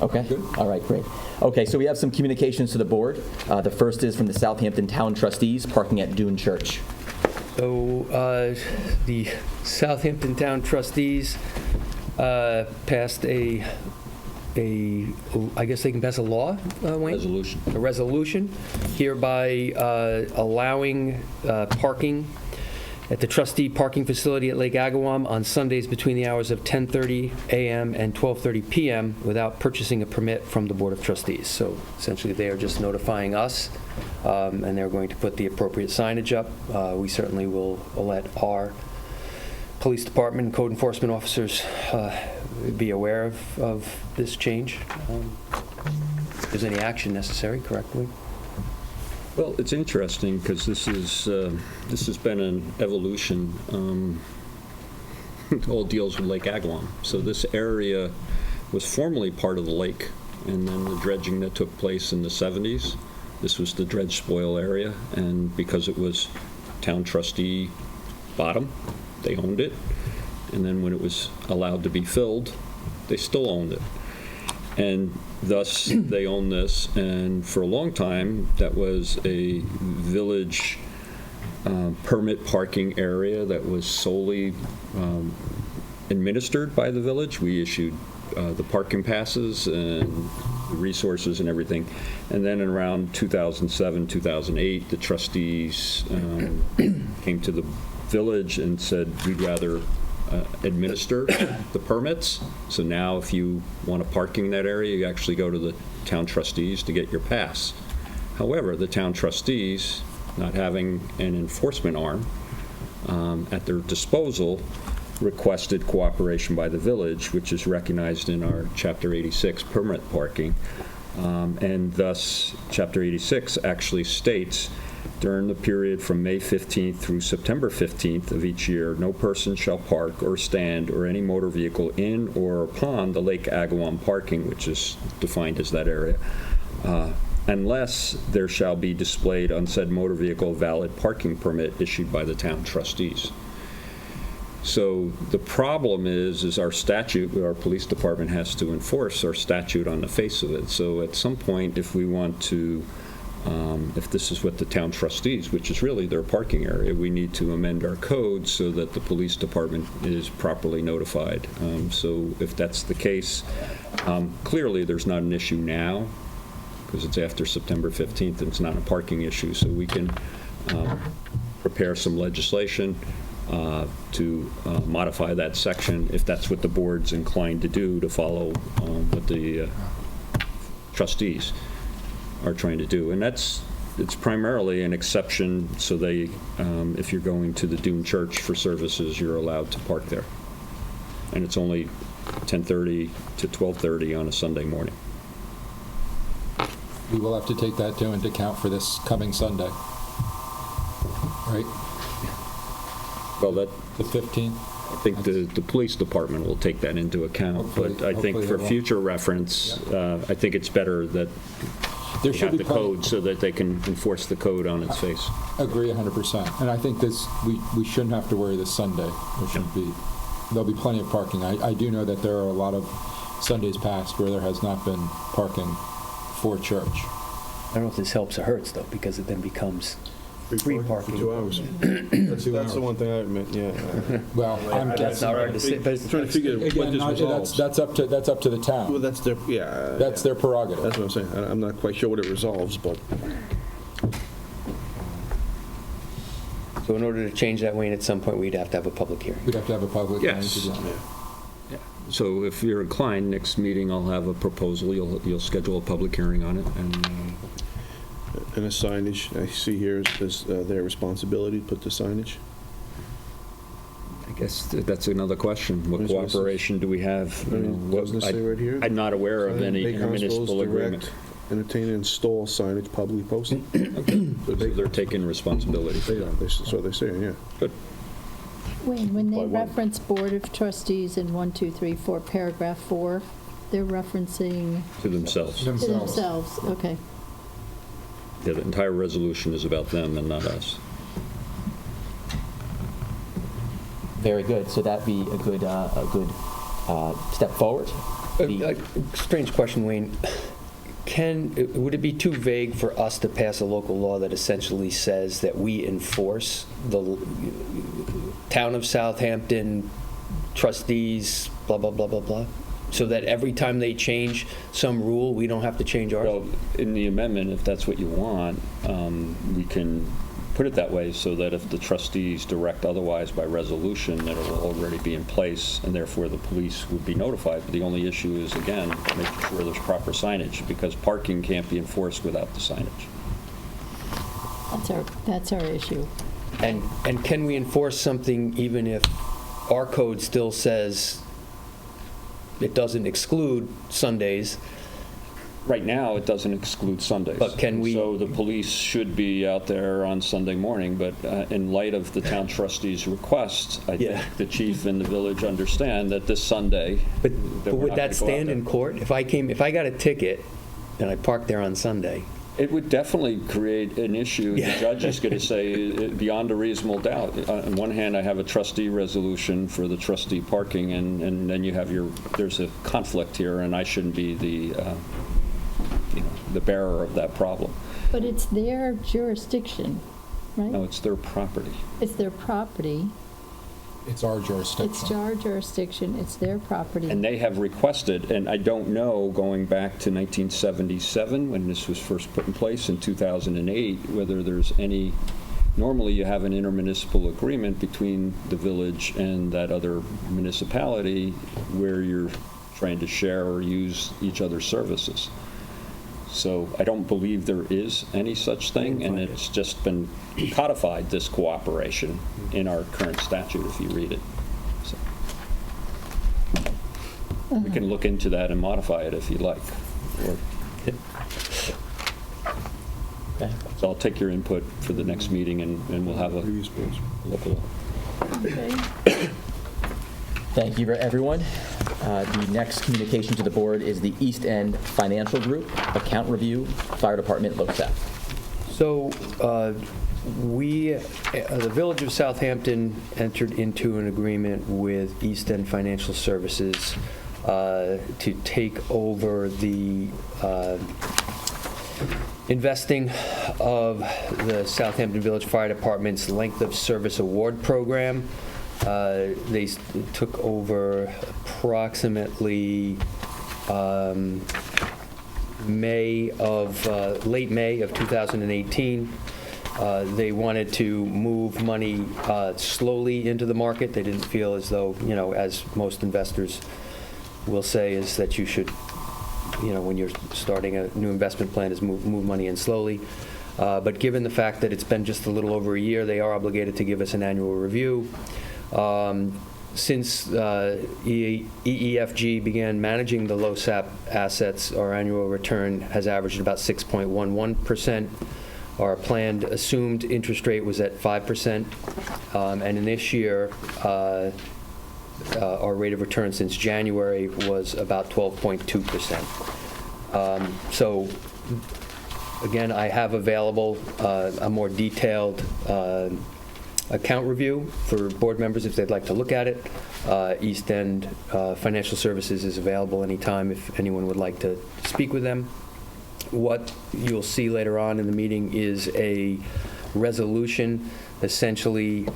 Okay. All right, great. Okay, so we have some communications to the board. The first is from the Southampton Town Trustees, parking at Dune Church. So the Southampton Town Trustees passed I guess they can pass a law, Wayne? Resolution. A resolution hereby allowing parking at the trustee parking facility at Lake Agawam on Sundays between the hours of 10:30 a.m. and 12:30 p.m. without purchasing a permit from the Board of Trustees. So essentially, they are just notifying us, and they're going to put the appropriate signage up. We certainly will let our police department and code enforcement officers be aware of this change. If there's any action necessary, correctly? Well, it's interesting because this has been an evolution. All deals with Lake Agawam. So this area was formerly part of the lake, and then the dredging that took place in the 70s. This was the dredge spoil area, and because it was town trustee bottom, they owned it. And then when it was allowed to be filled, they still owned it. And thus, they own this, and for a long time, that was a village permit parking area that was solely administered by the village. We issued the parking passes and the resources and everything. And then in around 2007, 2008, the trustees came to the village and said, we'd rather administer the permits. So now if you want a parking in that area, you actually go to the town trustees to get your pass. However, the town trustees, not having an enforcement arm at their disposal, requested cooperation by the village, which is recognized in our Chapter 86 permit parking. And thus, Chapter 86 actually states, during the period from May 15th through September 15th of each year, no person shall park or stand or any motor vehicle in or upon the Lake Agawam parking, which is defined as that area, unless there shall be displayed on said motor vehicle a valid parking permit issued by the town trustees. So the problem is our statute, our police department has to enforce our statute on the face of it. So at some point, if we want to, if this is what the town trustees, which is really their parking area, we need to amend our code so that the police department is properly notified. So if that's the case, clearly there's not an issue now, because it's after September 15th and it's not a parking issue. So we can prepare some legislation to modify that section if that's what the board's inclined to do, to follow what the trustees are trying to do. And it's primarily an exception, so they, if you're going to the Dune Church for services, you're allowed to park there. And it's only 10:30 to 12:30 on a Sunday morning. We will have to take that into account for this coming Sunday, right? Well, the 15th? I think the police department will take that into account, but I think for future reference, I think it's better that there we should have be the code so that they can enforce the code on its face. Agree 100%. And I think we shouldn't have to worry this Sunday. There'll be plenty of parking. I do know that there are a lot of Sundays past where there has not been parking for church. I don't know if this helps or hurts, though, because it then becomes free parking. For 2 hours. That's the one thing I admit, yeah. Well, that's not hard to say, but trying to figure out what this resolves. That's up to the town. Well, that's their, That's their prerogative. That's what I'm saying. I'm not quite sure what it resolves, but. So in order to change that, Wayne, at some point, we'd have to have a public hearing. We'd have to have a public hearing Yes. to do that. So if you're inclined, next meeting I'll have a proposal. You'll schedule a public hearing on it, And a signage, I see here is their responsibility to put the signage. I guess that's another question. What cooperation do we have? Doesn't it say right here? I'm not aware of any Bay Constables intermunicipal agreement. direct, entertain, and install signage publicly posted. So they're taking responsibility for that. That's what they're saying, yeah. Good. Wayne, when they reference Board of Trustees in 1, 2, 3, 4, paragraph 4, they're referencing To themselves. to themselves. Okay. Yeah, the entire resolution is about them and not us. Very good. So that'd be a good step forward. Strange question, Wayne. Would it be too vague for us to pass a local law that essentially says that we enforce the town of Southampton trustees, blah, blah, blah, blah, blah? So that every time they change some rule, we don't have to change ours? Well, in the amendment, if that's what you want, we can put it that way so that if the trustees direct otherwise by resolution, that it will already be in place, and therefore the police would be notified. But the only issue is, again, making sure there's proper signage, because parking can't be enforced without the signage. That's our issue. And can we enforce something even if our code still says it doesn't exclude Sundays? Right now, it doesn't exclude Sundays. But can we? So the police should be out there on Sunday morning, but in light of the town trustees' request, I think the chief and the village understand that this Sunday. But would that stand in court? If I got a ticket and I parked there on Sunday? It would definitely create an issue. The judge is going to say beyond a reasonable doubt. On one hand, I have a trustee resolution for the trustee parking, and then you have there's a conflict here, and I shouldn't be the bearer of that problem. But it's their jurisdiction, right? No, it's their property. It's their property. It's our jurisdiction. It's our jurisdiction. It's their property. And they have requested, and I don't know, going back to 1977, when this was first put in place, in 2008, whether there's any, normally you have an intermunicipal agreement between the village and that other municipality where you're trying to share or use each other's services. So I don't believe there is any such thing, and it's just been codified, this cooperation, in our current statute, if you read it. So we can look into that and modify it if you like. So I'll take your input for the next meeting, and we'll have a local. Okay. Thank you, everyone. The next communication to the board is the East End Financial Group, account review, Fire Department, LoSAP. So the Village of Southampton entered into an agreement with East End Financial Services to take over the investing of the Southampton Village Fire Department's Length of Service Award Program. They took over approximately late May of 2018. They wanted to move money slowly into the market. They didn't feel as though, as most investors will say, is that you should, when you're starting a new investment plan, is move money in slowly. But given the fact that it's been just a little over a year, they are obligated to give us an annual review. Since EEFG began managing the LoSAP assets, our annual return has averaged about 6.11%. Our planned assumed interest rate was at 5%. And in this year, our rate of return since January was about 12.2%. So again, I have available a more detailed account review for board members if they'd like to look at it. East End Financial Services is available anytime if anyone would like to speak with them. What you'll see later on in the meeting is a resolution essentially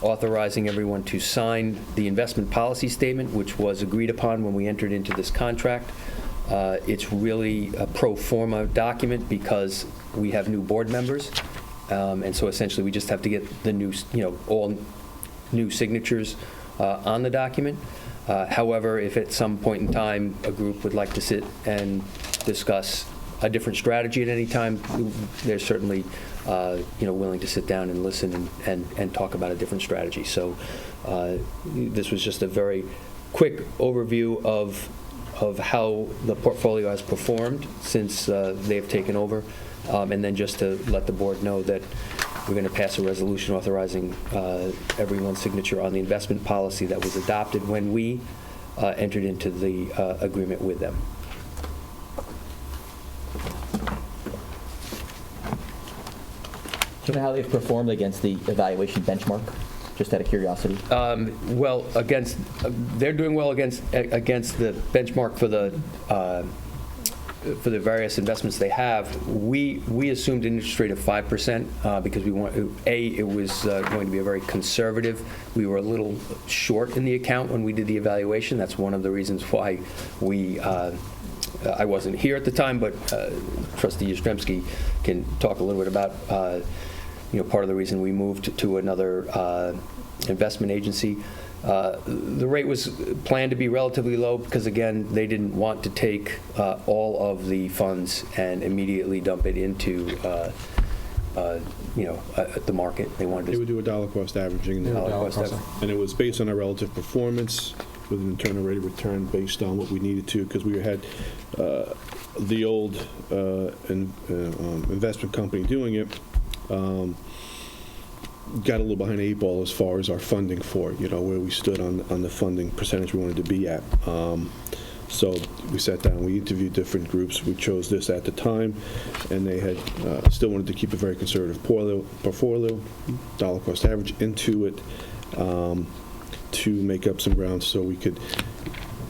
authorizing everyone to sign the investment policy statement, which was agreed upon when we entered into this contract. It's really a pro forma document because we have new board members. And so essentially we just have to get the new, all new signatures on the document. However, if at some point in time a group would like to sit and discuss a different strategy at any time, they're certainly willing to sit down and listen and talk about a different strategy. So this was just a very quick overview of how the portfolio has performed since they've taken over. And then just to let the board know that we're going to pass a resolution authorizing everyone's signature on the investment policy that was adopted when we entered into the agreement with them. Do you know how they've performed against the evaluation benchmark? Just out of curiosity. Well, they're doing well against the benchmark for the various investments they have. We assumed an interest rate of 5% because we want it was going to be a very conservative. We were a little short in the account when we did the evaluation. That's one of the reasons why I wasn't here at the time, but Trustee Yastrzemski can talk a little bit about part of the reason we moved to another investment agency. The rate was planned to be relatively low because, again, they didn't want to take all of the funds and immediately dump it into, the market. They would do a dollar cost averaging. And it was based on our relative performance with an internal rate of return based on what we needed to, because we had the old investment company doing it. Got a little behind the 8 ball as far as our funding for it, where we stood on the funding percentage we wanted to be at. So we sat down, we interviewed different groups. We chose this at the time, and they had still wanted to keep a very conservative portfolio, dollar cost average into it to make up some ground so we could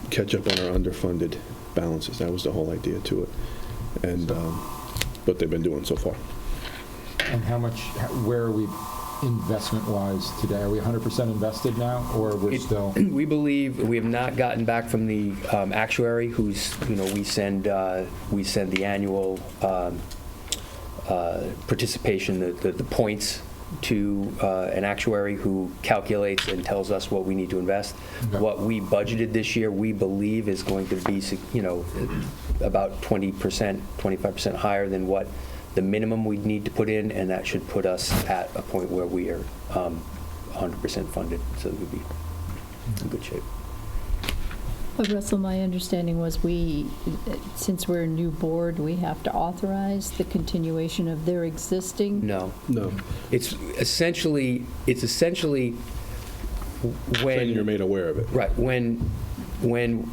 catch up on our underfunded balances. That was the whole idea to it, and what they've been doing so far. And where are we investment-wise today? Are we 100% invested now, or we're still? We believe we have not gotten back from the actuary, who's we send the annual participation, the points to an actuary who calculates and tells us what we need to invest. Okay. What we budgeted this year, we believe, is going to be about 20%, 25% higher than what the minimum we'd need to put in, and that should put us at a point where we are 100% funded, so we'd be in good shape. But Russell, my understanding was since we're a new board, we have to authorize the continuation of their existing? No. It's essentially when you're made aware of it. Right. When when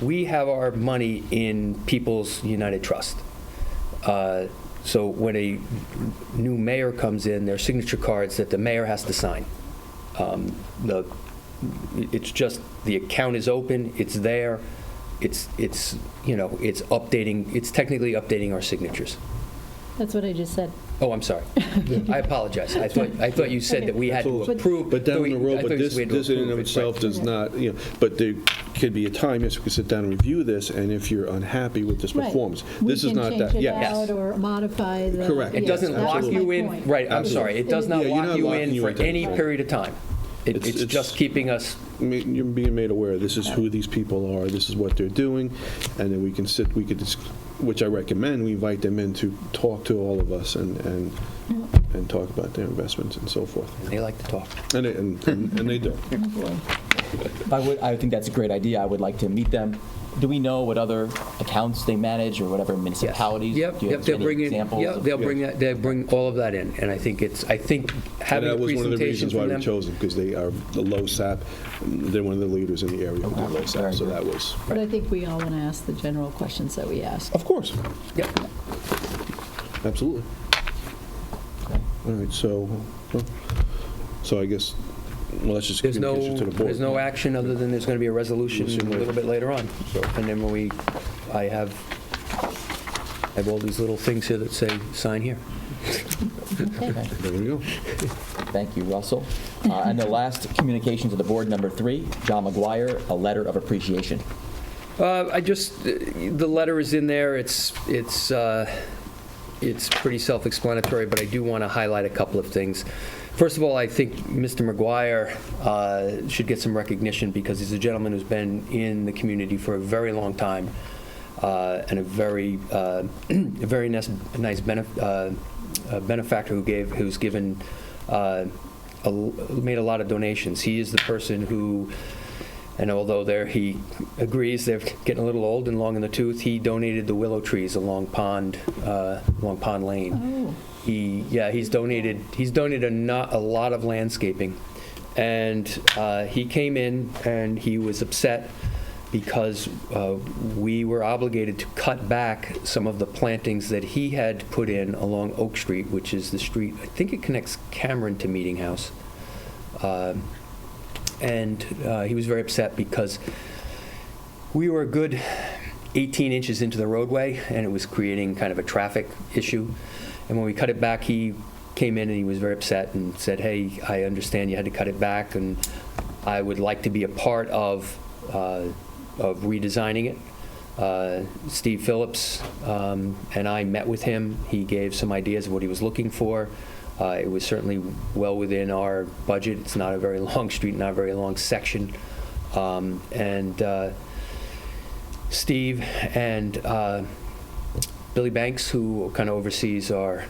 we have our money in People's United Trust, so when a new mayor comes in, there are signature cards that the mayor has to sign. It's just, the account is open, it's there, it's updating, it's technically updating our signatures. That's what I just said. Oh, I'm sorry. I apologize. I thought you said that we had to approve. But down the road, but this we had to in and of approve it, itself right. does not, but there could be a time, yes, we could sit down and review this, and if you're unhappy with this Right. performance, this is not that, We can change it yes. out or modify the... Correct. It doesn't Yes, that lock was you my in, point. right, I'm sorry. It does not Yeah, you're lock not you locking in you for into any anything. period of time. It's just keeping us... You're being made aware, this is who these people are, this is what they're doing, and then we could, which I recommend, we invite them in to talk to all of us and talk about their investments and so forth. They like to talk. And they do. I think that's a great idea. I would like to meet them. Do we know what other accounts they manage or whatever municipalities? Yep, Do you yep, have they'll any bring in, examples yeah, of- they'll bring all of that in, and I think having And a that was one of the presentation reasons why from we them. chose them, because they are the low SAP, they're one of the leaders in the area with the low SAP, so that was. But I think we all want to ask the general questions that we ask. Of course. Yep. Absolutely. All right, so I guess, well, that's just There's communication to the board. no action other than there's going to be a resolution a little bit later on. So, and then I have all these little things here that say, sign here. Okay. There we go. Thank you, Russell. And the last communication to the board, number 3, John McGuire, a letter of appreciation. The letter is in there. It's pretty self-explanatory, but I do want to highlight a couple of things. First of all, I think Mr. McGuire should get some recognition because he's a gentleman who's been in the community for a very long time and a very nice benefactor who's given made a lot of donations. He is the person who, and although he agrees they're getting a little old and long in the tooth, he donated the willow trees along Pond Lane. Oh. He's donated a lot of landscaping, and he came in and he was upset because we were obligated to cut back some of the plantings that he had put in along Oak Street, which is the street, I think it connects Cameron to Meeting House. And he was very upset because we were a good 18 inches into the roadway, and it was creating kind of a traffic issue. And when we cut it back, he came in and he was very upset and said, "Hey, I understand you had to cut it back, and I would like to be a part of redesigning it." Steve Phillips and I met with him. He gave some ideas of what he was looking for. It was certainly well within our budget. It's not a very long street, not a very long section. Steve and Billy Banks, who kind of oversees our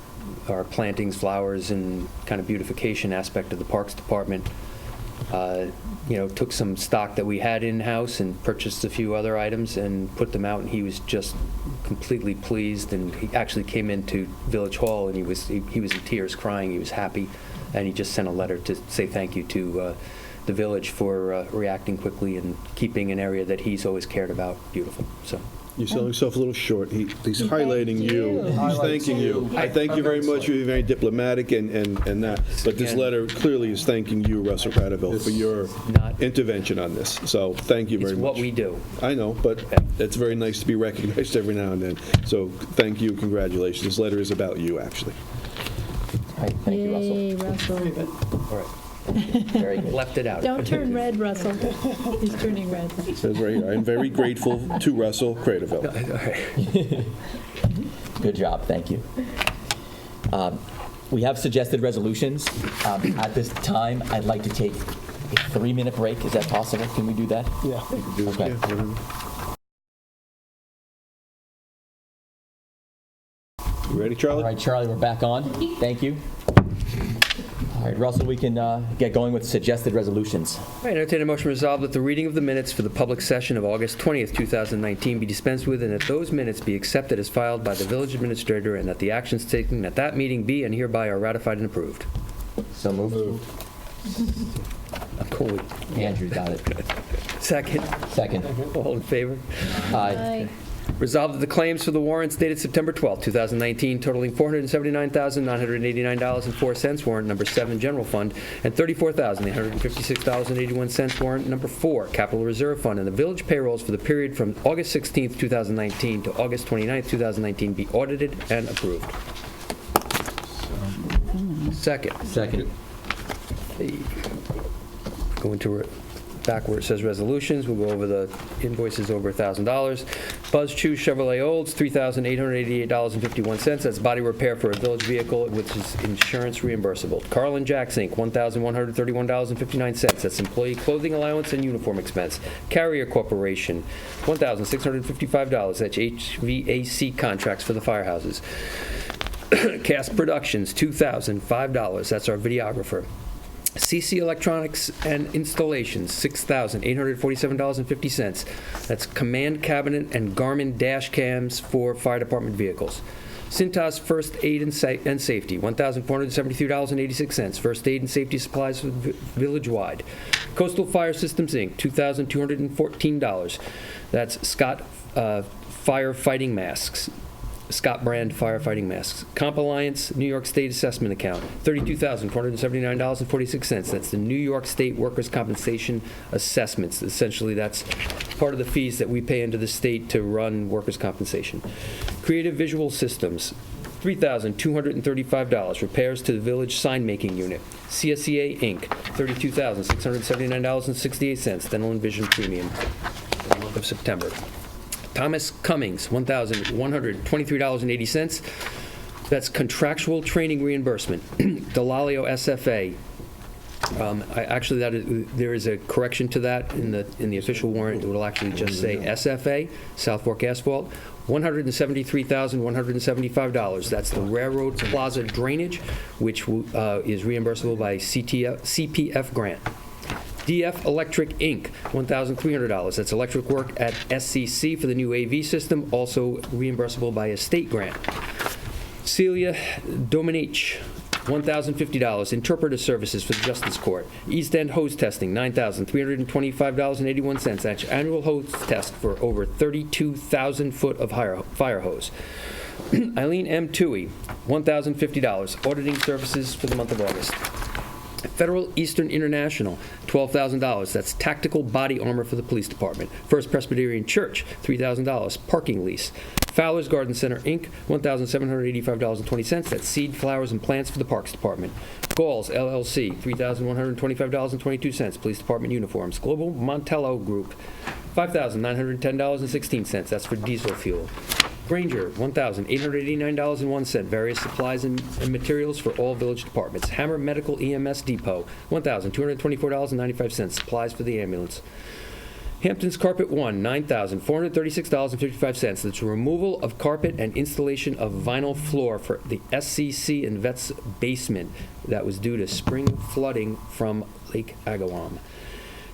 plantings, flowers, and kind of beautification aspect of the Parks Department, took some stock that we had in-house and purchased a few other items and put them out, and he was just completely pleased. And he actually came into Village Hall and he was in tears, crying. He was happy, and he just sent a letter to say thank you to the village for reacting quickly and keeping an area that he's always cared about beautiful. So. You're selling yourself a little short. He's highlighting you. He's thanking you. I thank you very much. You're very diplomatic and that. But this letter clearly is thanking you, Russell Cradaville, for your intervention on this. So thank you very much. It's what we do. I know, but it's very nice to be recognized every now and then. So thank you. Congratulations. This letter is about you, actually. All right, thank you, Russell. Yay, Russell. All right. Very good. Left it out. Don't turn red, Russell. He's turning red. It says right here, I'm very grateful to Russell Cradaville. Good job, thank you. We have suggested resolutions. At this time, I'd like to take a 3-minute break. Is that possible? Can we do that? Yeah. Okay. You ready, Charlie? All right, Charlie, we're back on. Thank you. All right, Russell, we can get going with suggested resolutions. All right, entertain a motion resolved that the reading of the minutes for the public session of August 20th, 2019 be dispensed with, and that those minutes be accepted as filed by the village administrator, and that the actions taken at that meeting be and hereby are ratified and approved. So moved. I'm cool. Andrew got it. Second. Second. All in favor? Aye. Resolved that the claims for the warrants dated September 12, 2019, totaling $479,989.04, warrant number 7, General Fund, and $34,856.81, warrant number 4, Capital Reserve Fund, and the village payrolls for the period from August 16, 2019 to August 29, 2019 be audited and approved. Second. Second. Going to back where it says resolutions, we'll go over the invoices over $1,000. Buzz Chew Chevrolet Olds, $3,888.51. That's body repair for a village vehicle, which is insurance reimbursable. Carlin Jacks Inc., $1,131.59. That's employee clothing allowance and uniform expense. Carrier Corporation, $1,655. That's HVAC contracts for the firehouses. Cast Productions, $2,005. That's our videographer. CC Electronics and Installations, $6,847.50. That's command cabinet and Garmin dash cams for fire department vehicles. Cintas First Aid and Safety, $1,473.86. First aid and safety supplies for village-wide. Coastal Fire Systems, Inc., $2,214. That's Scott firefighting masks. Scott brand firefighting masks. Comp Alliance New York State Assessment Account, $32,479.46. That's the New York State Workers' Compensation assessments. Essentially, that's part of the fees that we pay into the state to run workers' compensation. Creative Visual Systems, $3,235. Repairs to the village sign-making unit. CSEA Inc., $32,679.68. Dental and vision premium for the month of September. Thomas Cummings, $1,123.80. That's contractual training reimbursement. Delalio SFA. There is a correction to that in the official warrant. It will actually just say SFA, South Fork Asphalt. $173,175. That's the Railroad Plaza drainage, which is reimbursable by CPF grant. DF Electric Inc., $1,300. That's electric work at SCC for the new AV system, also reimbursable by a state grant. Celia Domenech, $1,050. Interpreter services for the Justice Court. East End hose testing, $9,325.81. That's annual hose test for over 32,000 foot of fire hose. Eileen M. Toohey, $1,050. Auditing services for the month of August. Federal Eastern International, $12,000. That's tactical body armor for the police department. First Presbyterian Church, $3,000. Parking lease. Fowler's Garden Center, Inc., $1,785.20. That's seed, flowers, and plants for the Parks Department. Galls, LLC, $3,125.22. Police Department uniforms. Global Montello Group, $5,910.16. That's for diesel fuel. Granger, $1,889.01. Various supplies and materials for all village departments. Hammer Medical EMS Depot, $1,224.95. Supplies for the ambulance. Hampton's Carpet One, $9,436.55. That's removal of carpet and installation of vinyl floor for the SCC and Vets basement that was due to spring flooding from Lake Agawam.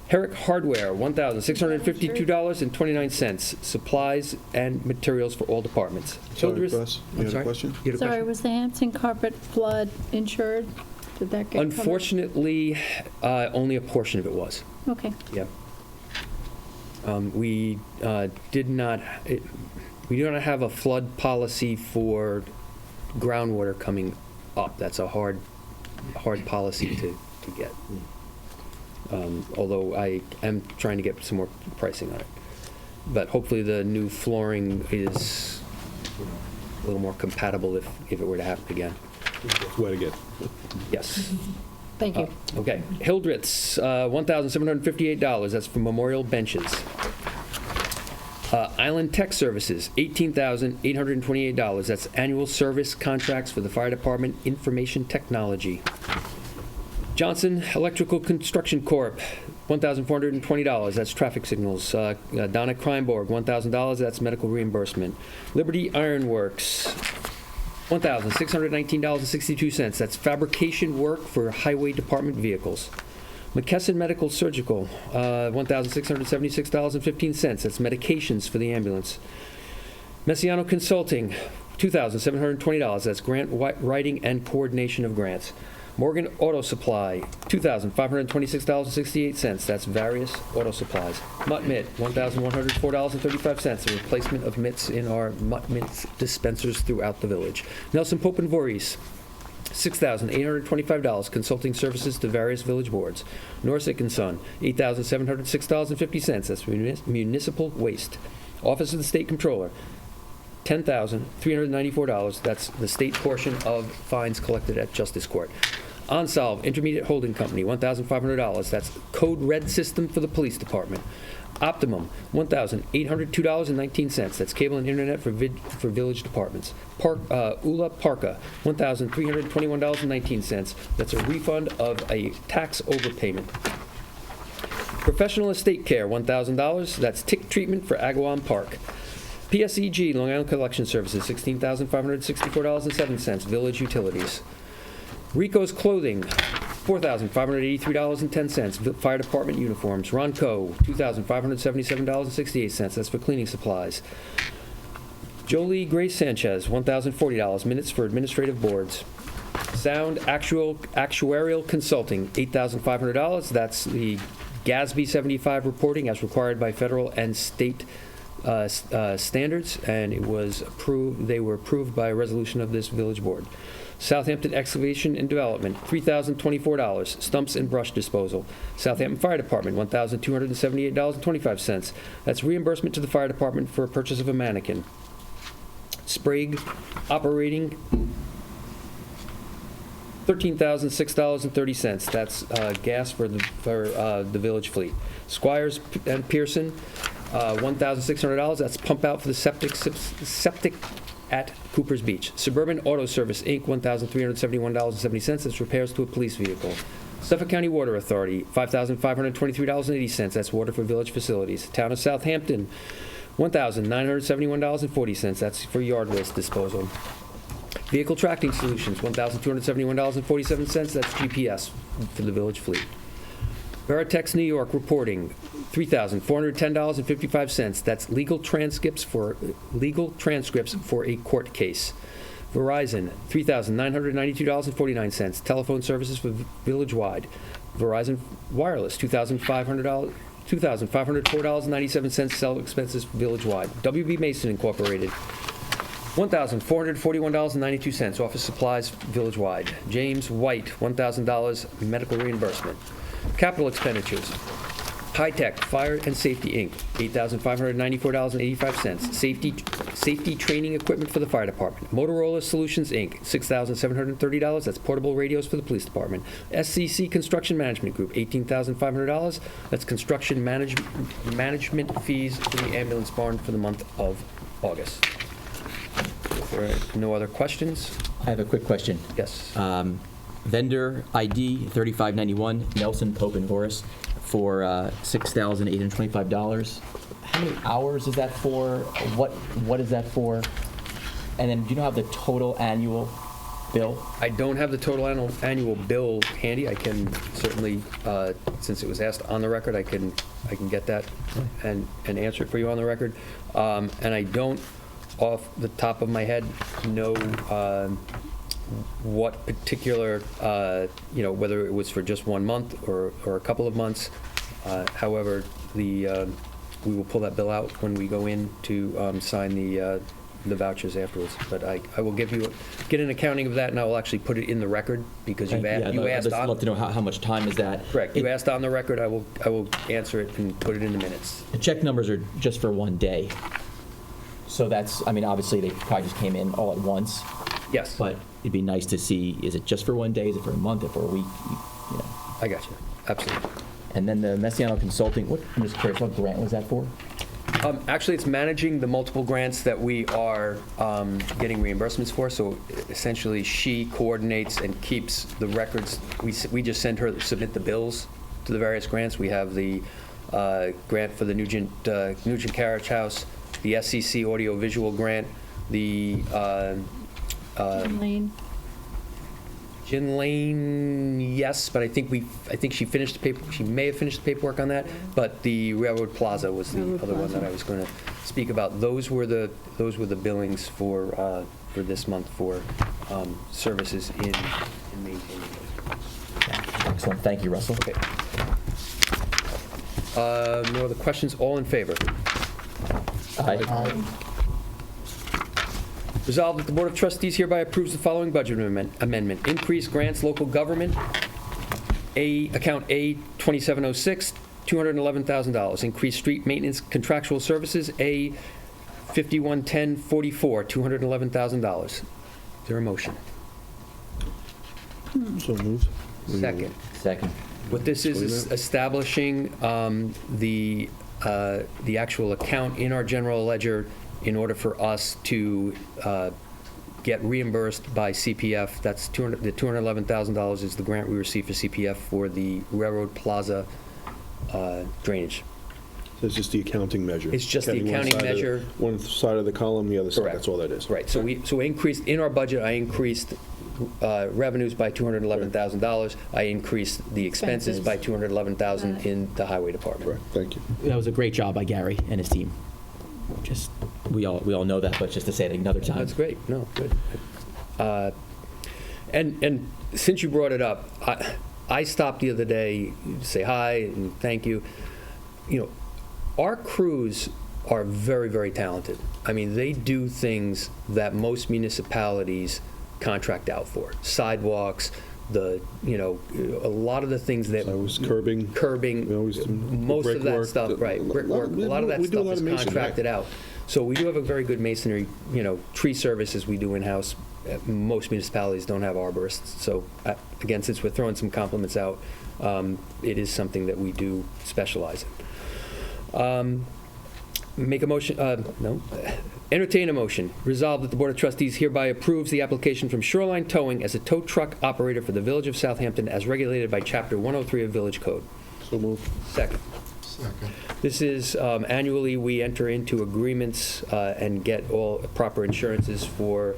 Herrick Hardware, $1,652.29. Supplies and materials for all departments. Sorry, Russ, you had a question? Sorry, was the Hampton carpet flood insured? Did that get covered? Unfortunately, only a portion of it was. Okay. Yeah. We do not have a flood policy for groundwater coming up. That's a hard policy to get. Although I am trying to get some more pricing on it. But hopefully the new flooring is a little more compatible if it were to happen again. Way to get. Yes. Thank you. Okay. Hildreth's, $1,758. That's for memorial benches. Island Tech Services, $18,828. That's annual service contracts for the fire department information technology. Johnson Electrical Construction Corp., $1,420. That's traffic signals. Donna Kreinborg, $1,000. That's medical reimbursement. Liberty Iron Works, $1,619.62. That's fabrication work for highway department vehicles. McKesson Medical Surgical, $1,676.15. That's medications for the ambulance. Messiano Consulting, $2,720. That's grant writing and coordination of grants. Morgan Auto Supply, $2,526.68. That's various auto supplies. Mutt Mitt, $1,104.35. A replacement of mitts in our Mutt Mitt dispensers throughout the village. Nelson Pope and Voorhees, $6,825. Consulting services to various village boards. Norsec and Son, $8,706.50. That's municipal waste. Office of the State Comptroller, $10,394. That's the state portion of fines collected at Justice Court. Onsolve Intermediate Holding Company, $1,500. That's code red system for the police department. Optimum, $1,802.19. That's cable and internet for village departments. Ula Parka, $1,321.19. That's a refund of a tax overpayment. Professional Estate Care, $1,000. That's tick treatment for Agawam Park. PSEG, Long Island Collection Services, $16,564.07. Village Utilities. Rico's Clothing, $4,583.10. Fire Department uniforms. Ronco, $2,577.68. That's for cleaning supplies. Jolie Grace Sanchez, $1,040. Minutes for administrative boards. Sound Actuarial Consulting, $8,500. That's the GASB 75 reporting as required by federal and state standards, and it was approved. They were approved by a resolution of this village board. Southampton Excavation and Development, $3,024. Stumps and brush disposal. Southampton Fire Department, $1,278.25. That's reimbursement to the fire department for purchase of a mannequin. Sprague Operating, $13,006.30. That's gas for the village fleet. Squires and Pearson, $1,600. That's pump out for the septic at Cooper's Beach. Suburban Auto Service, Inc., $1,371.70. That's repairs to a police vehicle. Suffolk County Water Authority, $5,523.80. That's water for village facilities. Town of Southampton, $1,971.40. That's for yard waste disposal. Vehicle Tracking Solutions, $1,271.47. That's GPS for the village fleet. Veritex New York Reporting, $3,410.55. That's legal transcripts for a court case. Verizon, $3,992.49. Telephone services for village-wide. Verizon Wireless, $2,504.97. Cell expenses village-wide. WB Mason Incorporated, $1,441.92. Office supplies village-wide. James White, $1,000 medical reimbursement. Capital expenditures. High Tech Fire and Safety, Inc., $8,594.85. Safety training equipment for the fire department. Motorola Solutions, Inc., $6,730. That's portable radios for the police department. SCC Construction Management Group, $18,500. That's construction management fees for the ambulance barn for the month of August. If there are no other questions? I have a quick question. Yes. Vendor ID 3591, Nelson Pope and Horace, for $6,825. How many hours is that for? What is that for? And then do you know how the total annual bill? I don't have the total annual bill handy. I can certainly, since it was asked on the record, I can get that and answer it for you on the record. And I don't, off the top of my head, know what particular, whether it was for just 1 month or a couple of months. However, we will pull that bill out when we go in to sign the vouchers afterwards. But I will get an accounting of that, and I will actually put it in the record because you asked. I'd love to know how much time is that. Correct. You asked on the record. I will answer it and put it in the minutes. The check numbers are just for 1 day. So that's, obviously they probably just came in all at once. Yes. But it'd be nice to see, is it just for 1 day, is it for a month, or for a week? I got you. Absolutely. And then the Messiano Consulting, I'm just curious, what grant was that for? Actually, it's managing the multiple grants that we are getting reimbursements for. So essentially, she coordinates and keeps the records. We just send her, submit the bills to the various grants. We have the grant for the Nugent Carriage House, the SCC Audio Visual Grant, the Lane. Gin Lane, yes, but I think she finished the paper, she may have finished the paperwork on that, but the Railroad Plaza was the Railroad other one Plaza. that I was going to speak about. Those were the billings for this month for services in maintaining those. Excellent. Thank you, Russell. Okay. No other questions? All in favor? Aye. Resolved that the Board of Trustees hereby approves the following budget amendment. Increase grants local government, account A 2706, $211,000. Increase street maintenance contractual services, A 511044, $211,000. Is there a motion? So moved. Second. Second. What this is establishing the actual account in our general ledger in order for us to get reimbursed by CPF. That's the $211,000 is the grant we received for CPF for the Railroad Plaza drainage. So it's just the accounting measure. It's just the Having one accounting side of the- measure. One side of the column, the other side, Correct. that's all that is. Right, so we increased, in our budget, I increased revenues by $211,000. I increased the expenses by $211,000 in the highway department. Correct, thank you. That was a great job by Gary and his team. Just, we all know that, but just to say it another time. That's great, no, good. And since you brought it up, I stopped the other day to say hi and thank you. You know, our crews are very, very talented. I mean, they do things that most municipalities contract out for. Sidewalks, a lot of the things that... So it was curbing. Most of that brickwork, stuff, right. Brickwork, a lot of that we do a stuff lot is of masonry, contracted out. So we do have a very good masonry, tree services we do in-house. Most municipalities don't have arborists. So again, since we're throwing some compliments out, it is something that we do specialize in. Make a motion, no. Entertain a motion. Resolved that the Board of Trustees hereby approves the application from Shoreline Towing as a tow truck operator for the Village of Southampton as regulated by Chapter 103 of Village Code. So moved. Second. This is annually we enter into agreements and get all proper insurances for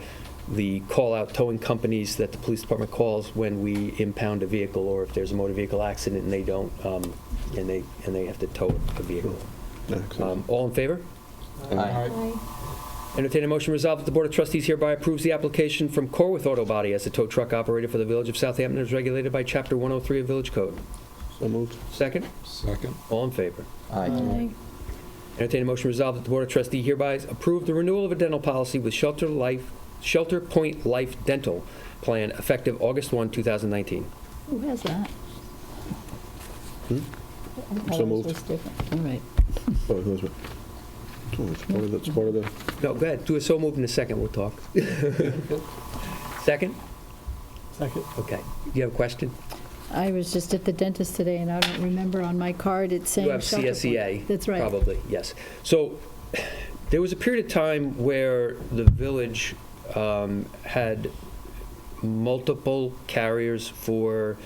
the call-out towing companies that the police department calls when we impound a vehicle or if there's a motor vehicle accident and they don't, and they have to tow a vehicle. All in favor? Aye. Entertain a motion resolved that the Board of Trustees hereby approves the application from Corwith Auto Body as a tow truck operator for the Village of Southampton as regulated by Chapter 103 of Village Code. So moved. Second? Second. All in favor? Aye. Entertain a motion resolved that the Board of Trustees hereby approve the renewal of a dental policy with Shelter Point Life Dental Plan effective August 1, 2019. Who has that? Hmm? Oh, So ours moved. was different. All right. Oh, it's part of the... No, go ahead. Do a so moved in a second. We'll talk. Second? Second. Okay. Do you have a question? I was just at the dentist today, and I don't remember on my card it's saying You have Shelter Point. CSEA. That's right. Probably, yes. So there was a period of time where the village had multiple carriers for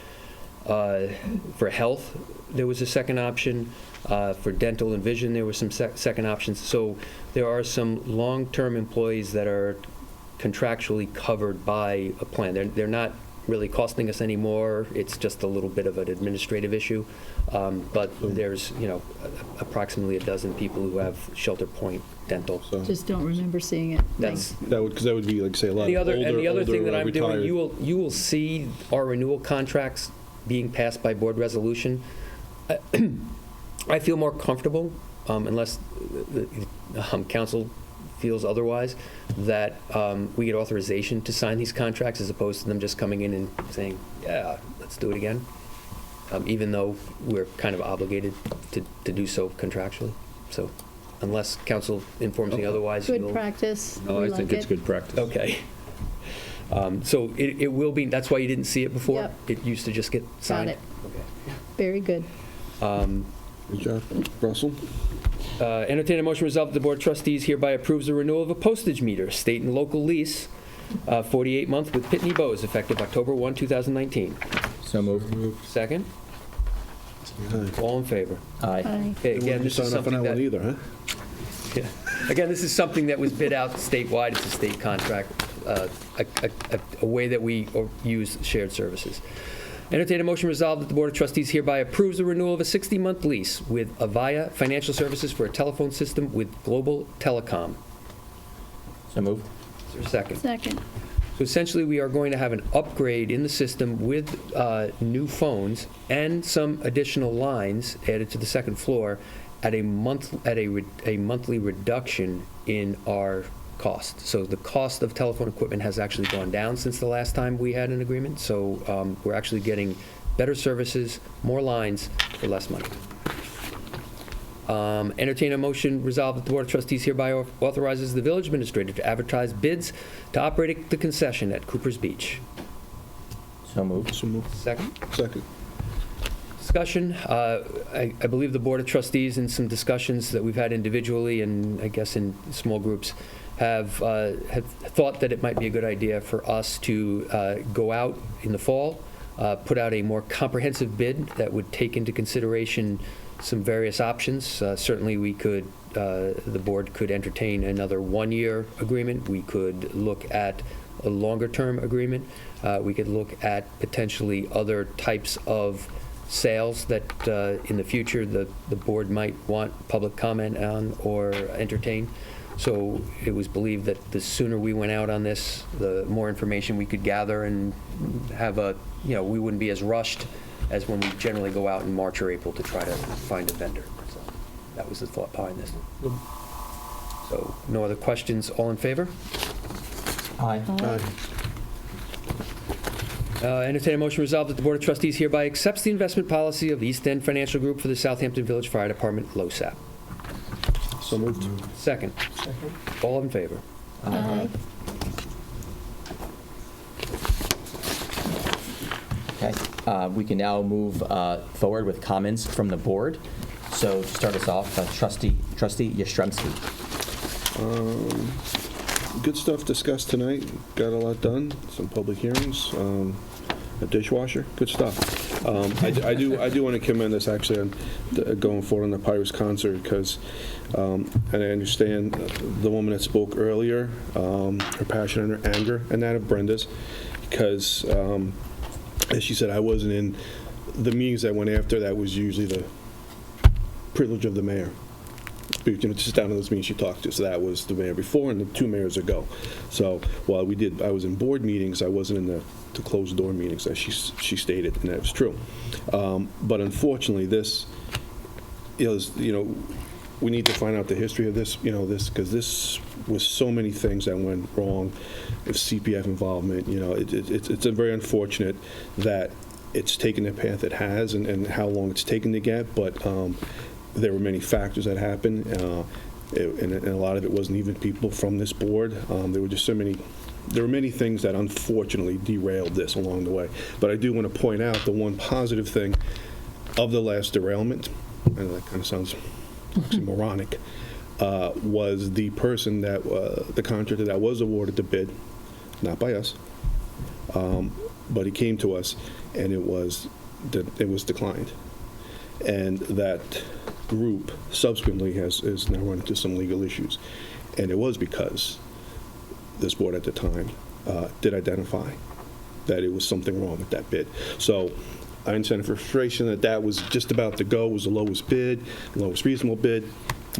health. There was a second option. For dental and vision, there were some second options. So there are some long-term employees that are contractually covered by a plan. They're not really costing us any more. It's just a little bit of an administrative issue. But there's, approximately a dozen people who have Shelter Point Dental. Just don't remember seeing it. That's Because that would be, like, say, a lot the of other thing that I'm doing, retired- you will see our renewal contracts being passed by board resolution. I feel more comfortable, unless council feels otherwise, that we get authorization to sign these contracts as opposed to them just coming in and saying, yeah, let's do it again, even though we're kind of obligated to do so contractually. So unless council informs me otherwise. Good practice. No, We I like think it's it. good practice. Okay. So it will be, that's why you didn't see it before? Yep. It used to just get signed? Got it. Very good. Good job. Russell? Entertain a motion resolved that the Board of Trustees hereby approves the renewal of a postage meter, state and local lease, 48-month with Pitney Bowes, effective October 1, 2019. So moved. Second? All in favor? Aye. Aye. Okay, again, this is Sign up on something that one that, either, huh? yeah. Again, this is something that was bid out statewide. It's a state contract. a way that we use shared services. Entertain a motion resolved that the Board of Trustees hereby approves the renewal of a 60-month lease with Avaya Financial Services for a telephone system with Global Telecom. So moved. Is there a second? Second. So essentially, we are going to have an upgrade in the system with new phones and some additional lines added to the second floor at a monthly reduction in our cost. So the cost of telephone equipment has actually gone down since the last time we had an agreement. So we're actually getting better services, more lines for less money. Entertain a motion resolved that the Board of Trustees hereby authorizes the village administrator to advertise bids to operate the concession at Cooper's Beach. So moved. Second? Second. Discussion. I believe the Board of Trustees, in some discussions that we've had individually and I guess in small groups, have thought that it might be a good idea for us to go out in the fall, put out a more comprehensive bid that would take into consideration some various options. Certainly we could, the board could entertain another one-year agreement. We could look at a longer-term agreement. We could look at potentially other types of sales that in the future the board might want public comment on or entertain. So it was believed that the sooner we went out on this, the more information we could gather and have we wouldn't be as rushed as when we generally go out in March or April to try to find a vendor. So that was the thought behind this. So no other questions. All in favor? Aye. Entertain a motion resolved that the Board of Trustees hereby accepts the investment policy of East End Financial Group for the Southampton Village Fire Department, LoSAP. So moved. Second. All in favor? Aye. Okay. We can now move forward with comments from the board. So to start us off, Trustee Yastrzemski. Good stuff discussed tonight. Got a lot done. Some public hearings. A dishwasher. Good stuff. I do want to commend us actually on going forward on the Pirates concert because, and I understand the woman that spoke earlier, her passion and her anger, and that of Brenda's, because as she said, I wasn't in the meetings that went after. That was usually the privilege of the mayor. Just down in those meetings she talked to. So that was the mayor before and the two mayors ago. So while I was in board meetings, I wasn't in the closed door meetings, as she stated, and that was true. But unfortunately, this is, we need to find out the history of this, because this was so many things that went wrong with CPF involvement. It's a very unfortunate that it's taken the path it has and how long it's taken to get, but there were many factors that happened, and a lot of it wasn't even people from this board. There were many things that unfortunately derailed this along the way. But I do want to point out the one positive thing of the last derailment, and that kind of sounds oxymoronic, was the person that, the contractor that was awarded the bid, not by us, but he came to us, and it was declined. And that group subsequently is now run into some legal issues. And it was because this board at the time did identify that it was something wrong with that bid. So I understand the frustration that was just about to go, was the lowest bid, lowest reasonable bid,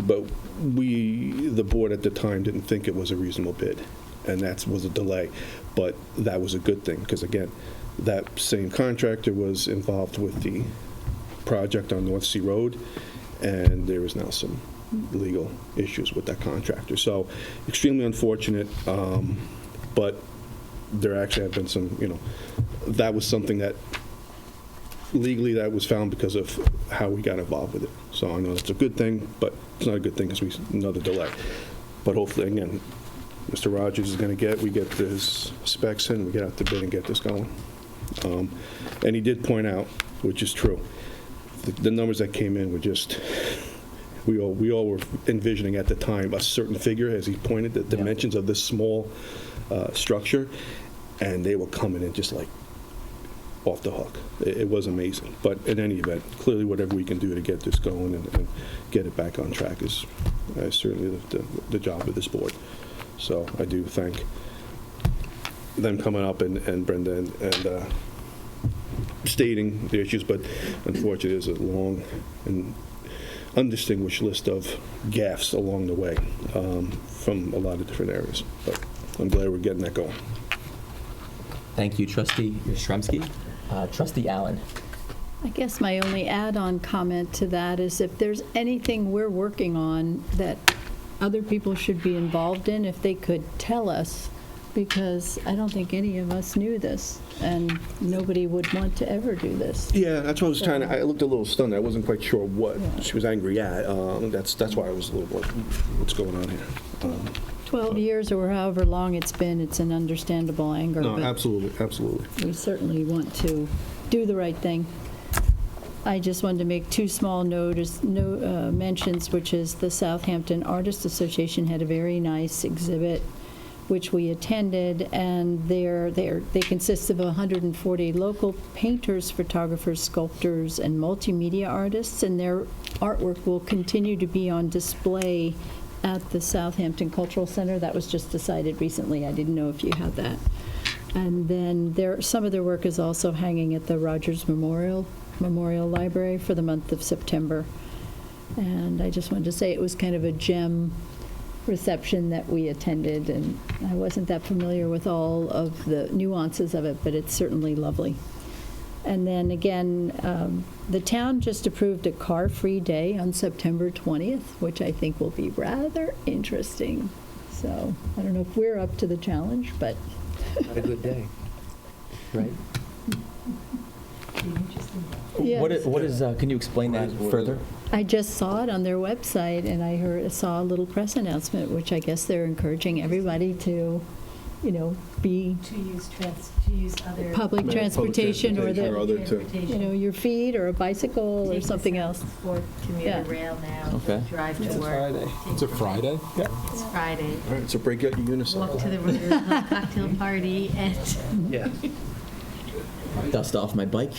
but the board at the time didn't think it was a reasonable bid, and that was a delay. But that was a good thing, because again, that same contractor was involved with the project on North Sea Road, and there is now some legal issues with that contractor. So extremely unfortunate, but there actually have been some, that was something that legally that was found because of how we got involved with it. So I know that's a good thing, but it's not a good thing because another delay. But hopefully, again, Mr. Rogers is going to we get his specs in, we get out the bid and get this going. And he did point out, which is true, the numbers that came in were just, we all were envisioning at the time a certain figure, as he pointed, the dimensions of this small structure, and they were coming in just like off the hook. It was amazing. But in any event, clearly whatever we can do to get this going and get it back on track is certainly the job of this board. So I do thank them coming up and Brenda and stating the issues, but unfortunately, there's a long and undistinguished list of gaffes along the way from a lot of different areas. But I'm glad we're getting that going. Thank you, Trustee Yashramsky. Trustee Allen. I guess my only add-on comment to that is if there's anything we're working on that other people should be involved in, if they could tell us, because I don't think any of us knew this, and nobody would want to ever do this. Yeah, that's what I was trying to. I looked a little stunned. I wasn't quite sure what she was angry at. That's why I was a little. What's going on here? 12 years or however long it's been, it's an understandable anger. No, but absolutely. we certainly want to do the right thing. I just wanted to make two small mentions, which is the Southampton Artists Association had a very nice exhibit, which we attended, and they consist of 140 local painters, photographers, sculptors, and multimedia artists, and their artwork will continue to be on display at the Southampton Cultural Center. That was just decided recently. I didn't know if you had that. And then some of their work is also hanging at the Rogers Memorial Library for the month of September. And I just wanted to say it was kind of a gem reception that we attended, and I wasn't that familiar with all of the nuances of it, but it's certainly lovely. And then again, the town just approved a car-free day on September 20th, which I think will be rather interesting. So I don't know if we're up to the challenge, but... Not a good day, right? Yes. What is? Can you explain that further? I just saw it on their website, and I saw a little press announcement, which I guess they're encouraging everybody to, be to use other public transportation or your feet or a bicycle or Take something the else. for commuter rail now. Okay. Drive to It's a work. Friday. It's a Friday? Yeah. It's Friday. All right, so break out your unicycle. Walk to the river, have a cocktail party, and Yeah. Dust off my bike.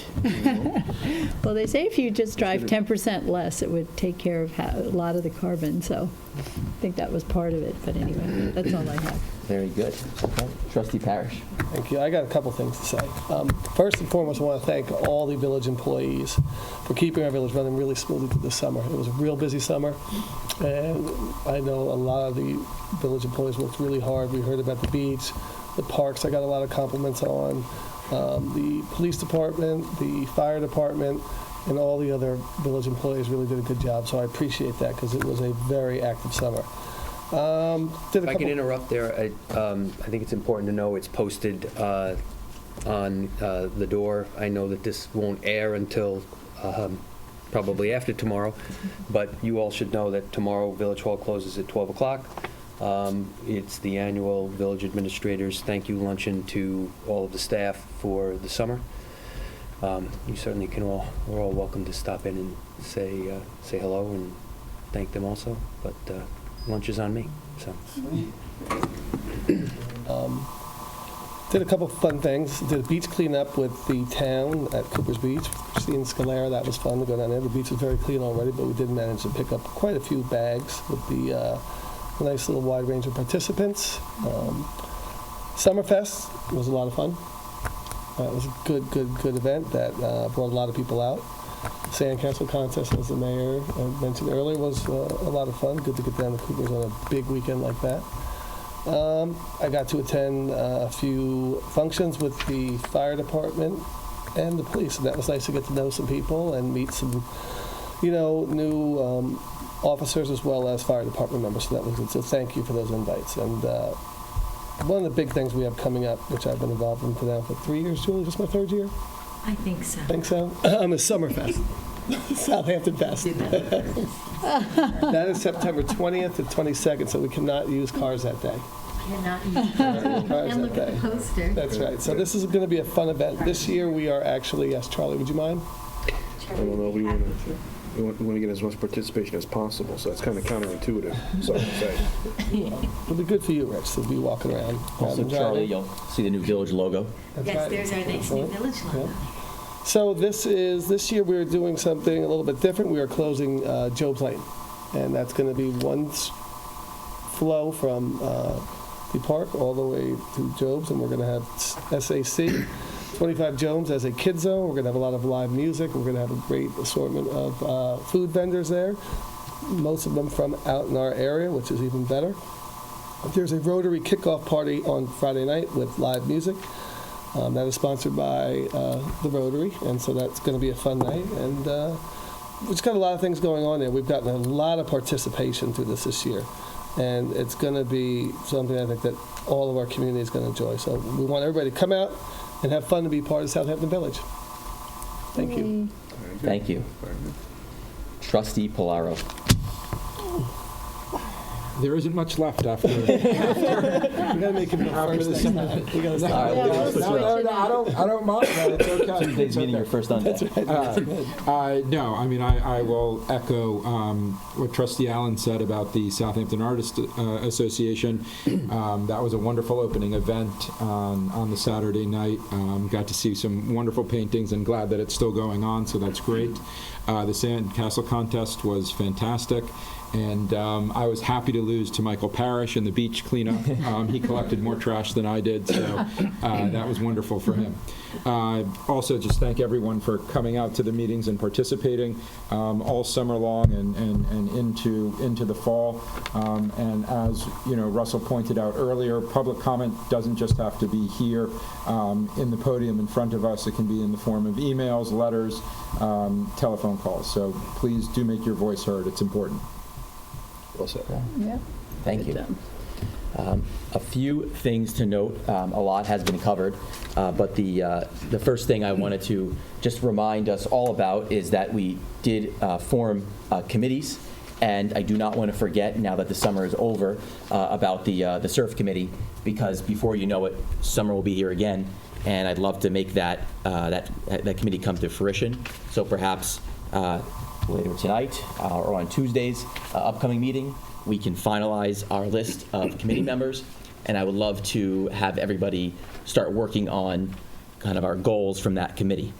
Well, they say if you just drive 10% less, it would take care of a lot of the carbon, so I think that was part of it. But anyway, that's all I have. Very good. Okay. Trustee Parrish. Thank you. I got a couple things to say. First and foremost, I want to thank all the village employees for keeping our village running really smoothly through the summer. It was a real busy summer, and I know a lot of the village employees worked really hard. We heard about the beach, the parks I got a lot of compliments on, the police department, the fire department, and all the other village employees really did a good job, so I appreciate that because it was a very active summer. If I can interrupt there, I think it's important to know it's posted on the door. I know that this won't air until probably after tomorrow, but you all should know that tomorrow Village Hall closes at 12 o'clock. It's the annual Village Administrators Thank You Luncheon to all of the staff for the summer. You certainly we're all welcome to stop in and say hello and thank them also, but lunch is on me. So. Did a couple fun things. Did a beach cleanup with the town at Cooper's Beach. Christine Scalera, that was fun to go down there. The beach was very clean already, but we did manage to pick up quite a few bags with the nice little wide range of participants. Summerfest was a lot of fun. It was a good event that brought a lot of people out. Sandcastle contest, as the mayor mentioned earlier, was a lot of fun. Good to get down to Cooper's on a big weekend like that. I got to attend a few functions with the fire department and the police, and that was nice to get to know some people and meet some, new officers as well as fire department members. So that was good. So thank you for those invites. And one of the big things we have coming up, which I've been involved in now for 3 years, Julie, this is my third year? I think so. Think so? Is Summerfest. Southampton Fest. That is September 20th to 22nd, so we cannot use cars that day. Cannot use cars. And look at the poster. That's right. So this is going to be a fun event. This year we are actually, yes, Charlie, would you mind? I don't know. We want to get as much participation as possible, so it's kind of counterintuitive. So to say. It'll be good for you, Rich, to be walking around. Also, Charlie, you'll see the new village logo. That's yes, right. there's our nice new village logo. Yeah. So this year we're doing something a little bit different. We are closing Job's Lane, and that's going to be one flow from the park all the way to Jobs, and we're going to have SAC, 25 Jones as a kid zone. We're going to have a lot of live music. We're going to have a great assortment of food vendors there, most of them from out in our area, which is even better. There's a Rotary kickoff party on Friday night with live music. That is sponsored by the Rotary, and so that's going to be a fun night. And we've just got a lot of things going on there. We've gotten a lot of participation through this year, and it's going to be something I think that all of our community is going to enjoy. So we want everybody to come out and have fun to be part of Southampton Village. Thank you. Thank you. Trustee Polaro. There isn't much left after. We got to make him go first. We got to start. I don't mind that. It's okay. Tuesday's meeting your first on. That's right. No, I mean, I will echo what Trustee Allen said about the Southampton Artists Association. That was a wonderful opening event on the Saturday night. Got to see some wonderful paintings, and glad that it's still going on, so that's great. The Sandcastle contest was fantastic. And I was happy to lose to Michael Parrish in the beach cleanup. He collected more trash than I did, so that was wonderful for him. Also, just thank everyone for coming out to the meetings and participating all summer long and into the fall. And as you know, Russell pointed out earlier, public comment doesn't just have to be here in the podium in front of us. It can be in the form of emails, letters, telephone calls. So please do make your voice heard. It's important. Well said. Yeah. Thank you. A few things to note. A lot has been covered, but the first thing I wanted to just remind us all about is that we did form committees, and I do not want to forget, now that the summer is over, about the surf committee, because before you know it, summer will be here again, and I'd love to make that committee come to fruition. So perhaps later tonight or on Tuesday's upcoming meeting, we can finalize our list of committee members, and I would love to have everybody start working on kind of our goals from that committee,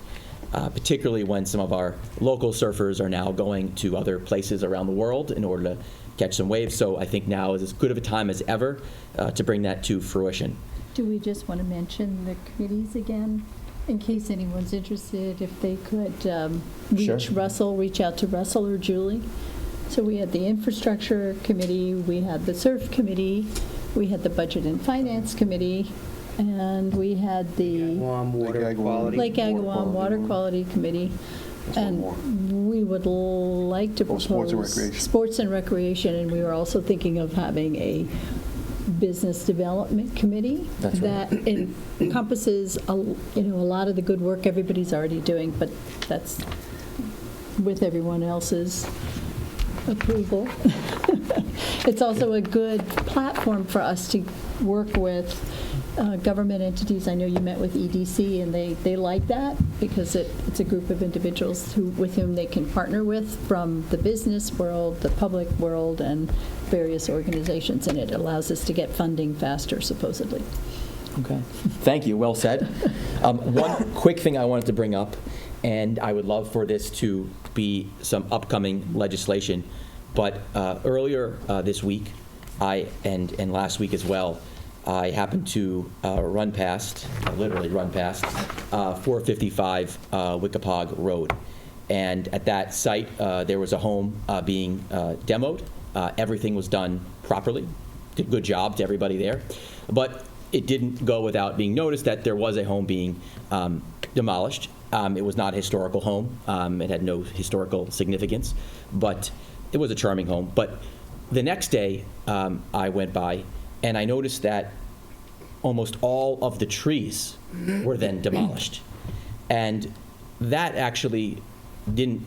particularly when some of our local surfers are now going to other places around the world in order to catch some waves. So I think now is as good of a time as ever to bring that to fruition. Do we just want to mention the committees again? In case anyone's interested, if they could reach out to Russell or Julie. So we had the infrastructure committee, we had the surf committee, we had the budget and finance committee, and we had the Lake Agawam Water Quality Committee. And we would like to propose sports and recreation, and we were also thinking of having a business development committee that encompasses a lot of the good work everybody's already doing, but that's with everyone else's approval. It's also a good platform for us to work with government entities. I know you met with EDC, and they like that because it's a group of individuals with whom they can partner with from the business world, the public world, and various organizations, and it allows us to get funding faster, supposedly. Okay. Thank you. Well said. One quick thing I wanted to bring up, and I would love for this to be some upcoming legislation, but earlier this week, and last week as well, I happened to literally run past 455 Wickapog Road. And at that site, there was a home being demoed. Everything was done properly. Did good job to everybody there. But it didn't go without being noticed that there was a home being demolished. It was not a historical home. It had no historical significance, but it was a charming home. But the next day, I went by, and I noticed that almost all of the trees were then demolished. And that actually didn't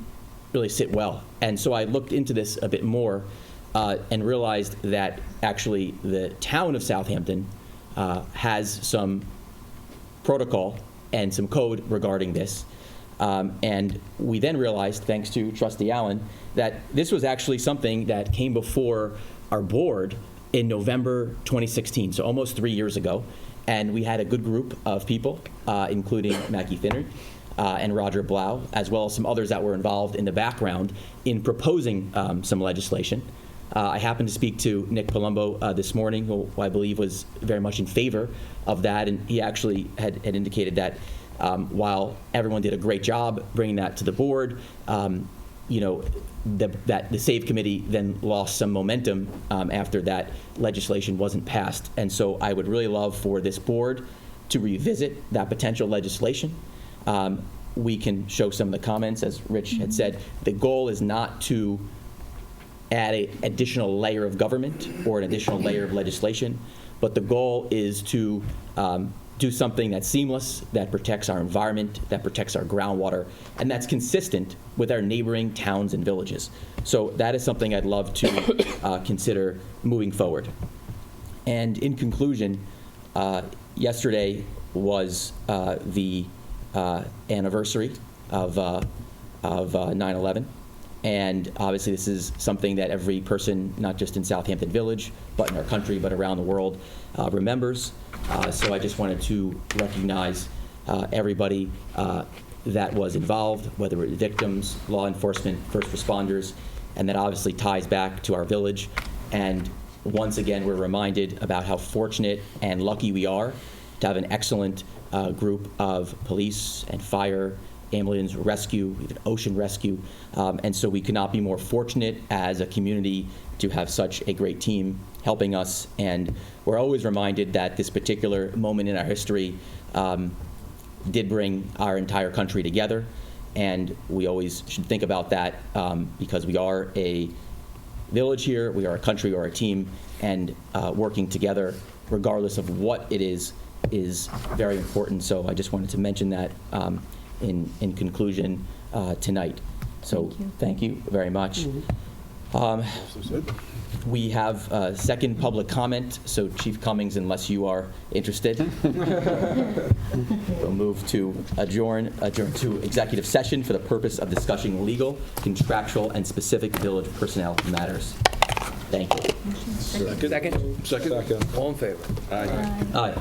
really sit well. And so I looked into this a bit more and realized that actually the town of Southampton has some protocol and some code regarding this. And we then realized, thanks to Trustee Allen, that this was actually something that came before our board in November 2016, so almost 3 years ago. And we had a good group of people, including Mackie Finnard and Roger Blau, as well as some others that were involved in the background in proposing some legislation. I happened to speak to Nick Palumbo this morning, who I believe was very much in favor of that, and he actually had indicated that while everyone did a great job bringing that to the board, that the SAVE committee then lost some momentum after that legislation wasn't passed. And so I would really love for this board to revisit that potential legislation. We can show some of the comments, as Rich had said. The goal is not to add an additional layer of government or an additional layer of legislation, but the goal is to do something that's seamless, that protects our environment, that protects our groundwater, and that's consistent with our neighboring towns and villages. So that is something I'd love to consider moving forward. And in conclusion, yesterday was the anniversary of 9/11. And obviously this is something that every person, not just in Southampton Village, but in our country, but around the world, remembers. So I just wanted to recognize everybody that was involved, whether it was victims, law enforcement, first responders, and that obviously ties back to our village. And once again, we're reminded about how fortunate and lucky we are to have an excellent group of police and fire, ambulance rescue, even ocean rescue. And so we could not be more fortunate as a community to have such a great team helping us. And we're always reminded that this particular moment in our history did bring our entire country together. And we always should think about that because we are a village here, we are a country or a team, and working together, regardless of what it is very important. So I just wanted to mention that in conclusion tonight. So thank you very much. We have a second public comment, so Chief Cummings, unless you are interested, we'll move to adjourn to executive session for the purpose of discussing legal, contractual, and specific village personnel matters. Thank you. Second. All in favor? Aye.